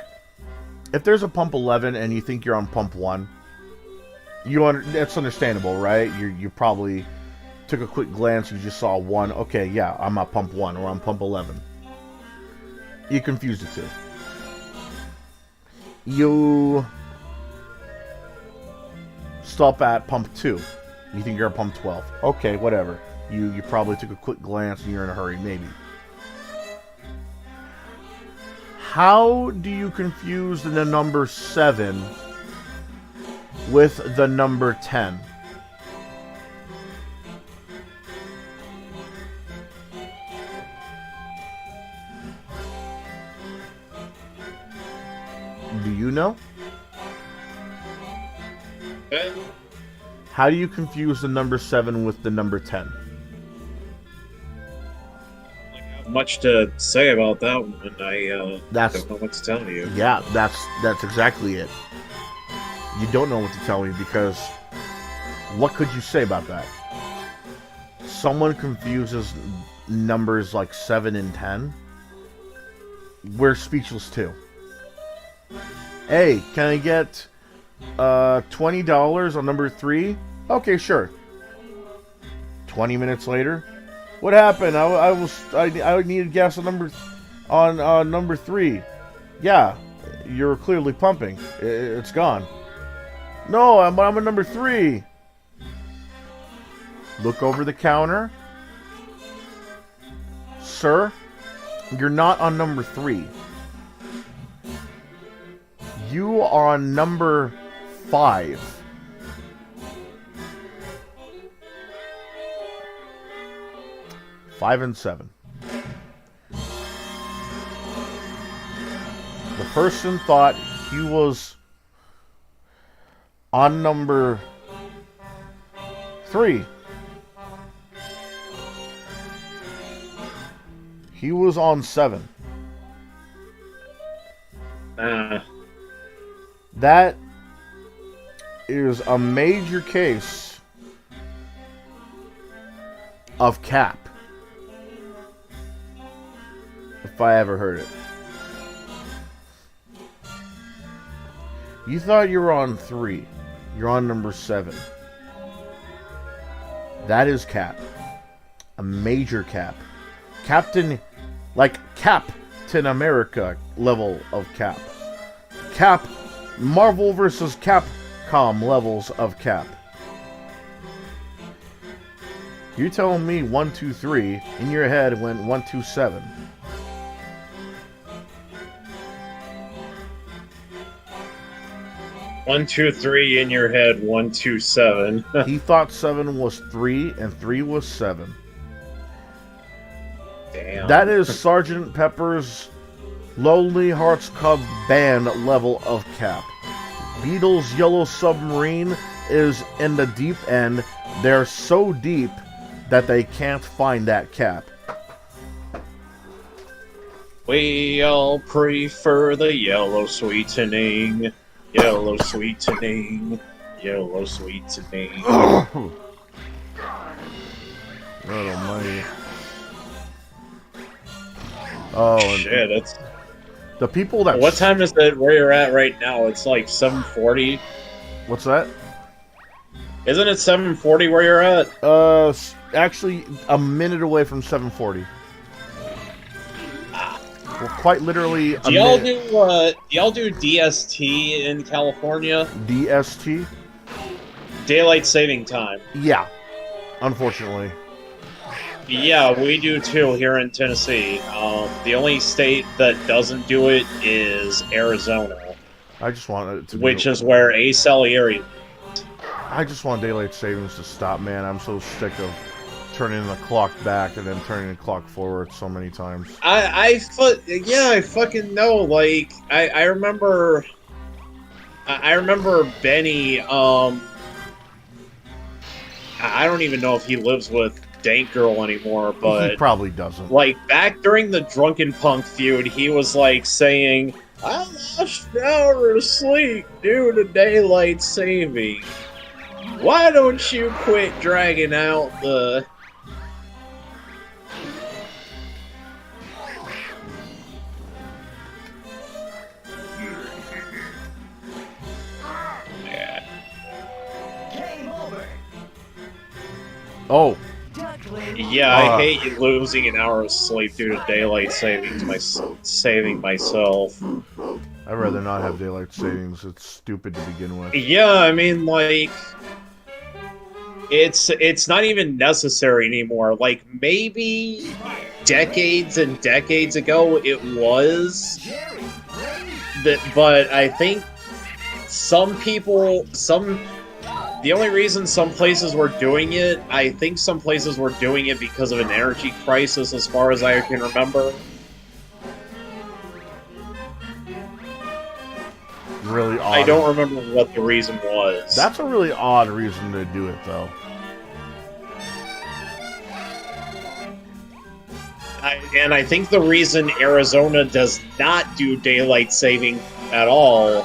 if there's a pump 11 and you think you're on pump 1, that's understandable, right? You probably took a quick glance, you just saw 1. Okay, yeah, I'm at pump 1 or I'm pump 11. You confused the two. You stop at pump 2. You think you're at pump 12. Okay, whatever. You probably took a quick glance and you're in a hurry, maybe. How do you confuse the number 7 with the number 10? Do you know? How do you confuse the number 7 with the number 10? I have much to say about that one. I don't know what to tell you. Yeah, that's exactly it. You don't know what to tell me, because what could you say about that? Someone confuses numbers like 7 and 10, we're speechless too. Hey, can I get $20 on number 3? Okay, sure. 20 minutes later, what happened? I needed gas on number 3. Yeah, you're clearly pumping. It's gone. No, I'm on number 3. Look over the counter. Sir, you're not on number 3. You are on number 5. 5 and 7. The person thought he was on number 3. He was on 7. That is a major case of cap. If I ever heard it. You thought you were on 3. You're on number 7. That is cap. A major cap. Captain America level of cap. Cap, Marvel vs. Capcom levels of cap. You're telling me 1, 2, 3 in your head went 1, 2, 7. One, 2, 3 in your head. 1, 2, 7. He thought 7 was 3 and 3 was 7. Damn. That is Sergeant Pepper's Lonely Hearts Club Band level of cap. Beatles' Yellow Submarine is in the deep end. They're so deep that they can't find that cap. We all pray the yellow sweetening. Yellow sweetening. Yellow sweetening. God almighty. Oh, shit, it's... The people that... What time is it where you're at right now? It's like 7:40. What's that? Isn't it 7:40 where you're at? Actually, a minute away from 7:40. Well, quite literally. Do y'all do DST in California? DST? Daylight Saving Time. Yeah, unfortunately. Yeah, we do too here in Tennessee. The only state that doesn't do it is Arizona. I just want it to be... Which is where A. Salieri... I just want daylight savings to stop, man. I'm so sick of turning the clock back and then turning the clock forward so many times. I fucking know. Like, I remember Benny, I don't even know if he lives with Dank Girl anymore, but... He probably doesn't. Like, back during the Drunken Punk feud, he was, like, saying, I lost an hour of sleep due to daylight saving. Why don't you quit dragging out the... Yeah. Game over. Oh. Yeah, I hate losing an hour of sleep due to daylight saving myself. I'd rather not have daylight savings. It's stupid to begin with. Yeah, I mean, like... It's not even necessary anymore. Like, maybe decades and decades ago it was. But I think the only reason some places were doing it, I think some places were doing it because of an energy crisis, as far as I can remember. Really odd. I don't remember what the reason was. That's a really odd reason to do it, though. And I think the reason Arizona does not do daylight saving at all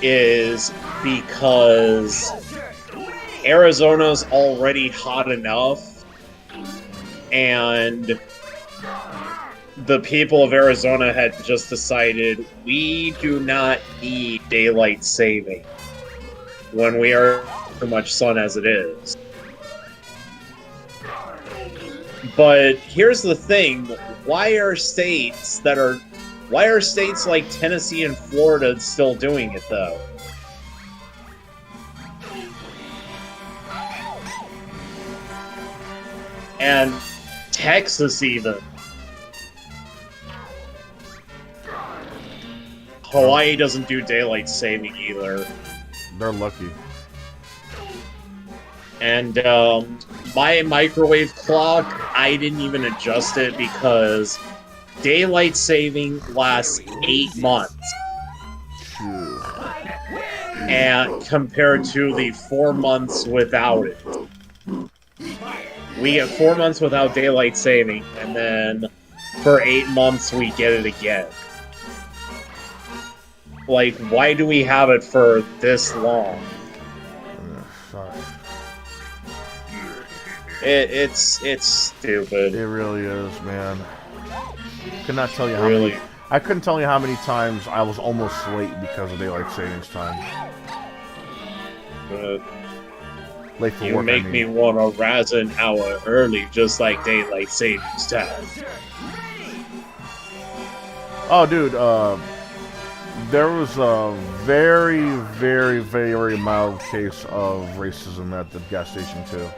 is because Arizona's already hot enough, and the people of Arizona had just decided we do not need daylight saving when we are too much sun as it is. But here's the thing: why are states like Tennessee and Florida still doing it though? And Texas even. Hawaii doesn't do daylight saving either. They're lucky. And my microwave clock, I didn't even adjust it because daylight saving lasts 8 months. And compared to the 4 months without it. We get 4 months without daylight saving, and then for 8 months we get it again. Like, why do we have it for this long? Sorry. It's stupid. It really is, man. Could not tell you how Really? many. I couldn't tell you how many times I was almost late because of daylight savings time. Late for You work. make me want to rise an hour early, just like daylight savings time. Oh, dude. There was a very, very, very mild case of racism at the gas station too.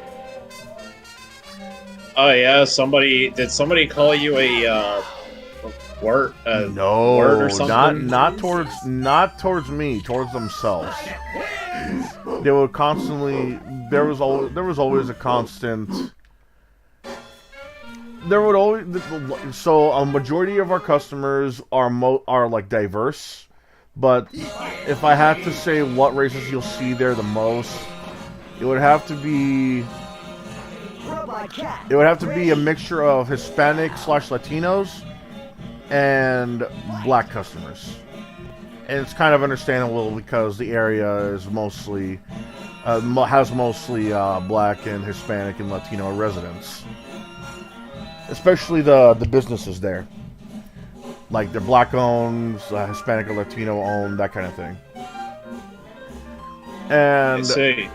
Oh yeah, did somebody call you a word? No, word or something? not towards me, towards themselves. They would constantly. There was always a constant. There would always. So a majority of our customers are like diverse, but if I had to say what races you'll see there the most, it would have to be. It would have to be a mixture of Hispanic/Latinos and black customers. And it's kind of understandable because the area is mostly has mostly black and Hispanic and Latino residents, especially the businesses there. Like they're black owned, Hispanic or Latino owned, that kind of thing. I And see.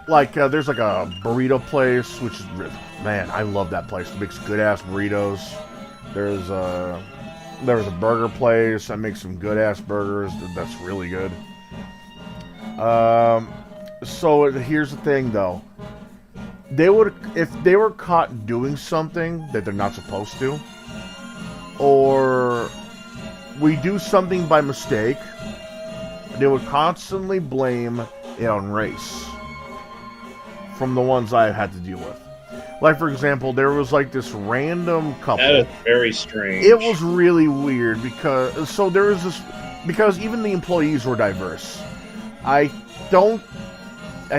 like there's like a burrito place, which is, man, I love that place. It makes good ass burritos. There's a burger place that makes some good ass burgers. That's really good. So here's the thing, though. If they were caught doing something that they're not supposed to, or we do something by mistake, they would constantly blame it on race. From the ones I had to deal with. Like, for example, there was like this random couple. That is very strange. It was really weird because even the employees were diverse. I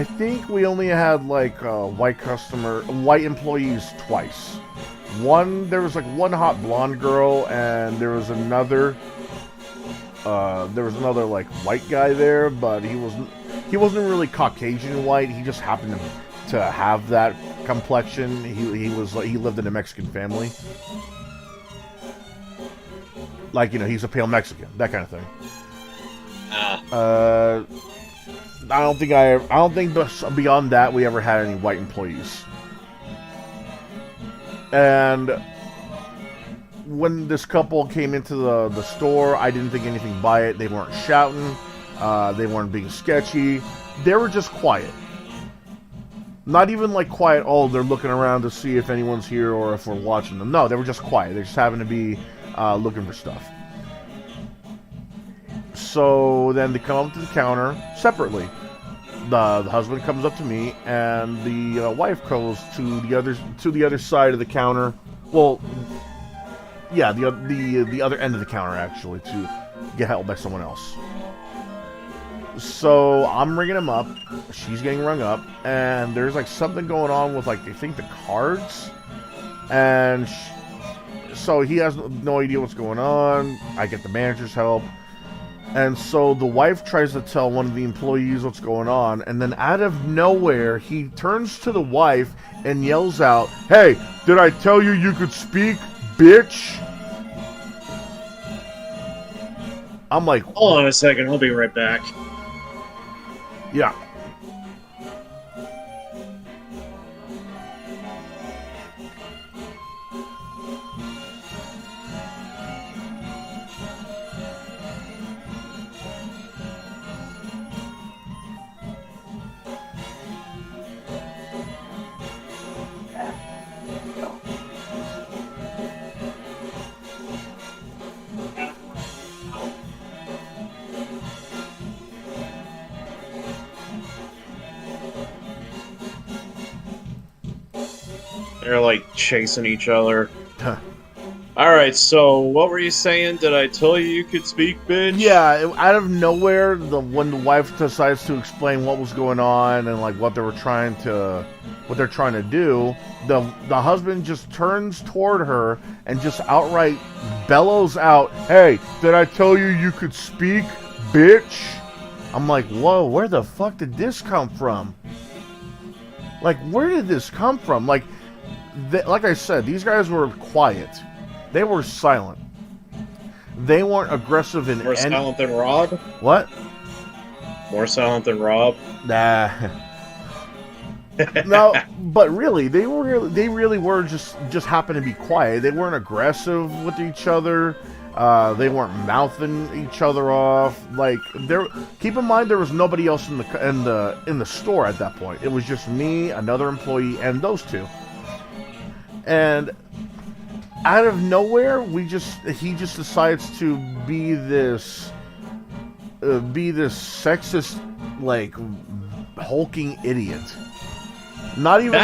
think we only had like white employees twice. There was like one hot blonde girl, and there was another like white guy there, but he wasn't really Caucasian white. He just happened to have that complexion. He lived in a Mexican family. Like, he's a pale Mexican, that kind of thing. I don't think beyond that we ever had any white employees. And when this couple came into the store, I didn't think anything by it. They weren't shouting. They weren't being sketchy. They were just quiet. Not even like quiet, oh, they're looking around to see if anyone's here or if we're watching them. No, they were just quiet. They just happened to be looking for stuff. So then they come up to the counter separately. The husband comes up to me, and the wife goes to the other side of the counter. Well, yeah, the other end of the counter actually, to get help by someone else. So I'm ringing him up. She's getting rung up, and there's like something going on with like I think the cards, and so he has no idea what's going on. I get the manager's help. And so the wife tries to tell one of the employees what's going on, and then out of nowhere, he turns to the wife and yells out, "Hey, did I tell you you could speak, bitch?" I'm like, Hold on a second, I'll be right back. yeah. They're like chasing each other. Huh. Alright, so what were you saying? Did I tell you you could speak, bitch? Yeah, out of nowhere, when the wife decides to explain what was going on and like what they're trying to do, the husband just turns toward her and just outright bellows out, "Hey, did I tell you you could speak, bitch?" I'm like, whoa, where the fuck did this come from? Like, where did this come from? Like I said, these guys were quiet. They were silent. They weren't aggressive in More silent than Rob? What? More silent than Rob? Nah. No, but really, they really were just happened to be quiet. They weren't aggressive with each other. They weren't mouthing each other off. Like, keep in mind there was nobody else in the store at that point. It was just me, another employee, and those two. And out of nowhere, he just decides to be this sexist, like, hulking idiot. Not even.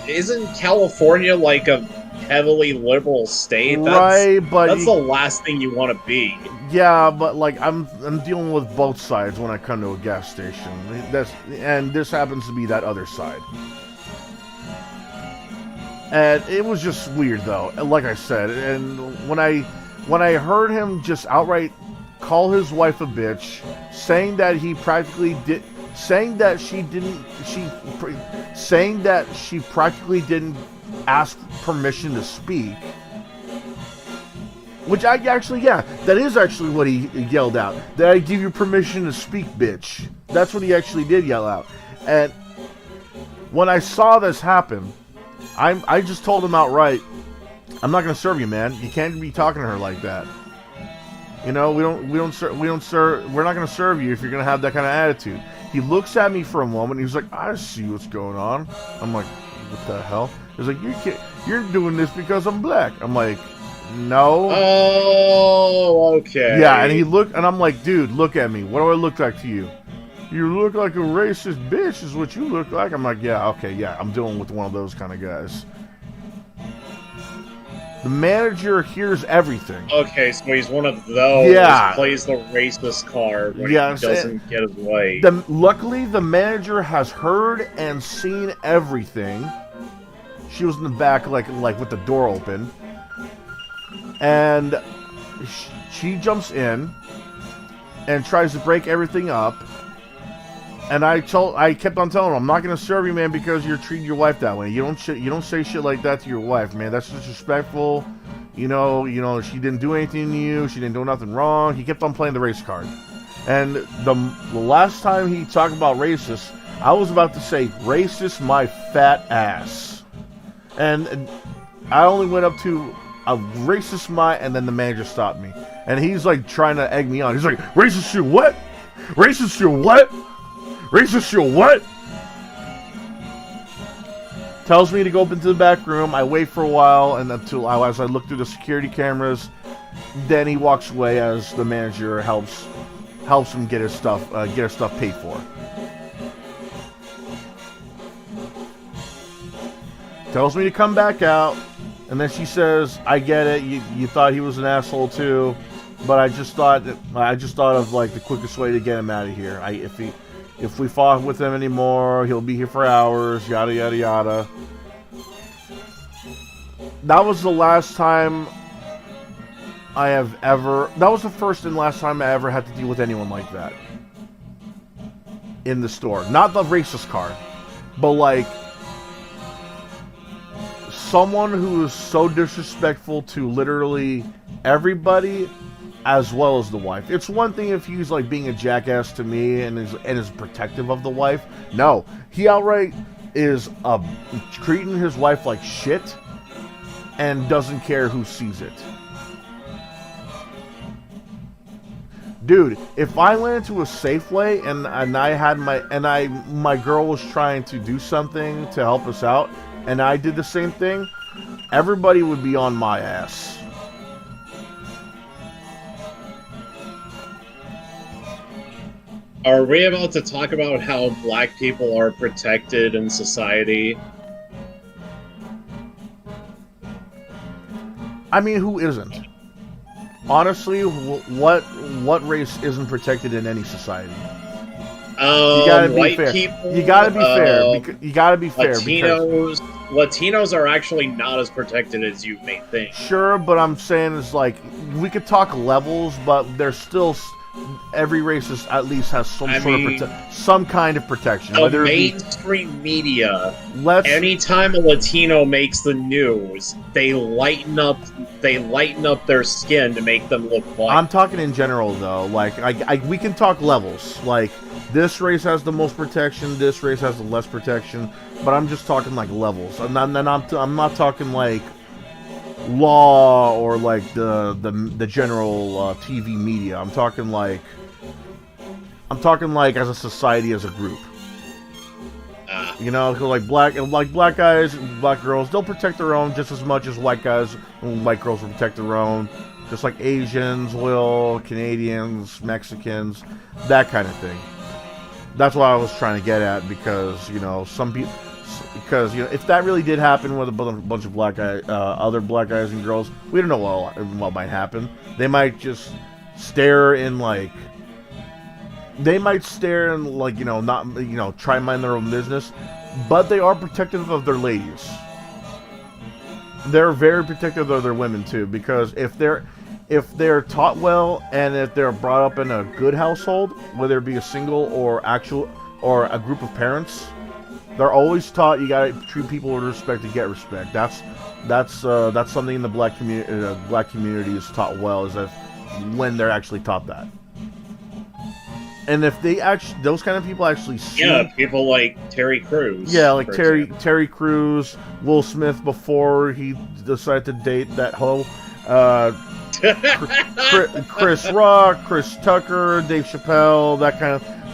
Isn't California like a heavily liberal state? Right, but that's the last thing you want to be. Yeah, but like I'm dealing with both sides when I come to a gas station. And this happens to be that other side. And it was just weird, though. Like I said, and when I heard him just outright call his wife a bitch, saying that she practically didn't ask permission to speak. Which that is actually what he yelled out. Did I give you permission to speak, bitch? That's what he actually did yell out. And when I saw this happen, I just told him outright, "I'm not gonna serve you, man. You can't be talking to her like that. You know, we're not gonna serve you if you're gonna have that kind of attitude." He looks at me for a moment. And he's like, "I see what's going on." I'm like, "What the hell?" He's like, "You're doing this because I'm black." I'm like, "No." Oh, okay. Yeah, and I'm like, "Dude, look at me. What do I look like to you?" "You look like a racist bitch is what you look like." I'm like, "Yeah, okay, yeah, I'm dealing with one of those kind of guys." The manager hears everything. Okay, so he's one of those. Yeah. Plays the racist card when he doesn't get his way. Luckily, the manager has heard and seen everything. She was in the back, like with the door open, and she jumps in and tries to break everything up. And I kept on telling her, "I'm not gonna serve you, man, because you're treating your wife that way. You don't say shit like that to your wife, man. That's disrespectful. You know, she didn't do anything to you. She didn't do nothing wrong." He kept on playing the race card. And the last time he talked about racist, I was about to say, "Racist my fat ass." And I only went up to a "racist my," and then the manager stopped me. And he's like trying to egg me on. He's like, "Racist your what? Racist your what? Racist your what?" Tells me to go up into the back room. I wait for a while, and as I look through the security cameras, then he walks away as the manager helps him get his stuff paid for. Tells me to come back out, and then she says, "I get it. You thought he was an asshole too, but I just thought of like the quickest way to get him out of here. If we fought with him anymore, he'll be here for hours, yada, yada, yada." That was the last time I have ever... That was the first and last time I ever had to deal with anyone like that. In the store. Not the racist card. But, like... someone who is so disrespectful to literally everybody, as well as the wife. It's one thing if he's, like, being a jackass to me and is protective of the wife. No. He outright is treating his wife like shit and doesn't care who sees it. Dude, if I went into a Safeway and I had my girl was trying to do something to help us out, and I did the same thing, everybody would be on my ass. Are we about to talk about how black people are protected in society? I mean, who isn't? Honestly, what race isn't protected in any society? You gotta be white fair. people. You gotta be fair. You gotta be fair. Latinos are actually not as protected as you may think. Sure, but I'm saying is like we could talk levels, but there's still every race at least has some some kind of protection. The Whether mainstream media, anytime a Latino makes the news, they lighten up their skin to make them look white. I'm talking in general though. Like we can talk levels. Like this race has the most protection, this race has the less protection, but I'm just talking like levels. And then I'm not talking like law or like the general TV media. I'm talking like as a society, as a group. You know, like black guys, black girls, they'll protect their own just as much as white guys and white girls will protect their own. Just like Asians will, Canadians, Mexicans, that kind of thing. That's what I was trying to get at, because you know if that really did happen with a bunch of black guys, other black guys and girls, we don't know what might happen. They might just stare and like, try and mind their own business, but they are protective of their ladies. They're very protective of their women too, because if they're taught well and if they're brought up in a good household, whether it be a single or a group of parents, they're always taught you gotta treat people with respect to get respect. That's something in the black community is taught well, is that when they're actually taught that. And if those kind of people actually see... Yeah, people like Terry Crews. Yeah, like Terry Crews, Will Smith before he decided to date that hoe. Chris Rock, Chris Tucker, Dave Chappelle,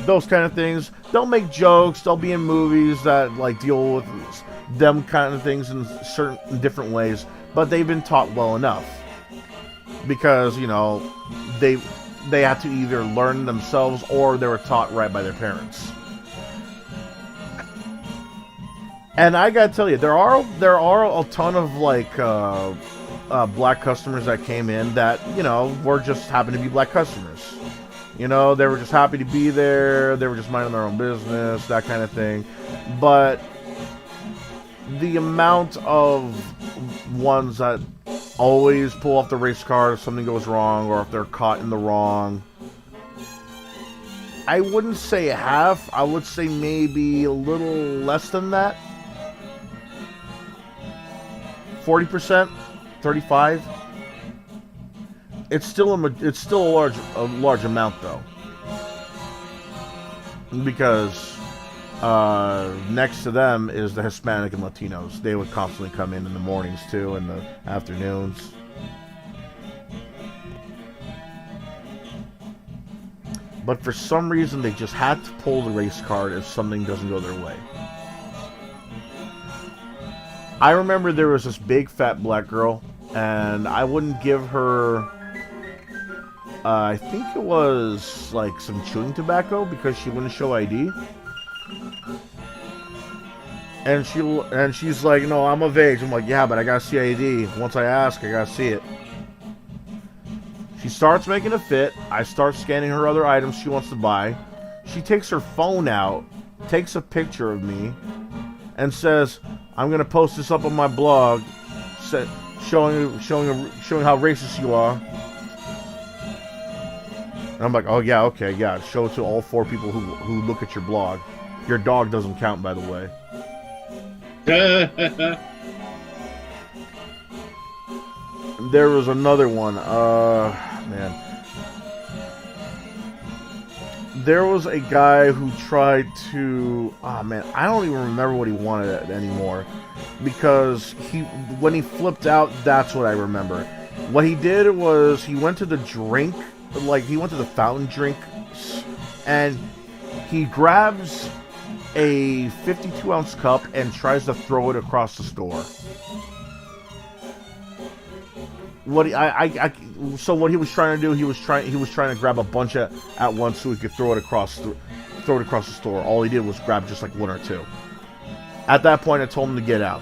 those kind of things. They'll make jokes. They'll be in movies that like deal with them kind of things in certain different ways. But they've been taught well enough, because you know they had to either learn themselves or they were taught right by their parents. And I gotta tell you, there are a ton of like black customers that came in that, you know, were just happen to be black customers. You know, they were just happy to be there. They were just minding their own business, that kind of thing. But the amount of ones that always pull off the race card if something goes wrong or if they're caught in the wrong, I wouldn't say half. I would say maybe a little less than that. 40%, 35%. It's still a large amount though, because next to them is the Hispanic and Latinos. They would constantly come in the mornings too, and the afternoons. But for some reason, they just had to pull the race card if something doesn't go their way. I remember there was this big fat black girl, and I wouldn't give her... I think it was like some chewing tobacco because she wouldn't show ID. And she's like, no, I'm of age. I'm like, yeah, but I gotta see ID. Once I ask, I gotta see it. She starts making a fit. I start scanning her other items she wants to buy. She takes her phone out, takes a picture of me, and says, I'm gonna post this up on my blog, showing how racist you are. And I'm like, oh yeah, okay, yeah. Show it to all 4 people who look at your blog. Your dog doesn't count, by the way. There was another one. Man. There was a guy who tried to... Oh, man. I don't even remember what he wanted anymore. Because when he flipped out, that's what I remember. What he did was he went to the drink... Like, he went to the fountain drinks. And he grabs a 52-ounce cup and tries to throw it across the store. So what he was trying to do, he was trying to grab a bunch at once so he could throw it across the store. All he did was grab just like 1 or 2. At that point, I told him to get out.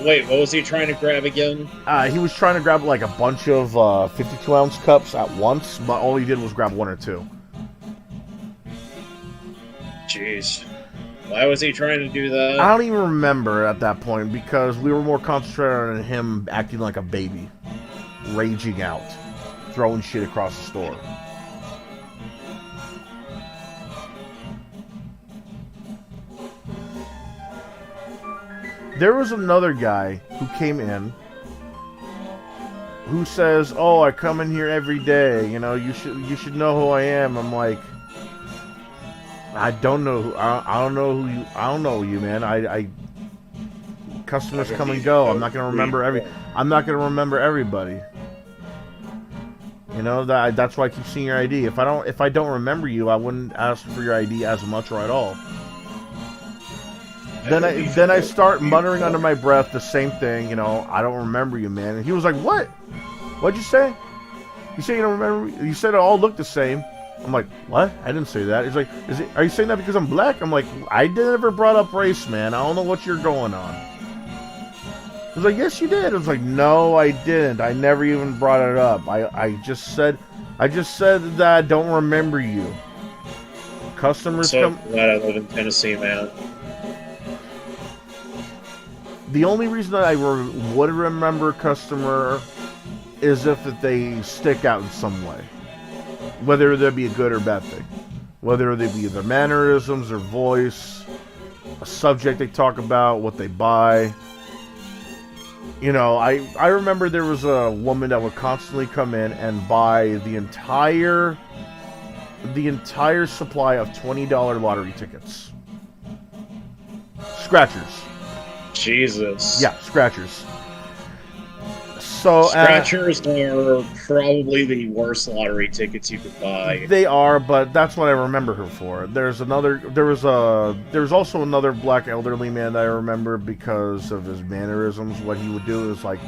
Wait, what was he trying to grab again? He was trying to grab like a bunch of 52-ounce cups at once, but all he did was grab 1 or 2. Jeez. Why was he trying to do that? I don't even remember at that point because we were more concentrated on him acting like a baby. Raging out. Throwing shit across the store. There was another guy who came in who says, "Oh, I come in here every day. You know, you should know who I am." I'm like, I don't know. I don't know who you. I don't know you, man. Customers come and go. I'm not gonna remember everybody. You know that's why I keep seeing your ID. If I don't remember you, I wouldn't ask for your ID as much or at all. Then I start muttering under my breath the same thing. You know, I don't remember you, man. And he was like, "What? What'd you say? You say you don't remember me? You said it all looked the same." I'm like, "What? I didn't say that." He's like, "Are you saying that because I'm black?" I'm like, "I never brought up race, man. I don't know what you're going on." He was like, "Yes, you did." I was like, "No, I didn't. I never even brought it up. I just said that I don't remember you." Customers so glad I live in Tennessee, man. The only reason that I would remember a customer is if they stick out in some way. Whether there be a good or bad thing. Whether they be their mannerisms, their voice, a subject they talk about, what they buy. You know, I remember there was a woman that would constantly come in and buy the entire supply of $20 lottery tickets. Scratchers. Jesus. Yeah, scratchers. So scratchers are probably the worst lottery tickets you could buy. They are, but that's what I remember her for. There was also another black elderly man that I remember because of his mannerisms. What he would do is like,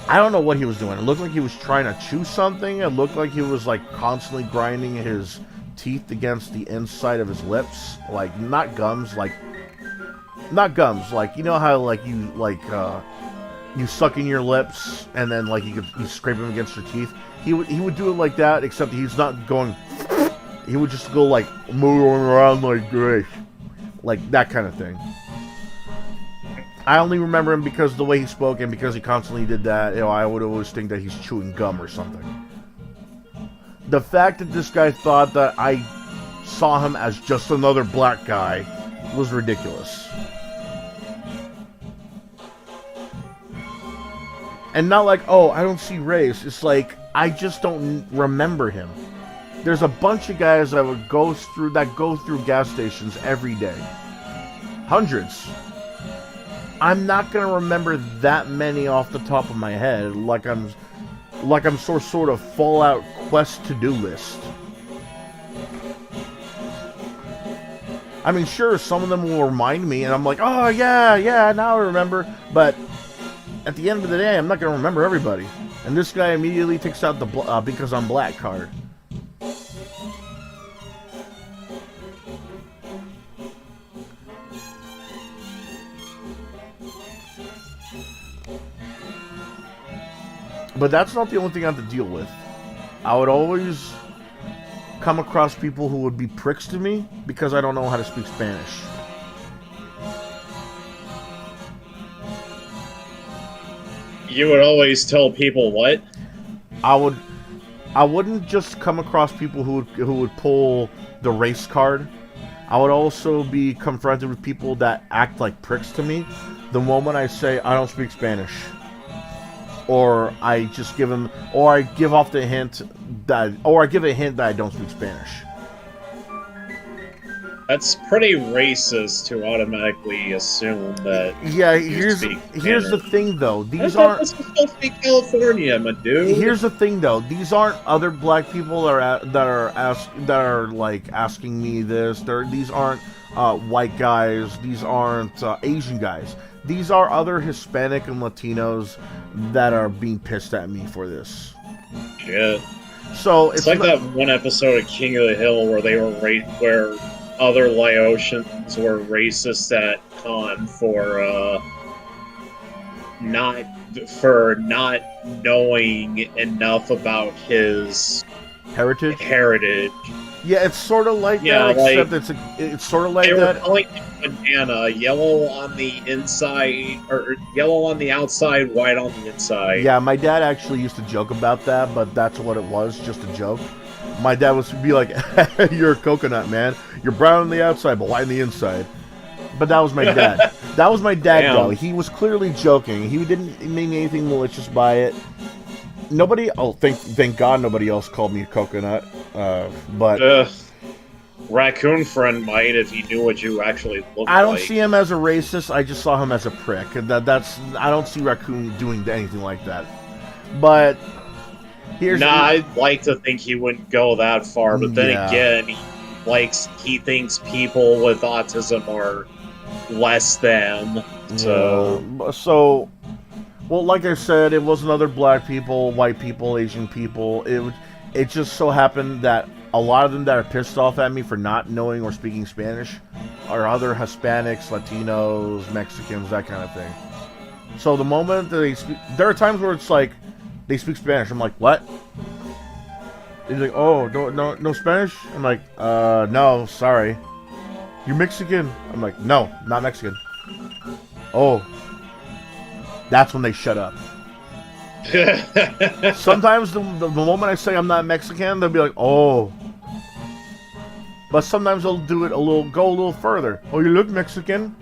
I don't know what he was doing. It looked like he was trying to chew something. It looked like he was like constantly grinding his teeth against the inside of his lips, like not gums, like you know how like you suck in your lips and then like you scrape them against your teeth. He would do it like that, except he's not going. He would just go like moving around like this, like that kind of thing. I only remember him because of the way he spoke and because he constantly did that. You know, I would always think that he's chewing gum or something. The fact that this guy thought that I saw him as just another black guy was ridiculous. And not like, oh, I don't see race. It's like, I just don't remember him. There's a bunch of guys that go through gas stations every day. Hundreds. I'm not going to remember that many off the top of my head like I'm sort of Fallout Quest to-do list. I mean, sure, some of them will remind me, and I'm like, oh, yeah, now I remember, but at the end of the day, I'm not going to remember everybody. And this guy immediately takes out the because I'm black card. But that's not the only thing I have to deal with. I would always come across people who would be pricks to me because I don't know how to speak Spanish. You would always tell people what? I wouldn't just come across people who would pull the race card. I would also be confronted with people that act like pricks to me the moment I say I don't speak Spanish. Or I just give them, or I give off the hint that, or I give a hint that I don't speak Spanish. That's pretty racist to automatically assume that. Yeah, you here's speak the Spanish. thing though. These I thought aren't. this was supposed to be California, my dude. Here's the thing though. These aren't other black people that are like asking me this. These aren't white guys. These aren't Asian guys. These are other Hispanic and Latinos that are being pissed at me for this. Shit. So It's like that one episode of King of the Hill where they were where other Laotians were racist at Khan for not knowing enough about his heritage. Yeah, it's sort of like that, except it's sort of like they that. They were calling it banana, yellow on the inside, or yellow on the outside, white on the inside. Yeah, my dad actually used to joke about that, but that's what it was, just a joke. My dad was be like, "You're a coconut, man. You're brown on the outside, but white on the inside." But that was my dad. That was my dad, Damn. though. He was clearly joking. He didn't mean anything malicious by it. Nobody. Oh, thank God, nobody else called me a coconut. But raccoon friend might if he knew what you actually looked like. I don't see him as a racist. I just saw him as a prick. That's. I don't see raccoon doing anything like that. But here's. I'd like to think he wouldn't go that far. But then Yeah. again, he thinks people with autism are less than. So. Well, like I said, it wasn't other black people, white people, Asian people. It just so happened that a lot of them that are pissed off at me for not knowing or speaking Spanish are other Hispanics, Latinos, Mexicans, that kind of thing. So the moment that they speak, there are times where it's like they speak Spanish. I'm like, what? They're like, oh, no Spanish? I'm like, no, sorry. You Mexican? I'm like, no, not Mexican. Oh. That's when they shut up. Sometimes the moment I say I'm not Mexican, they'll be like, oh. But sometimes they'll go a little further. Oh, you look Mexican?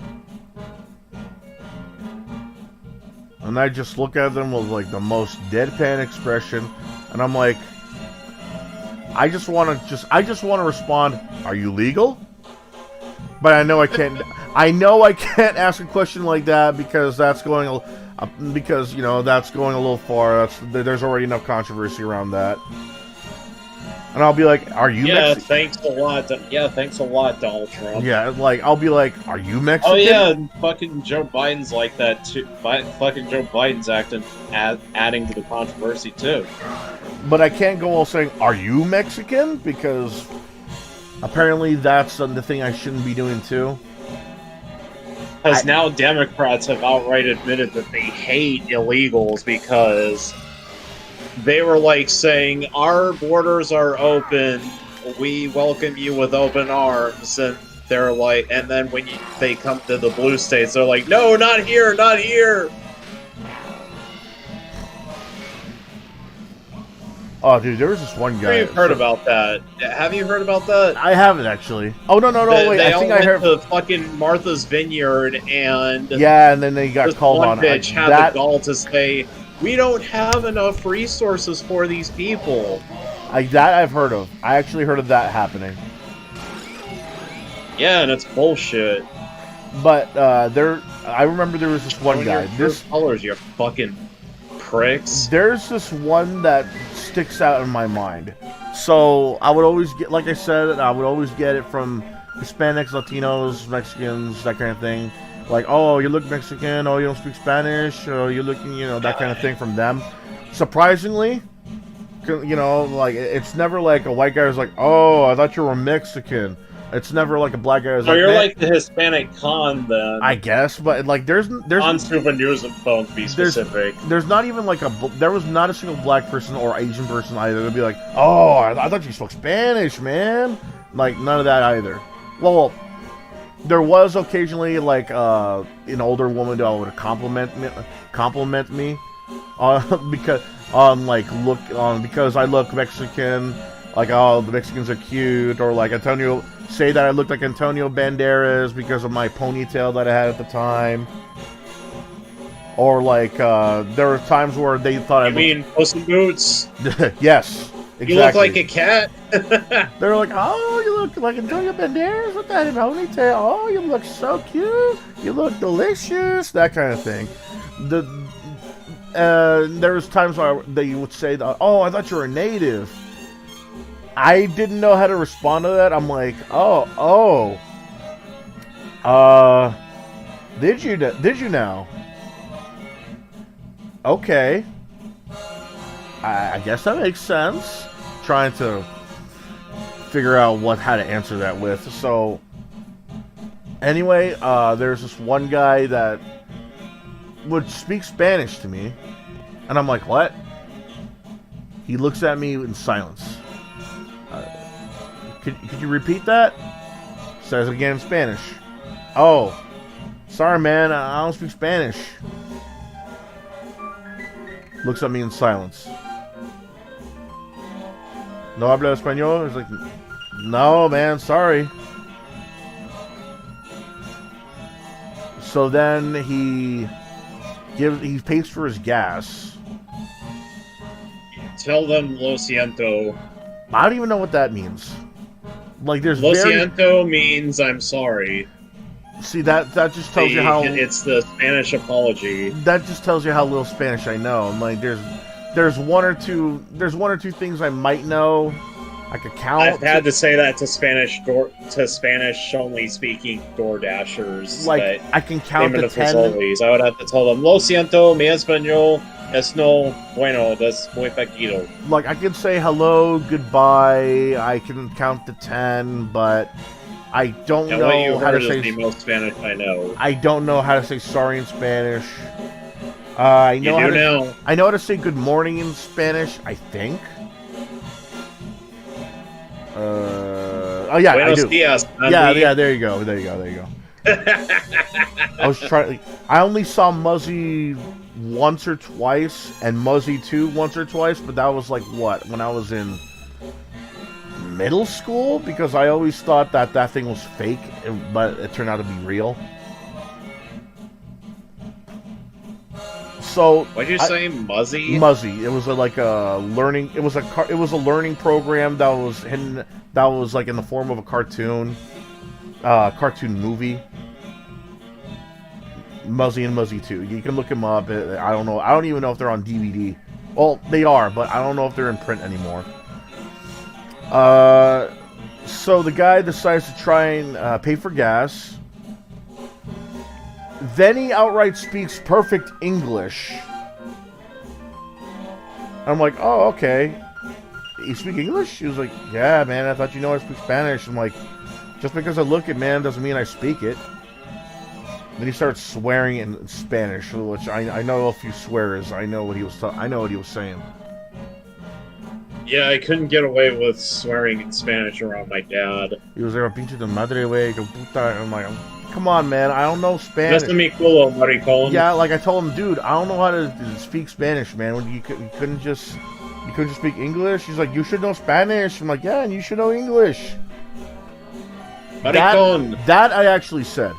And I just look at them with like the most deadpan expression, and I'm like, I just want to respond, are you legal? But I know I can't ask a question like that because that's going that's going a little far. There's already enough controversy around that. And I'll be like, "Are you Mexican?" Thanks a lot, Donald Trump. Yeah, like I'll be like, "Are you Mexican?" Oh yeah, and fucking Joe Biden's like that too. Fucking Joe Biden's adding to the controversy too. But I can't go all saying, "Are you Mexican?" because apparently that's the thing I shouldn't be doing too. Because now Democrats have outright admitted that they hate illegals because they were like saying, our borders are open, we welcome you with open arms, and they're like, and then when they come to the blue states, they're like, no, not here, not here. Oh, dude, there was this one guy. You've heard about that? Have you heard about that? I haven't actually. Oh no, wait. I think I heard. To fucking Martha's Vineyard, and yeah, and then they got called on. This one bitch had the gall to say, "We don't have enough resources for these people." That I've heard of. I actually heard of that happening. Yeah, and it's bullshit. But I remember there was this one guy. This colors, you fucking pricks. There's this one that sticks out in my mind. So I would always get, like I said, I would always get it from Hispanics, Latinos, Mexicans, that kind of thing. Like, oh, you look Mexican, oh, you don't speak Spanish, oh, you're looking, that kind of thing from them. Surprisingly, like, it's never like a white guy who's like, oh, I thought you were Mexican. It's never like a black guy who's like, you're like the Hispanic con then. I guess, but like there's on Super News and Phone to be specific. There's not even like there was not a single black person or Asian person either that'd be like, oh, I thought you spoke Spanish, man. Like none of that either. Well, there was occasionally like an older woman that would compliment me, because because I look Mexican, like, oh, the Mexicans are cute, or like say that I looked like Antonio Banderas because of my ponytail that I had at the time. Or like, there were times where they thought I mean Puss in Boots? Yes, exactly. You look like a cat? They were like, oh, you look like Antonio Banderas with that ponytail. Oh, you look so cute. You look delicious. That kind of thing. There was times where they would say, oh, I thought you were a native. I didn't know how to respond to that. I'm like, did you now? Okay. I guess that makes sense. Trying to figure out how to answer that with. So, anyway, there's this one guy that would speak Spanish to me. And I'm like, what? He looks at me in silence. Could you repeat that? Says it again in Spanish. Oh, sorry, man. I don't speak Spanish. Looks at me in silence. No habla español? He's like, no, man, sorry. So then he pays for his gas. Tell them lo siento. I don't even know what that means. Like, there's lo siento means I'm sorry. See, that just tells you how... It's the Spanish apology. That just tells you how little Spanish I know. I'm like, there's one or two things I might know. I could count. I've had to say that to Spanish only speaking door dashers. Like, I can count to 10. I would have to tell them, lo siento, mi español es no bueno, das muy poquito. Like, I can say hello, goodbye, I can count to 10, but I don't know what you how to heard say... is the most Spanish I know. I don't know how to say sorry in Spanish. I know how to say good morning in Spanish, I think. Oh yeah, Buenos I do. Dias, yeah, there you go. I only saw Muzzy once or twice, and Muzzy 2 once or twice, but that was like, what, when I was in middle school? Because I always thought that thing was fake, but it turned out to be real. So what'd you say, Muzzy? Muzzy. It was like a learning. It was a learning program that was hidden. That was like in the form of a cartoon movie. Muzzy and Muzzy 2. You can look them up. I don't know. I don't even know if they're on DVD. Well, they are, but I don't know if they're in print anymore. So the guy decides to try and pay for gas. Then he outright speaks perfect English. I'm like, oh, okay. You speak English? He was like, yeah, man, I thought you know I speak Spanish. I'm like, just because I look it, man, doesn't mean I speak it. Then he starts swearing in Spanish, which I know a few swears. I know what he was saying. Yeah, I couldn't get away with swearing in Spanish around my dad. He was there, pinche de madre, wey, que puta. And I'm like, come on, man, I don't know Spanish. Just mi culo, maricón. Yeah, like I told him, dude, I don't know how to speak Spanish, man. You couldn't just speak English? He's like, you should know Spanish. I'm like, yeah, and you should know English. Maricón. That I actually said.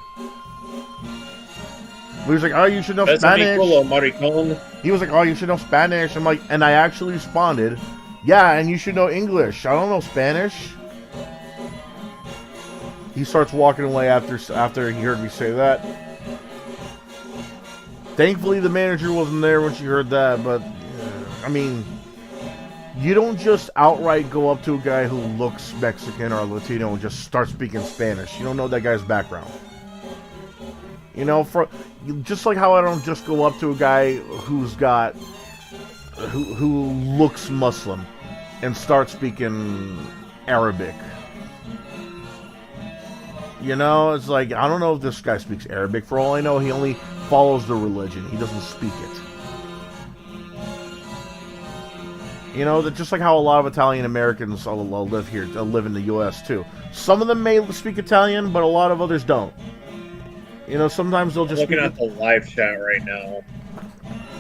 He was like, oh, you should know Spanish. Mi culo, maricón. He was like, oh, you should know Spanish. I'm like, and I actually responded, yeah, and you should know English. I don't know Spanish. He starts walking away after he heard me say that. Thankfully, the manager wasn't there when she heard that, but, I mean, you don't just outright go up to a guy who looks Mexican or Latino and just start speaking Spanish. You don't know that guy's background. You know, just like how I don't just go up to a guy who looks Muslim and start speaking Arabic. You know, it's like, I don't know if this guy speaks Arabic. For all I know, he only follows the religion. He doesn't speak it. You know, that just like how a lot of Italian Americans live in the U.S. too. Some of them may speak Italian, but a lot of others don't. You know, sometimes they'll just... I'm looking at the live chat right now.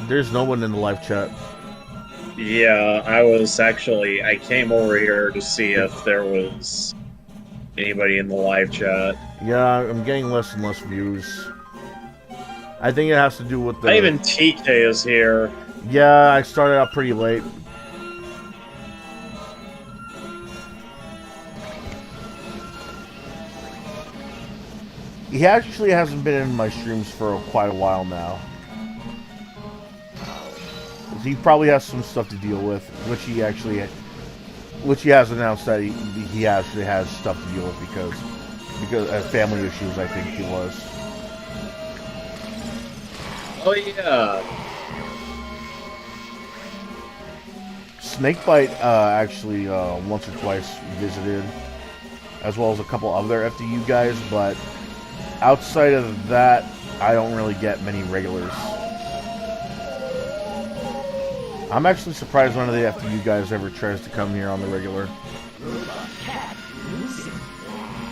There's no one in the live chat. Yeah, I came over here to see if there was anybody in the live chat. Yeah, I'm getting less and less views. I think it has to do with the... Not even TK is here. Yeah, I started out pretty late. He actually hasn't been in my streams for quite a while now. He probably has some stuff to deal with, which he has announced that he actually has stuff to deal with because family issues. I think he was. Oh yeah. Snakebite actually once or twice visited, as well as a couple other FDU guys, but outside of that, I don't really get many regulars. I'm actually surprised one of the FDU guys ever tries to come here on the regular.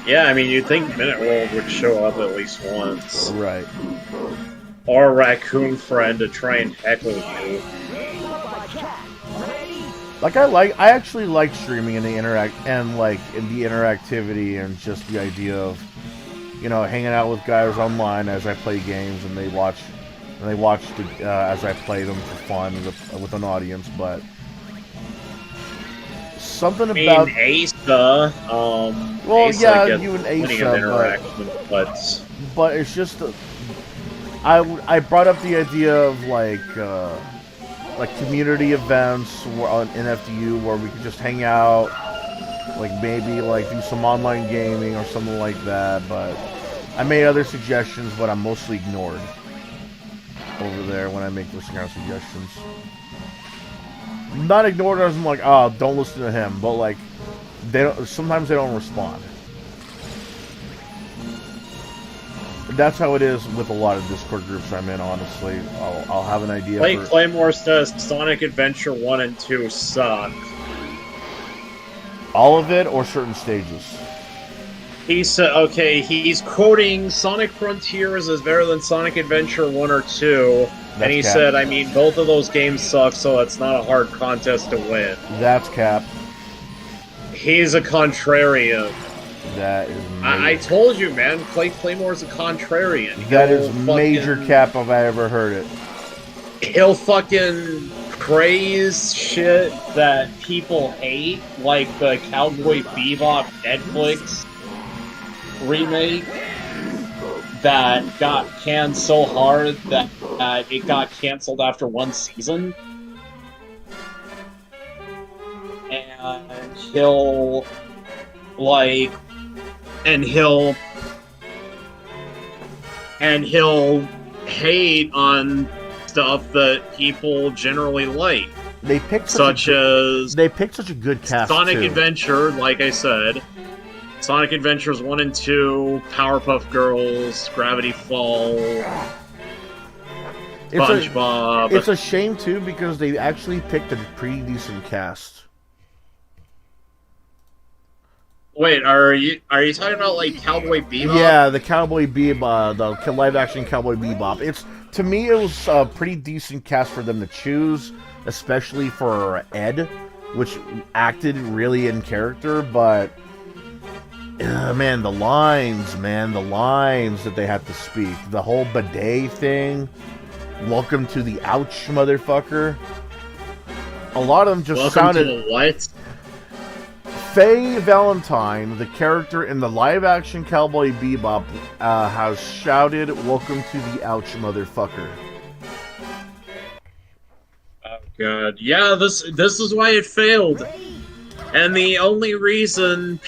Yeah, I mean, you'd think Minute World would show up at least once. Right. Or a raccoon friend to try and heckle you. Like I actually like streaming and the interactivity and just the idea of, you know, hanging out with guys online as I play games and they watch as I play them for fun with an audience. But something about Asa, well, Asa yeah, gets you and plenty of Asa, interaction, but it's just I brought up the idea of like community events in FDU where we could just hang out, like maybe like do some online gaming or something like that. But I made other suggestions, but I'm mostly ignored over there when I make those kind of suggestions. Not ignored as I'm like, oh, don't listen to him, but like sometimes they don't respond. That's how it is with a lot of Discord groups I'm in, honestly. I'll have an idea. Claymore says Sonic Adventure 1 and 2 suck. All of it or certain stages? He said, okay, he's quoting Sonic Frontiers is better than Sonic Adventure 1 or 2. And he said, I mean, both of those games suck, so it's not a hard contest to win. That's cap. He's a contrarian. That is I told you, man. Claymore's a contrarian. That is major cap if I ever heard it. He'll fucking praise shit that people hate, like the Cowboy Bebop Netflix remake that got canned so hard that it got canceled after one season. And he'll hate on stuff that people generally like. They picked such a good cast. Sonic too. Adventure, like I said, Sonic Adventures 1 and 2, Powerpuff Girls, Gravity Falls, SpongeBob. It's a shame too because they actually picked a pretty decent cast. Wait, are you talking about like Cowboy Bebop? Yeah, the Cowboy Bebop, the live-action Cowboy Bebop. To me, it was a pretty decent cast for them to choose, especially for Ed, which acted really in character. But man, the lines that they had to speak, the whole bidet thing. Welcome to the ouch, motherfucker. A lot of them just sounded. To the what? Faye Valentine, the character in the live-action Cowboy Bebop, has shouted, "Welcome to the ouch, motherfucker." Oh god, yeah, this is why it failed, and the only reason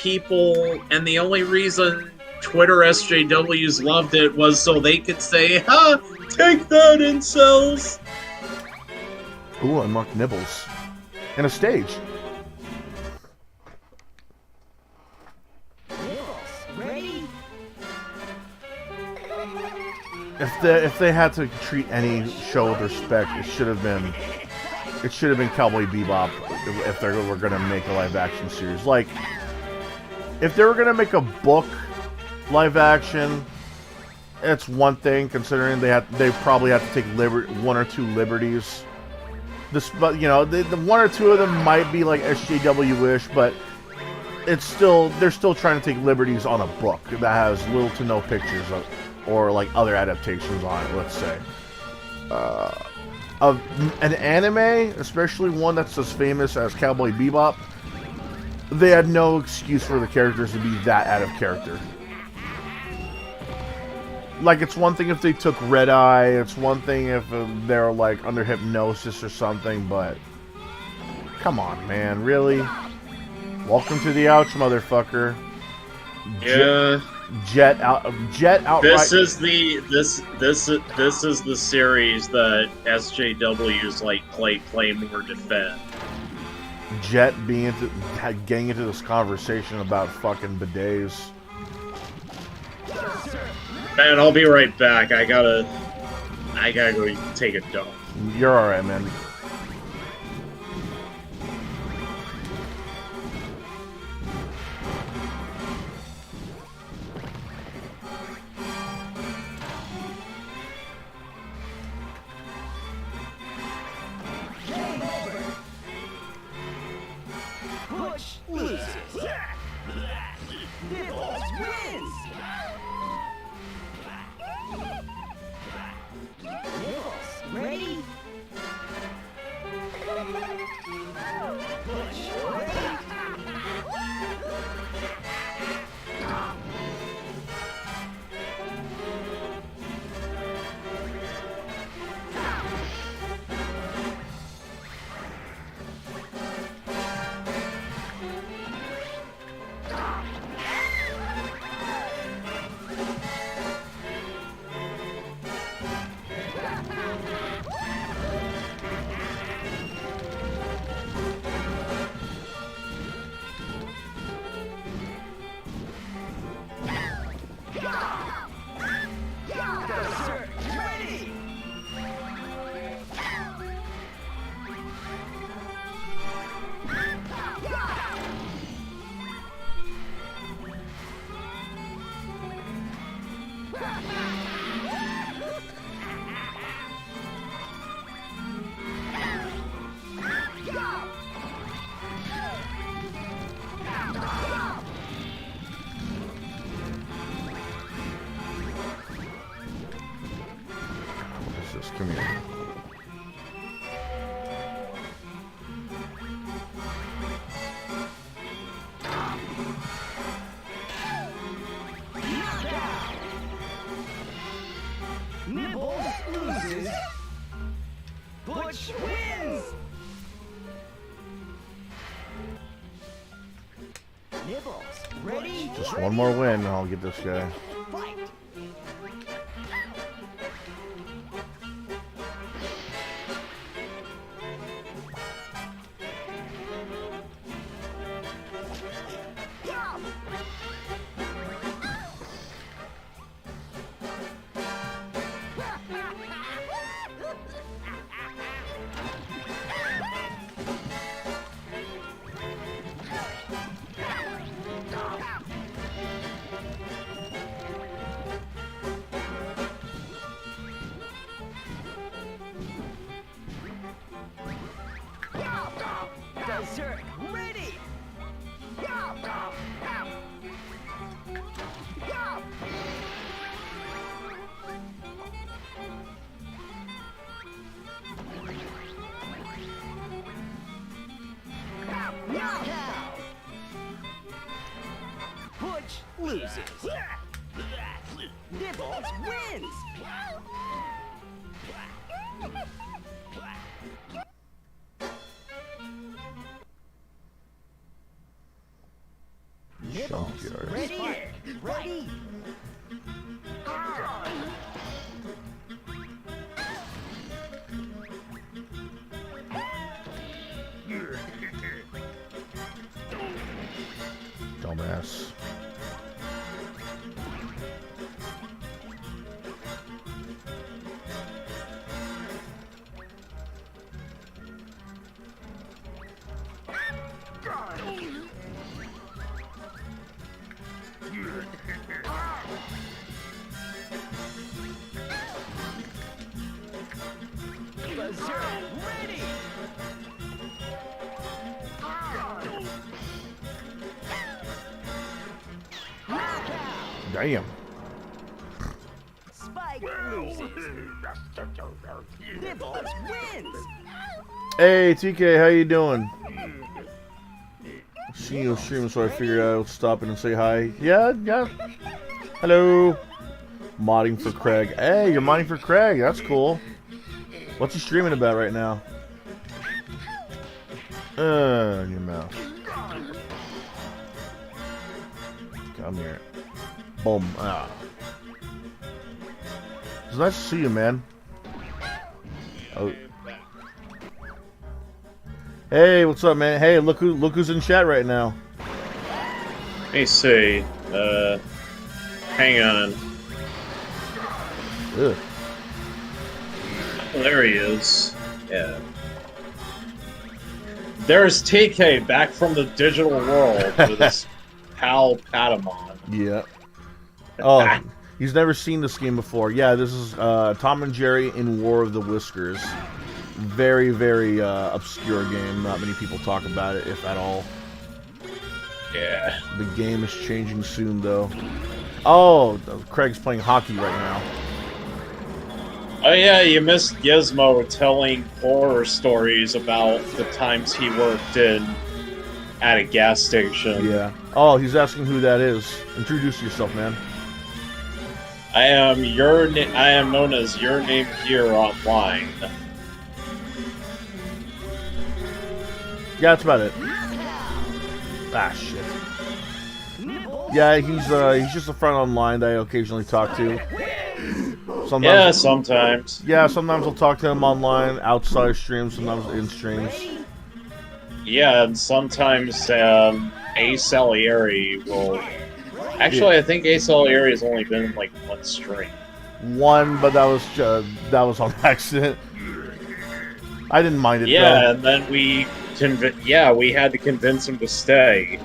Twitter SJWs loved it was so they could say, "Ha, take that, incels." Ooh, unlocked nibbles and a stage. If they had to treat any show with respect, it should have been Cowboy Bebop. If they were gonna make a live action series, like if they were gonna make a book live action, it's one thing considering they probably have to take one or two liberties. But you know, the one or two of them might be like SJW-ish, but it's still they're still trying to take liberties on a book that has little to no pictures of, or like other adaptations on it. Let's say of an anime, especially one that's as famous as Cowboy Bebop. They had no excuse for the characters to be that out of character. Like, it's one thing if they took red eye, it's one thing if they're, like, under hypnosis or something, but... Come on, man, really? Welcome to the ouch, motherfucker. Yeah. Jet outright... This is the series that SJW's, like, play more defend. Jet getting into this conversation about fucking bidets. Man, I'll be right back. I gotta go take a dump. You're alright, man. Game over. Push loses. Nibbles wins. Nibbles ready? Push ready? Berserk ready? What is this? Come here. Nibbles loses. Butch wins. Nibbles ready? Just one more win and I'll get this guy. Fight. Berserk ready. Knockout. Butch loses. Nibbles wins. Nibbles Junkyard. ready? Ready? Dumbass. Damn. Spike loses. Nibbles wins. Hey, TK, how you doing? Seen you stream, so I figured I would stop in and say hi. Yeah. Hello. Modding for Craig. Hey, you're modding for Craig. That's cool. What's he streaming about right now? In your mouth. Come here. Boom. Ah. It's nice to see you, man. Oh. Hey, what's up, man? Hey, look who's in chat right now. Let me see. Hang on. Ugh. Oh, there he is. Yeah. There's TK back from the digital world with his pal Patamon. Yeah. Oh, he's never seen this game before. Yeah, this is Tom and Jerry in War of the Whiskers. Very, very obscure game. Not many people talk about it, if at all. Yeah. The game is changing soon, though. Oh, Craig's playing hockey right now. Oh yeah, you missed Gizmo telling horror stories about the times he worked at a gas station. Yeah. Oh, he's asking who that is. Introduce yourself, man. I am known as Your Name Here online. Yeah, that's about it. Ah, shit. Yeah, he's just a friend online that I occasionally talk to. Sometimes, Yeah, sometimes. sometimes I'll talk to him online, outside streams, sometimes in streams. Yeah, and sometimes Ace Salieri will... Actually, I think Ace Salieri has only been in like one stream. One, but that was on accident. I didn't mind it. Yeah, though. and then we had to convince him to stay.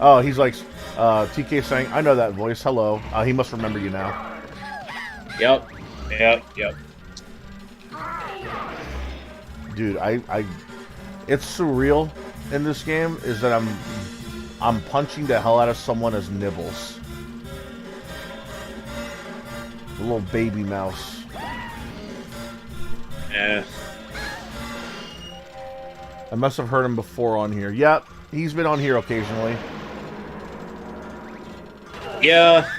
Oh, he's like TK saying, "I know that voice. Hello." He must remember you now. Yep. Dude, it's surreal in this game is that I'm punching the hell out of someone as Nibbles. The little baby mouse. Yeah. I must have heard him before on here. Yep, he's been on here occasionally. Yeah.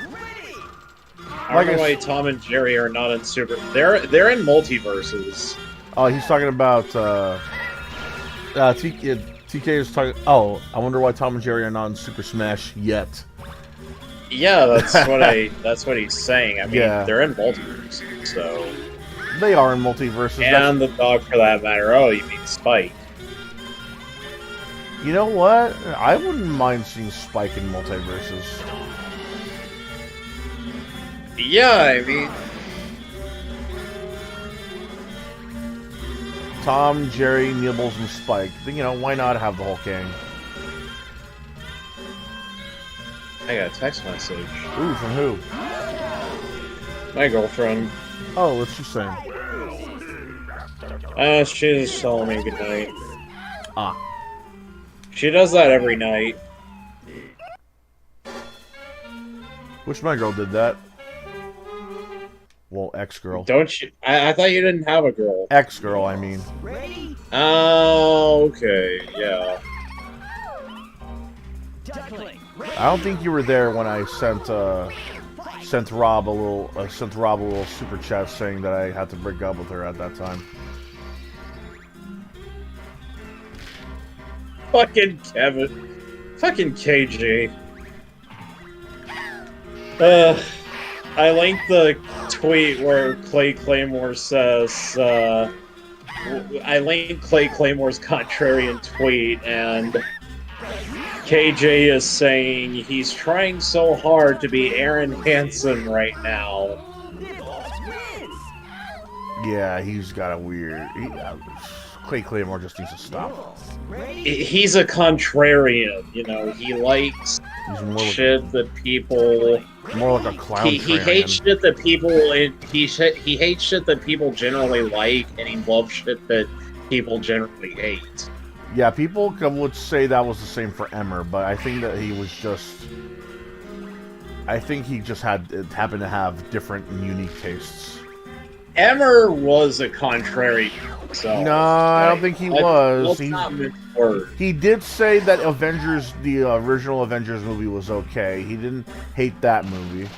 I Like don't know I why Tom and Jerry are not in Super... They're in multiverses. Oh, he's talking about TK is talking. Oh, I wonder why Tom and Jerry are not in Super Smash yet. Yeah, that's what he's saying. I mean, they're in multiverses, so... They are in multiverses. And the dog, for that matter. Oh, you mean Spike. You know what? I wouldn't mind seeing Spike in multiverses. Yeah, I mean... Tom, Jerry, Nibbles, and Spike. You know, why not have the whole gang? I got a text message. Ooh, from who? My girlfriend. Oh, what's she saying? She's telling me goodnight. Ah. She does that every night. Wish my girl did that. Well, ex-girl. Don't you? I thought you didn't have a girl. Ex-girl, I mean. Ready? Oh, okay, yeah. Duckling. I don't think you were there when I sent Rob a little super chat saying that I had to break up with her at that time. Fucking Kevin. Fucking KG. I linked the tweet where Clay Claymore says, I linked Clay Claymore's contrarian tweet, and KJ is saying he's trying so hard to be Aaron Hansen right now. Yeah, he's got a weird... Clay Claymore just needs to stop. He's a contrarian, you know, he likes shit that people... More like a clown. He hates shit that people... He hates shit that people generally like, and he loves shit that people generally hate. Yeah, people would say that was the same for Emmer, but I think that he was just... I think he just happened to have different and unique tastes. Emmer was a contrary. So No, I don't think he was. Let's not mince words. He did say that the original Avengers movie was okay. He didn't hate that movie.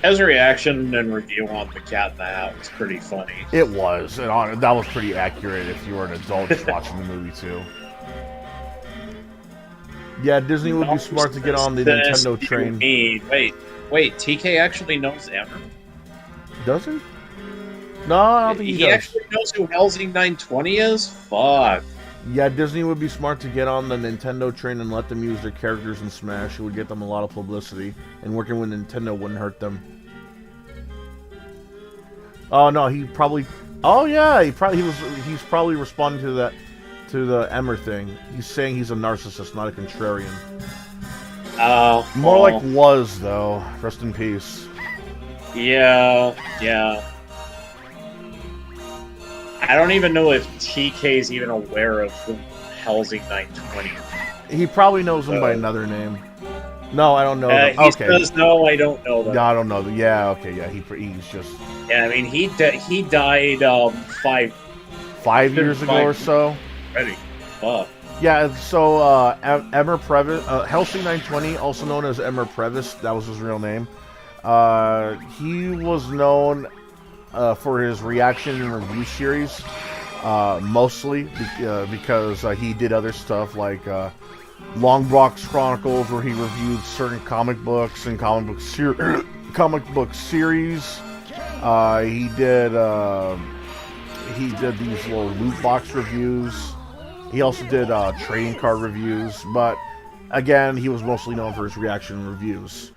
His reaction and review on The Cat in the Hat was pretty funny. It was, and that was pretty accurate if you were an adult just watching the movie too. Yeah, Disney would be smart to get on the Nintendo train. Wait, TK actually knows Emmer? Does he? No, I don't think he does. He actually knows who Helsing 920 is? Fuck. Yeah, Disney would be smart to get on the Nintendo train and let them use their characters in Smash. It would get them a lot of publicity, and working with Nintendo wouldn't hurt them. Oh no, he probably. Oh yeah, he's probably responding to the Emmer thing. He's saying he's a narcissist, not a contrarian. More like was though. Rest in peace. Yeah. I don't even know if TK's even aware of who Helsing 920. He probably knows him by another name. No, I don't know. He says no, I don't know that. No, I don't know. Yeah, okay, yeah. He's just. Yeah, I mean he died 5 years ago or so. Ready? Fuck. Yeah, so Emmer Previs, Helsing 920, also known as Emmer Previs, that was his real name. He was known for his reaction and review series, mostly because he did other stuff like Long Box Chronicles, where he reviewed certain comic books and comic book series. He did these little loot box reviews. He also did trading card reviews, but again, he was mostly known for his reaction and reviews.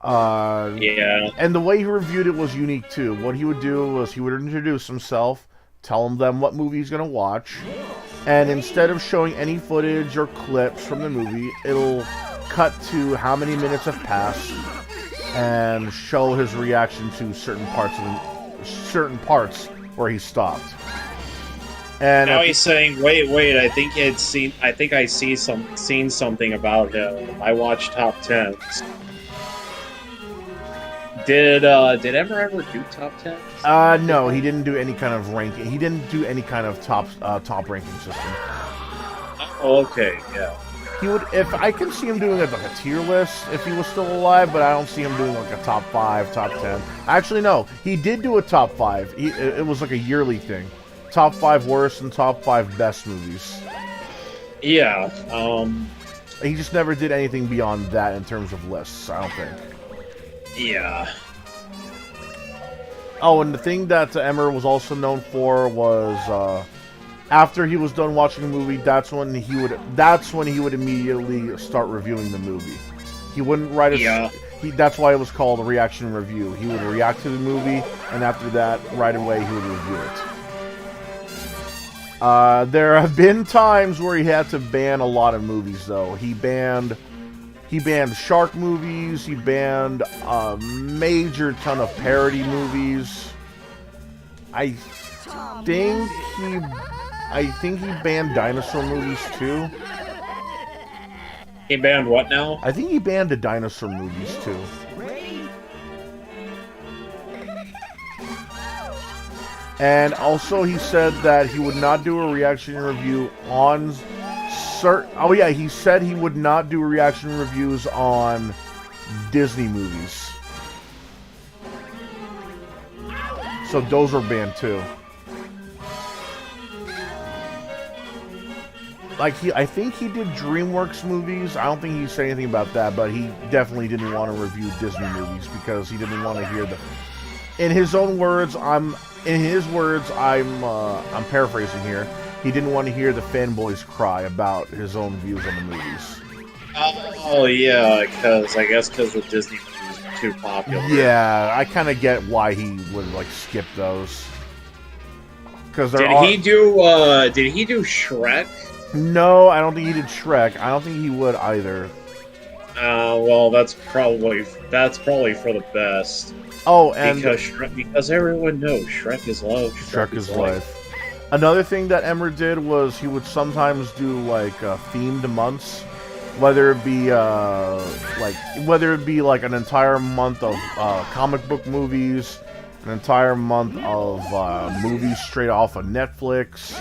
Yeah. And the way he reviewed it was unique too. What he would do was he would introduce himself, tell them what movie he's going to watch, and instead of showing any footage or clips from the movie, it'll cut to how many minutes have passed and show his reaction to certain parts where he stopped. And now he's saying, "Wait! I think I seen something about him. I watched top 10s. Did Emmer ever do top 10s? No, he didn't do any kind of ranking. He didn't do any kind of top ranking system. Oh, okay, yeah. He would, if I can see him doing like a tier list if he was still alive, but I don't see him doing like a top 5, top 10. Actually, no, he did do a top 5. It was like a yearly thing. Top 5 worst and top 5 best movies. Yeah. He just never did anything beyond that in terms of lists, I don't think. Yeah. Oh, and the thing that Emmer was also known for was after he was done watching a movie, that's when he would immediately start reviewing the movie. He wouldn't write that's why it was called a reaction review. He would react to the movie, and after that, right away, he would review it. There have been times where he had to ban a lot of movies, though. He banned shark movies. He banned a major ton of parody movies. I think he banned dinosaur movies too. He banned what now? I think he banned the dinosaur movies too. And also he said that he would not do a reaction review on he said he would not do reaction reviews on Disney movies. So those were banned too. I think he did DreamWorks movies. I don't think he said anything about that, but he definitely didn't want to review Disney movies because he didn't want to hear the. In his words, I'm paraphrasing here. He didn't want to hear the fanboys cry about his own views on the movies. Oh yeah, because the Disney movies were too popular. Yeah, I kind of get why he would skip those. Did he do Shrek? No, I don't think he did Shrek. I don't think he would either. Well, that's probably for the best. Oh, and because everyone knows Shrek is love. Shrek is life. Another thing that Emmer did was he would sometimes do themed months. whether it be like an entire month of comic book movies, an entire month of movies straight off of Netflix,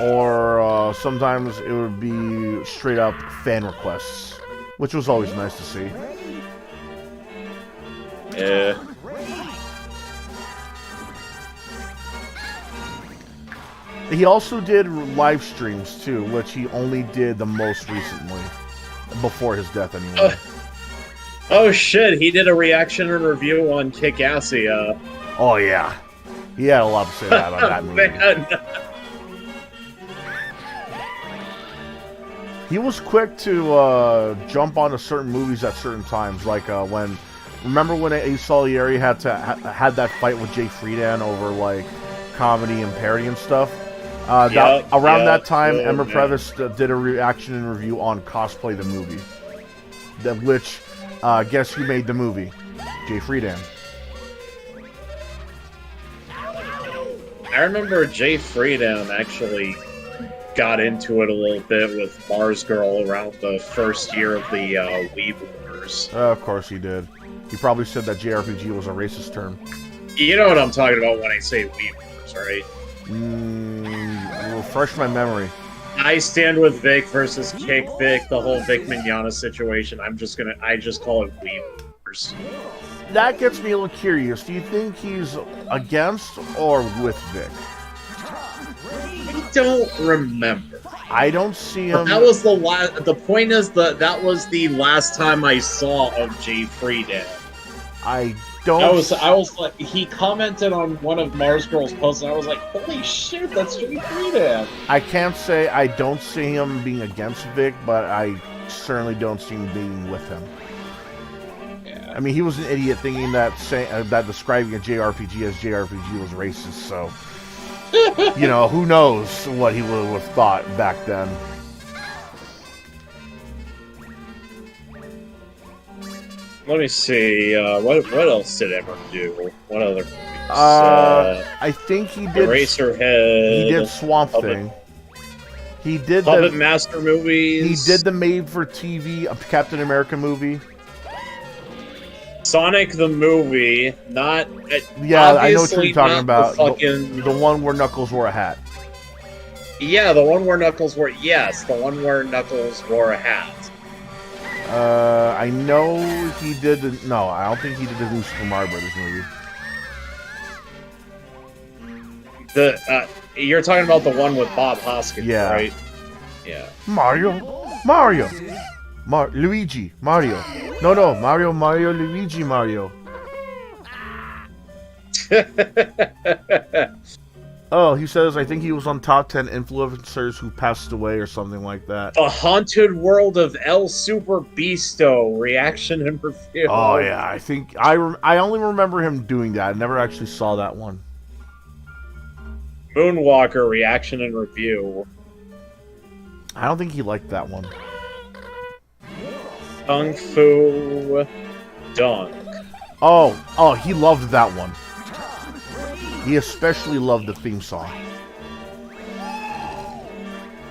or sometimes it would be straight up fan requests, which was always nice to see. Yeah. He also did live streams too, which he only did the most recently, before his death anyway. Oh shit, he did a reaction and review on Kick-Assy. Oh yeah, he had a lot to say about that movie. Man. He was quick to jump onto certain movies at certain times, like remember when Ace Salieri had that fight with Jay Friedan over like comedy and parody and stuff. Around that time, Emma Previs did a reaction and review on Cosplay the movie, which guess who made the movie? Jay Friedan. I remember Jay Friedan actually got into it a little bit with Mars Girl around the first year of the Weeb Wars. Of course he did. He probably said that JRPG was a racist term. You know what I'm talking about when I say Weeb Wars, right? Refresh my memory. I stand with Vic versus Kick Vic, the whole Vic Mignogna situation. I just call it Weeb Wars. That gets me a little curious. Do you think he's against or with Vic? I don't remember. I don't see him. That was the last. The point is that was the last time I saw of Jay Friedan. I don't. I was like, he commented on one of Mars Girl's posts, and I was like, holy shit, that's Jay Friedan. I can't say I don't see him being against Vic, but I certainly don't see him being with him. Yeah. I mean, he was an idiot thinking that describing a JRPG as JRPG was racist. So, you know, who knows what he would have thought back then. Let me see. What else did Emma do? What other movies? I think he did Eraserhead. He did Swamp Thing. He did Puppet Master movies. He did the made-for-TV Captain America movie. Sonic the movie, not. Yeah, I know what you're talking about. The one where Knuckles wore a hat. Yeah, the one where Knuckles wore. Yes, the one where Knuckles wore a hat. I know he did. No, I don't think he did the new Super Mario Brothers movie. You're talking about the one with Bob Hoskins, right? Yeah. Mario. Luigi. Mario. No. Mario. Luigi. Mario. Oh, he says, I think he was on top 10 influencers who passed away or something like that. The Haunted World of El Super Beasto, reaction and review. Oh, yeah, I think, I only remember him doing that. I never actually saw that one. Moonwalker, reaction and review. I don't think he liked that one. Kung Fu Dunk. Oh, he loved that one. He especially loved the theme song.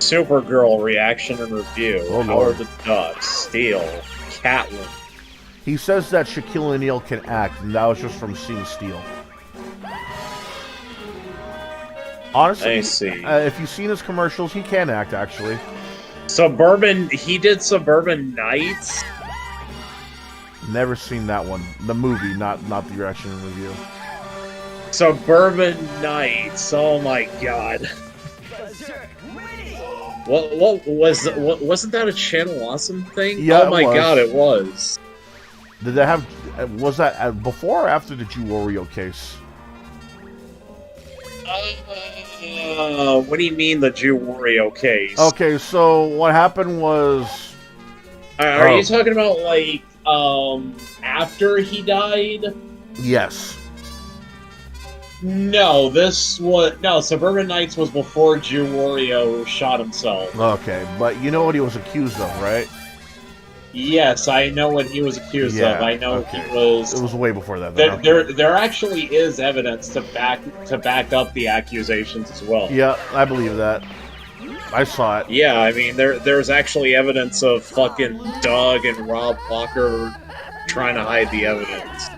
Supergirl, reaction and review. Oh, Howard the Duck, Steel, Catwoman. He says that Shaquille O'Neal can act, and that was just from seeing Steel. Honestly, I see. If you've seen his commercials, he can act, actually. He did Suburban Nights. Never seen that one. The movie, not the reaction and review. Suburban Nights. Oh my god. What wasn't that a Channel Awesome thing? Yeah, oh my god, it was. Did that have? Was that before or after the Jew Wario case? What do you mean the Jew Wario case? Okay, so what happened was. Are you talking about like after he died? Yes. No, Suburban Nights was before Jew Wario shot himself. Okay, but you know what he was accused of, right? Yes, I know what he was accused of. I know he was. It was way before that. There actually is evidence to back up the accusations as well. Yeah, I believe that. I saw it. Yeah, I mean, there's actually evidence of fucking Doug and Rob Walker trying to hide the evidence.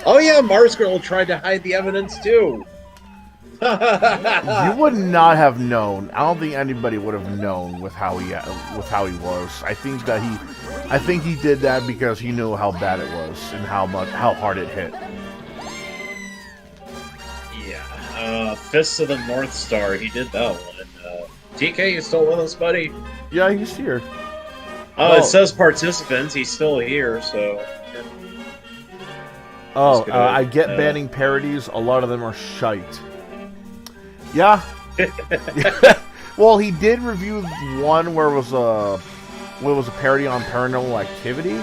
Oh yeah, Mars Girl tried to hide the evidence too. You would not have known. I don't think anybody would have known with how he was. I think he did that because he knew how bad it was and how hard it hit. Yeah, Fists of the North Star. He did that one. TK, you still with us, buddy? Yeah, he's here. Oh, it says participants. He's still here, so. Oh, I get banning parodies. A lot of them are shite. Yeah. Well, he did review one where it was a parody on Paranormal Activity,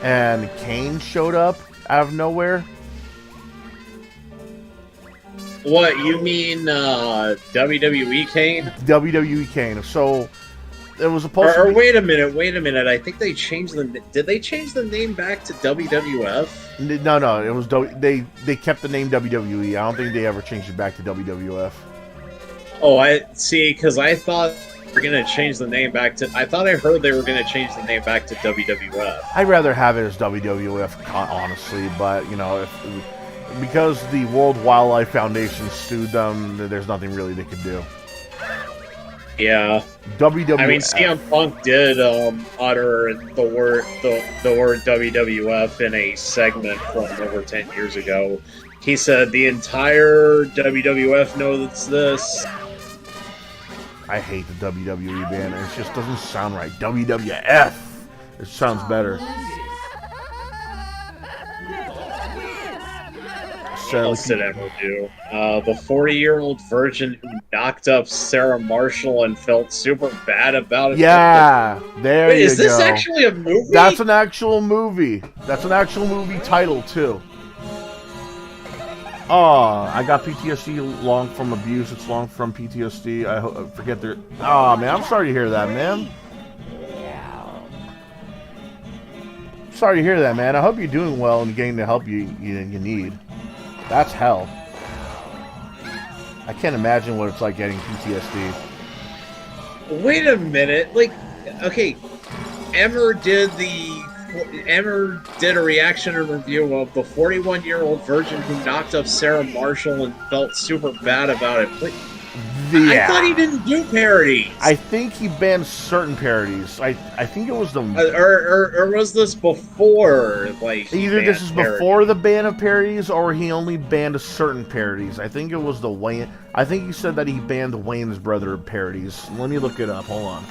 and Kane showed up out of nowhere. What, you mean WWE Kane? WWE Kane. So it was supposed to Or be... wait a minute. I think they changed the. Did they change the name back to WWF? No. It was they kept the name WWE. I don't think they ever changed it back to WWF. Oh, I see. Because I thought they were gonna change the name back to. I thought I heard they were gonna change the name back to WWF. I'd rather have it as WWF, honestly. But you know, because the World Wildlife Foundation sued them, there's nothing really they could do. Yeah. WWF. I mean, CM Punk did utter the word WWF in a segment from over 10 years ago. He said the entire WWF knows this. I hate the WWE band. It just doesn't sound right. WWF. It sounds better. Did ever do. The 40-year-old virgin who knocked up Sarah Marshall and felt super bad about it. Yeah, there Wait, you go. is this actually a movie? That's an actual movie. That's an actual movie title, too. Oh, I got PTSD long from abuse. It's long from PTSD. I forget their... Oh, man, I'm sorry to hear that, man. Sorry to hear that, man. I hope you're doing well and getting the help you need. That's hell. I can't imagine what it's like getting PTSD. Wait a minute. Like, okay, Emmer did a reaction and review of the 41-year-old virgin who knocked up Sarah Marshall and felt super bad about it. But I thought he didn't do parodies. I think he banned certain parodies. I think it was the... Or was this before, like... Either this is before the ban of parodies, or he only banned certain parodies. I think it was the Wayne... I think he said that he banned the Wayne's Brother parodies. Let me look it up. Hold on.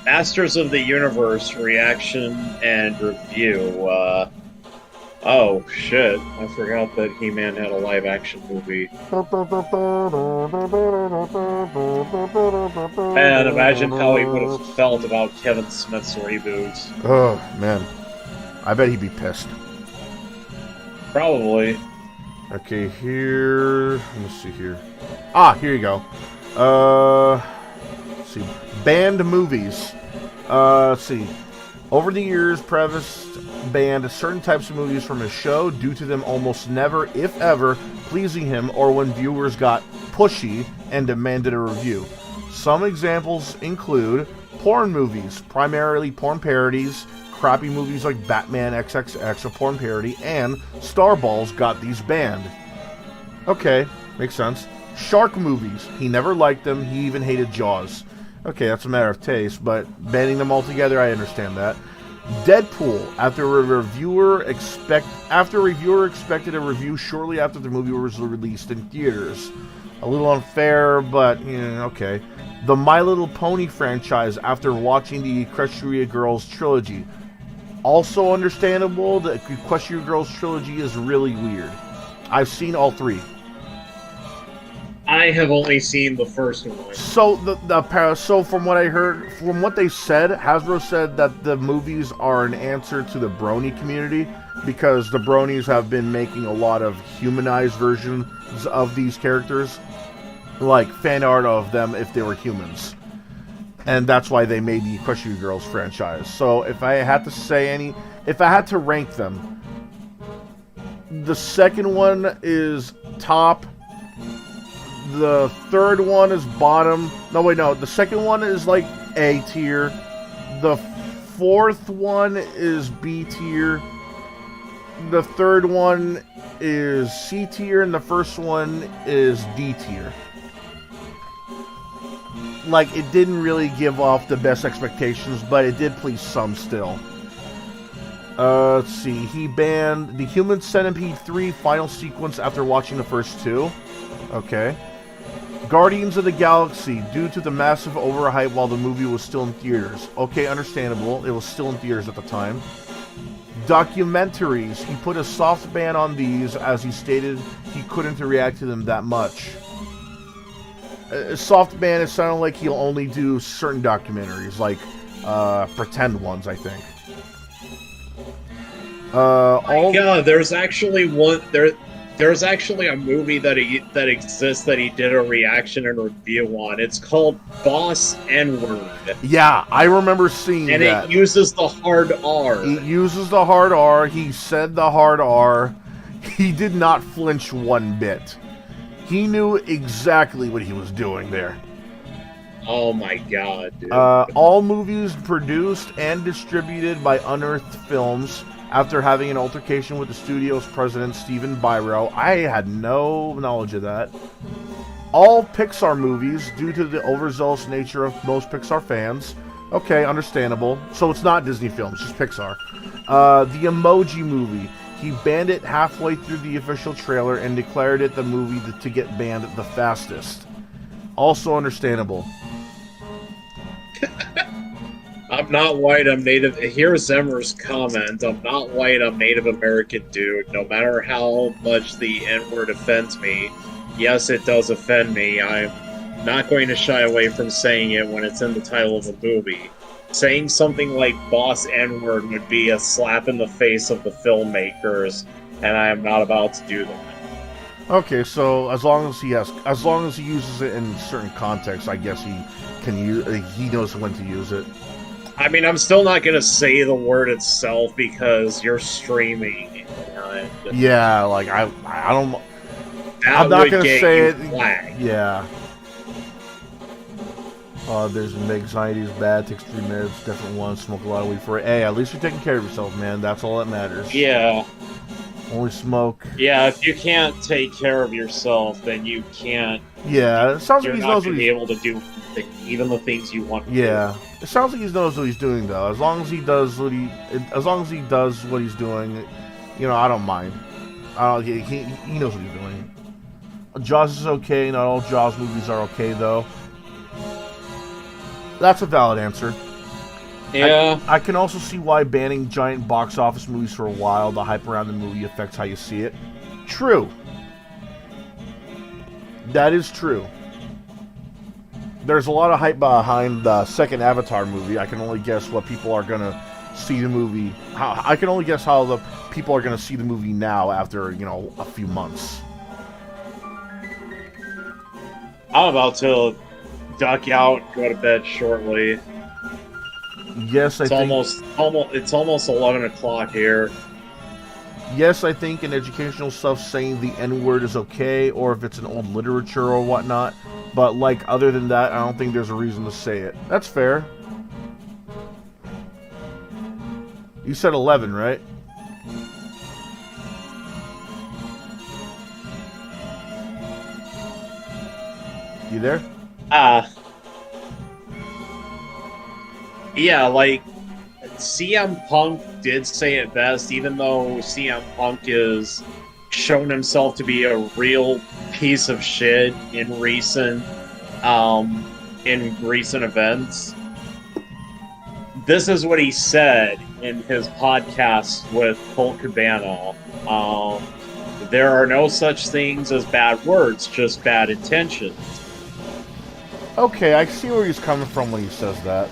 Masters of the Universe reaction and review. Oh, shit. I forgot that He-Man had a live-action movie. Man, imagine how he would have felt about Kevin Smith's reboot. Oh, man. I bet he'd be pissed. Probably. Okay, here... Let me see here. Ah, here you go. Let's see. Banned movies. Let's see. Over the years, Previs banned certain types of movies from his show due to them almost never, if ever, pleasing him or when viewers got pushy and demanded a review. Some examples include porn movies, primarily porn parodies, crappy movies like Batman XXX, a porn parody, and Starballs got these banned. Okay, makes sense. Shark movies, he never liked them, he even hated Jaws. Okay, that's a matter of taste, but banning them all together, I understand that. Deadpool, after a reviewer expected a review shortly after the movie was released in theaters. A little unfair, but, okay. The My Little Pony franchise, after watching the Equestria Girls trilogy. Also understandable, the Equestria Girls trilogy is really weird. I've seen all three. I have only seen the first one. So so from what I heard, from what they said, Hasbro said that the movies are an answer to the brony community because the bronies have been making a lot of humanized versions of these characters, like fan art of them if they were humans, and that's why they made the Equestria Girls franchise. So if I had to rank them, the second one is top. The third one is bottom. No, wait, no. The second one is like A tier. The fourth one is B tier. The third one is C tier, and the first one is D tier. Like, it didn't really give off the best expectations, but it did please some still. Let's see. He banned the Human Centipede 3 final sequence after watching the first two. Okay. Guardians of the Galaxy, due to the massive overhype while the movie was still in theaters. Okay, understandable. It was still in theaters at the time. Documentaries. He put a soft ban on these as he stated he couldn't react to them that much. Soft ban, it sounded like he'll only do certain documentaries, like pretend ones, I think. Yeah, there's actually one. There's actually a movie that exists that he did a reaction and review on. It's called Boss N-Word. Yeah, I remember seeing that. And it uses the hard R. It uses the hard R. He said the hard R. He did not flinch one bit. He knew exactly what he was doing there. Oh my god, dude. All movies produced and distributed by Unearthed Films. After having an altercation with the studio's president, Stephen Biro. I had no knowledge of that. All Pixar movies, due to the overzealous nature of most Pixar fans. Okay, understandable. So it's not Disney films, just Pixar. The Emoji Movie. He banned it halfway through the official trailer and declared it the movie to get banned the fastest. Also understandable. I'm not white, I'm Native. Here's Zemmer's comment. I'm not white, I'm Native American, dude. No matter how much the N-word offends me, yes, it does offend me. I'm not going to shy away from saying it when it's in the title of a movie. Saying something like Boss N-word would be a slap in the face of the filmmakers, and I am not about to do that. Okay, so as long as he uses it in certain contexts, I guess he can use. He knows when to use it. I mean, I'm still not gonna say the word itself because you're streaming. Yeah, like I don't. That I'm not would gonna get say you it. flagged. Yeah. There's anxiety is bad. Takes 3 minutes. Different one. Smoke a lot of weed for it. Hey, at least you're taking care of yourself, man. That's all that matters. Yeah. Only smoke. Yeah. If you can't take care of yourself, then you can't. Yeah. It sounds like You're he not knows gonna what be he's. able to do even the things you want. To Yeah. It sounds like he knows what he's doing, though. As long as he does what he's doing, you know, I don't mind. He knows what he's doing. Jaws is okay. Not all Jaws movies are okay, though. That's a valid answer. Yeah. I can also see why banning giant box office movies for a while, the hype around the movie affects how you see it. True. That is true. There's a lot of hype behind the second Avatar movie. I can only guess what people are going to see the movie. I can only guess how the people are going to see the movie now after, you know, a few months. I'm about to duck out, go to bed shortly. Yes, It's almost 11 o'clock here. Yes, I think in educational stuff saying the N-word is okay, or if it's an old literature or whatnot. But, like, other than that, I don't think there's a reason to say it. That's fair. You said 11, right? You there? Yeah, like, CM Punk did say it best, even though CM Punk has shown himself to be a real piece of shit in recent events. This is what he said in his podcast with Colt Cabana. There are no such things as bad words, just bad intentions. Okay, I see where he's coming from when he says that.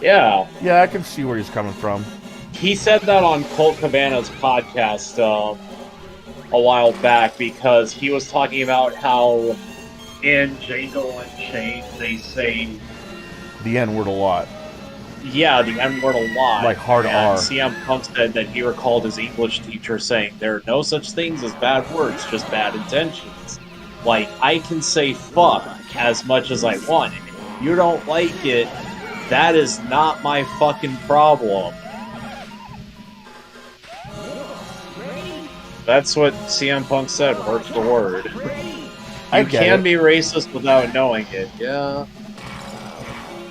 Yeah. Yeah, I can see where he's coming from. He said that on Colt Cabana's podcast a while back because he was talking about how in Django Unchained they say The N-word a lot. Yeah, the N-word a lot. Like hard and R. CM Punk said that he recalled his English teacher saying there are no such things as bad words, just bad intentions. Like, I can say fuck as much as I want. If you don't like it, that is not my fucking problem. That's what CM Punk said, word for word. You can be racist without knowing it. Yeah.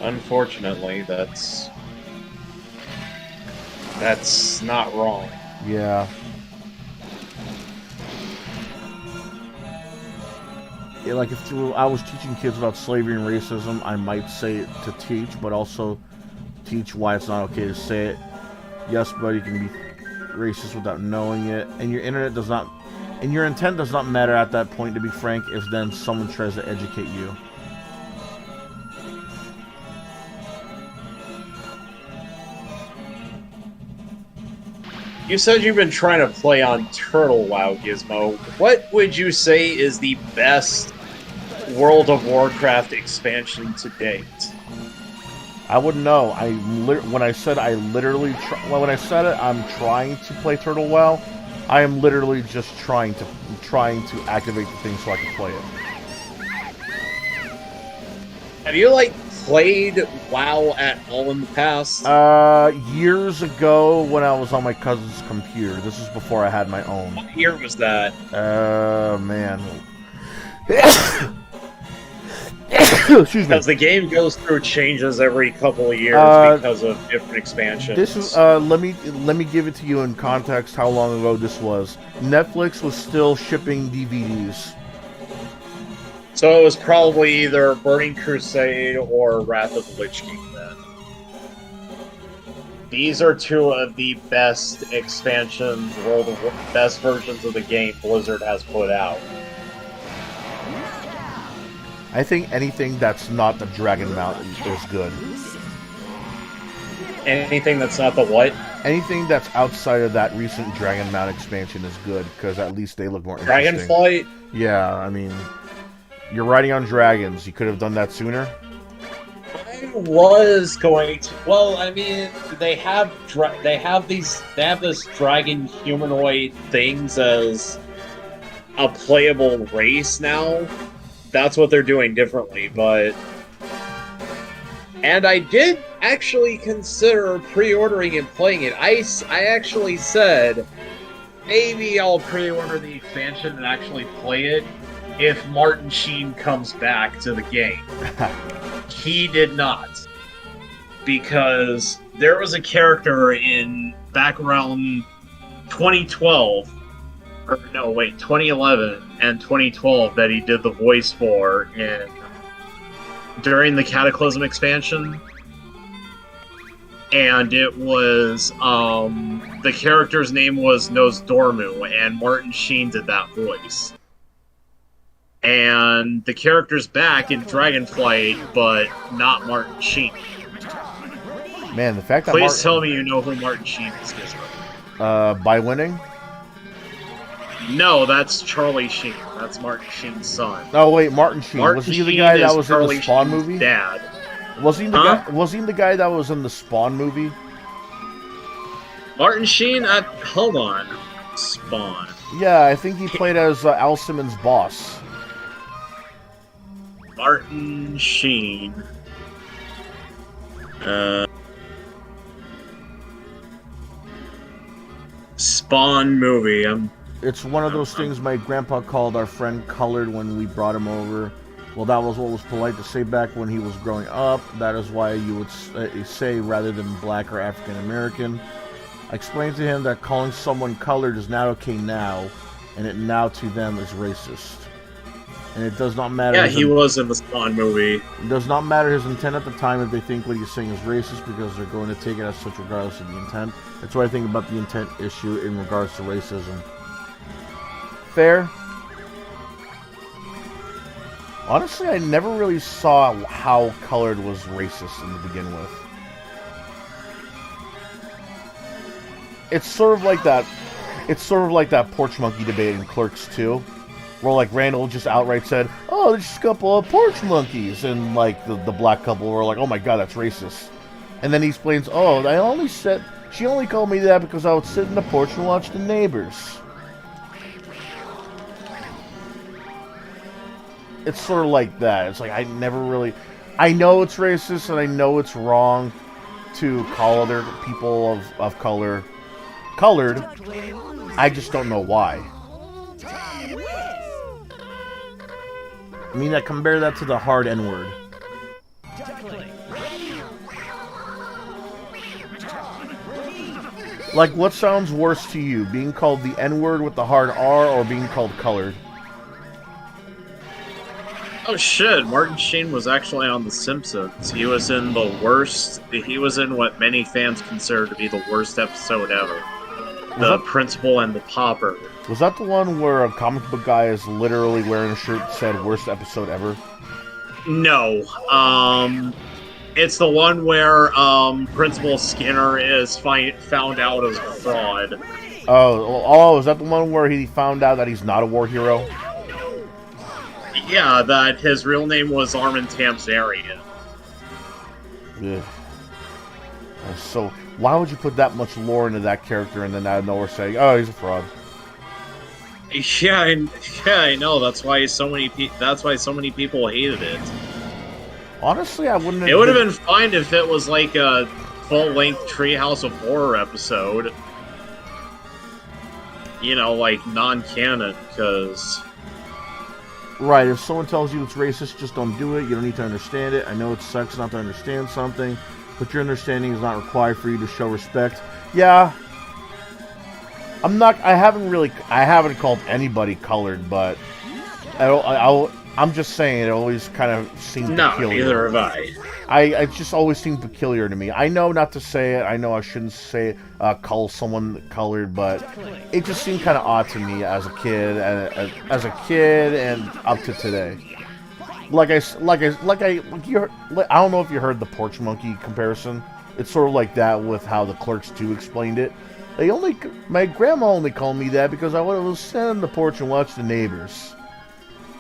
Unfortunately, that's not wrong. Yeah. Yeah, like if I was teaching kids about slavery and racism, I might say it to teach, but also teach why it's not okay to say it. Yes, buddy, you can be racist without knowing it, and your intent does not matter at that point, to be frank, if then someone tries to educate you. You said you've been trying to play on Turtle WoW, Gizmo. What would you say is the best World of Warcraft expansion to date? I wouldn't know. When I said I'm trying to play Turtle WoW, I am literally just trying to activate the thing so I can play it. Have you played WoW at all in the past? Years ago when I was on my cousin's computer. This is before I had my own. What year was that? Man. Excuse me. Because the game goes through changes every couple of years because of different expansions. This is let me give it to you in context how long ago this was. Netflix was still shipping DVDs. So it was probably either Burning Crusade or Wrath of the Lich King then. These are two of the best expansions, best versions of the game Blizzard has put out. I think anything that's not the Dragon Mountain is good. Anything that's not the what? Anything that's outside of that recent Dragon Mount expansion is good, because at least they look more interesting. Dragonflight? Yeah, I mean, you're riding on dragons. You could have done that sooner. I was going to. Well, I mean, they have this dragon humanoid things as a playable race now. That's what they're doing differently, but... And I did actually consider pre-ordering and playing it. I actually said, maybe I'll pre-order the expansion and actually play it if Martin Sheen comes back to the game. He did not. Because there was a character back around 2012, 2011 and 2012 that he did the voice for during the Cataclysm expansion. And it was, the character's name was Nosdormu, and Martin Sheen did that voice. And the character's back in Dragonflight, but not Martin Sheen. Man, the fact that Please tell me you know who Martin Sheen is, Gizmo. By winning? No, that's Charlie Sheen. That's Martin Sheen's son. Oh wait, Martin Sheen. Was he the guy that was Charlie in the Spawn Sheen's movie? Dad. Was he the guy that was in the Spawn movie? Martin Sheen? Hold on. Spawn. Yeah, I think he played as Al Simmons' boss. Martin Sheen. Spawn movie. It's one of those things my grandpa called our friend colored when we brought him over. Well, that was what was polite to say back when he was growing up. That is why you would say rather than black or African American. I explained to him that calling someone colored is not okay now, and it now to them is racist. And it does not matter. Yeah, he was in the Spawn movie. It does not matter his intent at the time if they think what he's saying is racist, because they're going to take it as such regardless of the intent. That's what I think about the intent issue in regards to racism. Fair. Honestly, I never really saw how colored was racist to begin with. It's sort of like that. It's sort of like that porch monkey debate in Clerks 2, where like Randall just outright said, "Oh, there's just a couple of porch monkeys," and like the black couple were like, "Oh my god, that's racist." And then he explains, "Oh, she only called me that because I would sit in the porch and watch the neighbors." it's sort of like that. It's like I never really, I know it's racist and I know it's wrong to call other people of color colored. I just don't know why. I mean, I compare that to the hard N-word. Like, what sounds worse to you? Being called the N-word with the hard R or being called colored? Oh shit, Martin Sheen was actually on The Simpsons. He was in the worst, he was in what many fans consider to be the worst episode ever. The Principal and the Pauper. Was that the one where a comic book guy is literally wearing a shirt that said worst episode ever? No. It's the one where Principal Skinner is found out as a fraud. Oh, is that the one where he found out that he's not a war hero? Yeah, that his real name was Armin Tamzarian. Ugh. So, why would you put that much lore into that character and then out of nowhere saying, "Oh, he's a fraud"? Yeah, I know. That's why so many people hated it. Honestly, I wouldn't. It would have been fine if it was like a full-length Treehouse of Horror episode. You know, like non-canon, because. Right, if someone tells you it's racist, just don't do it. You don't need to understand it. I know it sucks not to understand something, but your understanding is not required for you to show respect. Yeah. I haven't called anybody colored, but I'm just saying it always kind of seemed peculiar. No, neither have I. It just always seemed peculiar to me. I know not to say it. I know I shouldn't say call someone colored, but it just seemed kind of odd to me as a kid, and up to today. I don't know if you heard the porch monkey comparison. It's sort of like that with how the Clerks 2 explained it. My grandma only called me that because I was sitting on the porch and watched the neighbors.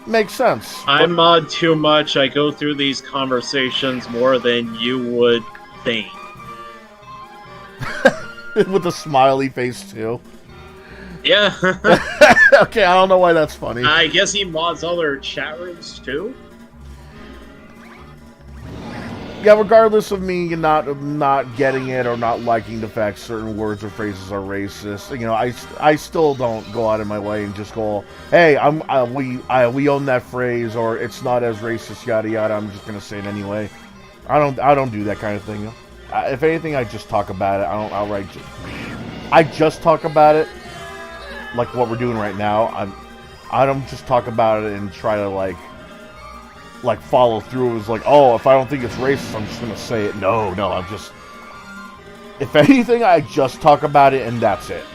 Makes sense. I mod too much. I go through these conversations more than you would think. With a smiley face too. Yeah. Okay, I don't know why that's funny. I guess he mods other chat rooms too. Yeah, regardless of me not getting it or not liking the fact certain words or phrases are racist, you know, I still don't go out of my way and just go, hey, we own that phrase, or it's not as racist, yada yada. I'm just gonna say it anyway. I don't do that kind of thing. If anything, I just talk about it. I don't outright. I just talk about it, like what we're doing right now. I don't just talk about it and try to like follow through. It was like, oh, if I don't think it's racist, I'm just gonna say it. No, I'm just. If anything, I just talk about it and that's it.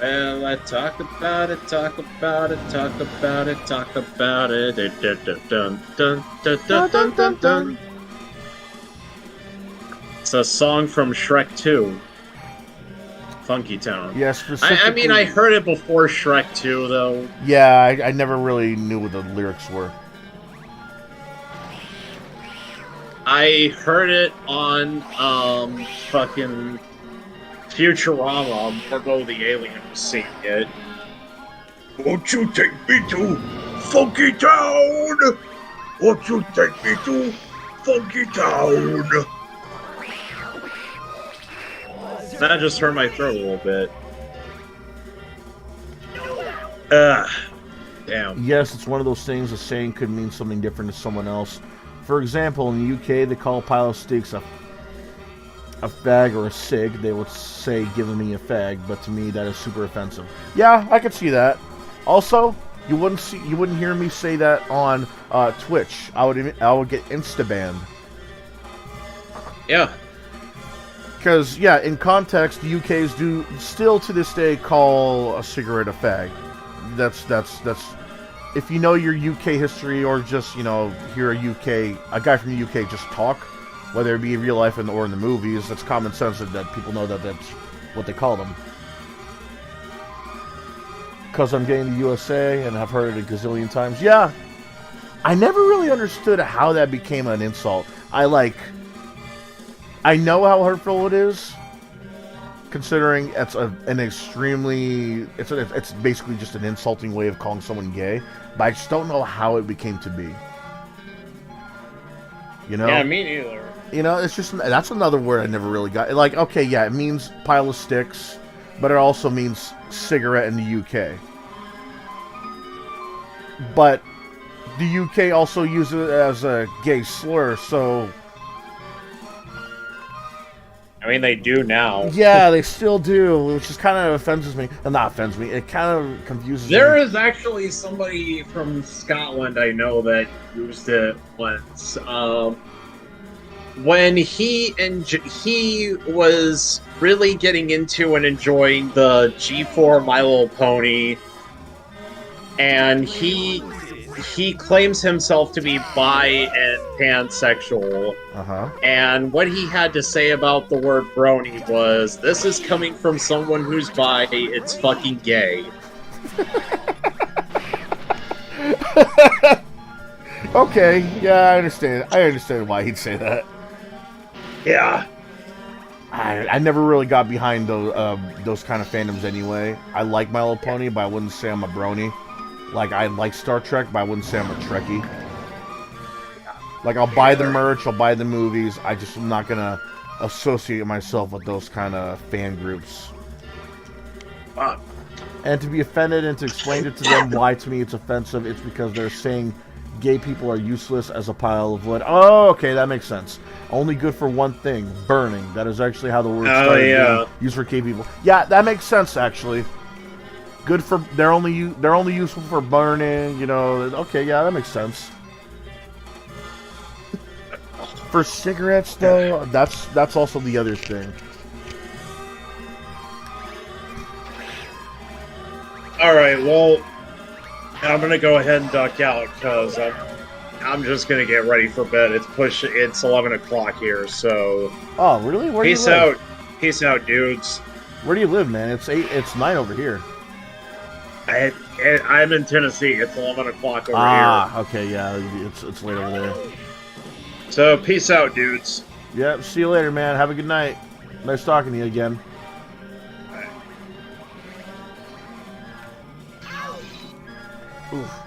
Well, I talk about it, talk about it, talk about it, talk about it. Dun, dun, dun, dun, dun, dun, dun, dun. It's a song from Shrek 2. Funky Town. Yeah, specifically. I mean, I heard it before Shrek 2, though. Yeah, I never really knew what the lyrics were. I heard it on, fucking Futurama. Morgo the Alien was singing it. Won't you take me to Funky Town? Won't you take me to Funky Town? That just hurt my throat a little bit. Damn. Yes, it's one of those things a saying could mean something different to someone else. For example, in the UK, they call a pile of sticks a fag or a cig. They would say, giving me a fag, but to me, that is super offensive. Yeah, I could see that. Also, you wouldn't hear me say that on Twitch. I would get insta-banned. Yeah. Because, yeah, in context, the UKs do still to this day call a cigarette a fag. That's if you know your UK history or just, you know, hear a guy from the UK just talk, whether it be in real life or in the movies, that's common sense that people know that that's what they call them. Because I'm getting the USA and I've heard it a gazillion times. Yeah, I never really understood how that became an insult. I know how hurtful it is, considering an extremely it's basically just an insulting way of calling someone gay, but I just don't know how it became to be. You know? Yeah, me neither. You know, it's just that's another word I never really got. Like, okay, yeah, it means pile of sticks, but it also means cigarette in the UK. But the UK also uses it as a gay slur, so I mean, they do now. yeah, they still do, which just kind of offends me. Well, not offends me. It kind of confuses me. There is actually somebody from Scotland I know that used it once. When he was really getting into and enjoying the G4 My Little Pony, and he claims himself to be bi and pansexual. And what he had to say about the word brony was, "This is coming from someone who's bi. It's fucking gay." Okay, yeah, I understand. I understand why he'd say that. Yeah. I never really got behind those kind of fandoms anyway. I like My Little Pony, but I wouldn't say I'm a brony. Like, I like Star Trek, but I wouldn't say I'm a Trekkie. Like, I'll buy the merch, I'll buy the movies. I just am not gonna associate myself with those kind of fan groups. And to be offended and to explain it to them why to me it's offensive, it's because they're saying gay people are useless as a pile of wood. Oh, okay, that makes sense. Only good for one thing, burning. That is actually how the word started being used for gay people. Yeah, that makes sense, actually. Good for they're only useful for burning, you know. Okay, yeah, that makes sense. For cigarettes, though, that's also the other thing. All right, well, I'm gonna go ahead and duck out because I'm just gonna get ready for bed. It's 11 o'clock here, so. Oh, really? Where do you live? Peace out. Peace out, dudes. Where do you live, man? It's 9 over here. I'm in Tennessee. It's 11 o'clock over here. Ah, okay, yeah, it's late over there. So, peace out, dudes. Yep, see you later, man. Have a good night. Nice talking to you again. Oof.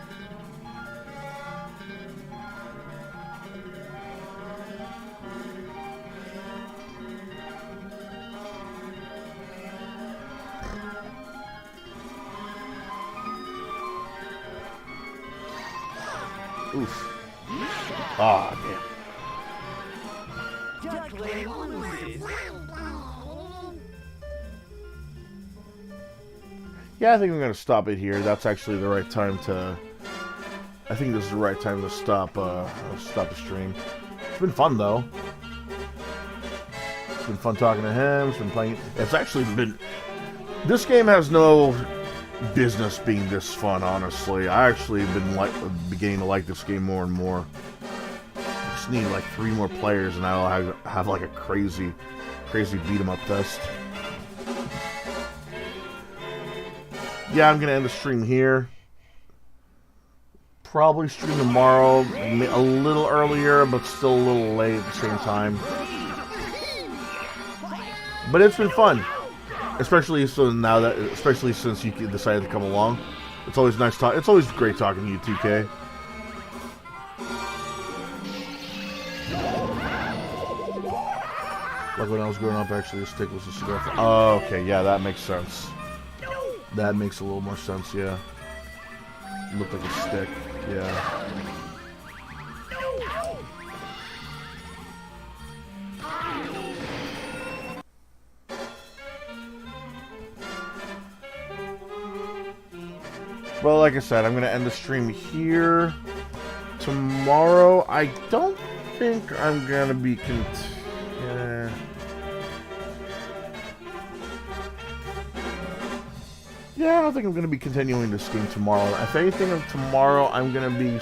Oof. Ah, damn. Yeah, I think I'm gonna stop it here. That's actually the right time to. I think this is the right time to stop the stream. It's been fun though. It's been fun talking to him. It's been playing. It's actually been. This game has no business being this fun, honestly. I actually have been beginning to like this game more and more. I just need like 3 more players, and I'll have like a crazy beat 'em up fest. Yeah, I'm gonna end the stream here. Probably stream tomorrow, a little earlier, but still a little late at the same time. But it's been fun, especially since you decided to come along. It's always nice talk. It's always great talking to you, 2K. Like when I was growing up, actually, a stick was a cigar. Oh, okay, yeah, that makes sense. That makes a little more sense, yeah. Looked like a stick, yeah. Well, like I said, I'm going to end the stream here. Tomorrow, I don't think I'm going to be... Yeah, I don't think I'm going to be continuing this game tomorrow. If anything, tomorrow I'm going to be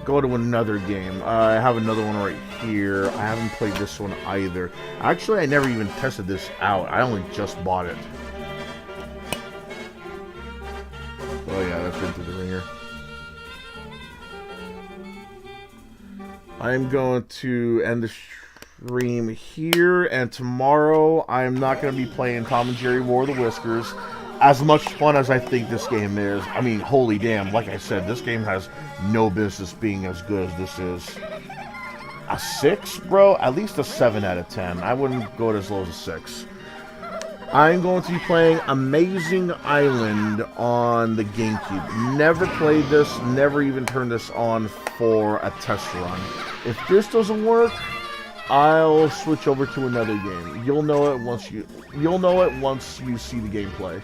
go to another game. I have another one right here. I haven't played this one either. Actually, I never even tested this out. I only just bought it. Oh yeah, that's been through the ringer. I'm going to end the stream here, and tomorrow I'm not going to be playing Tom and Jerry War of the Whiskers. As much fun as I think this game is, I mean, holy damn, like I said, this game has no business being as good as this is. A 6, bro? At least a 7 out of 10. I wouldn't go as low as a 6. I'm going to be playing Amazing Island on the GameCube. Never played this, never even turned this on for a test run. If this doesn't work, I'll switch over to another game. You'll know it once you see the gameplay.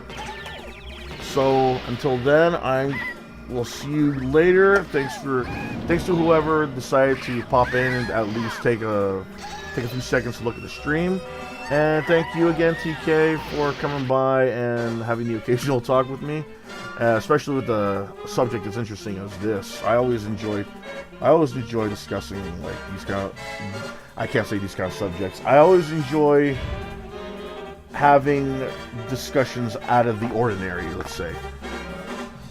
So until then, we'll see you later. Thanks to whoever decided to pop in and at least take a few seconds to look at the stream. And thank you again, TK, for coming by and having the occasional talk with me, especially with a subject as interesting as this. I always enjoy discussing like these kind of, I can't say these kind of subjects. I always enjoy having discussions out of the ordinary, let's say.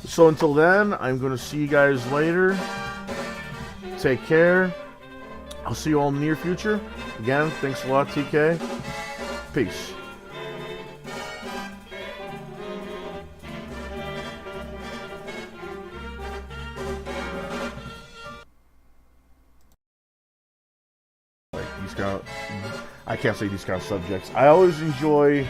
So until then, I'm going to see you guys later. Take care. I'll see you all in the near future. Again, thanks a lot, TK. Peace. Like these kind of, I can't say these kind of subjects. I always enjoy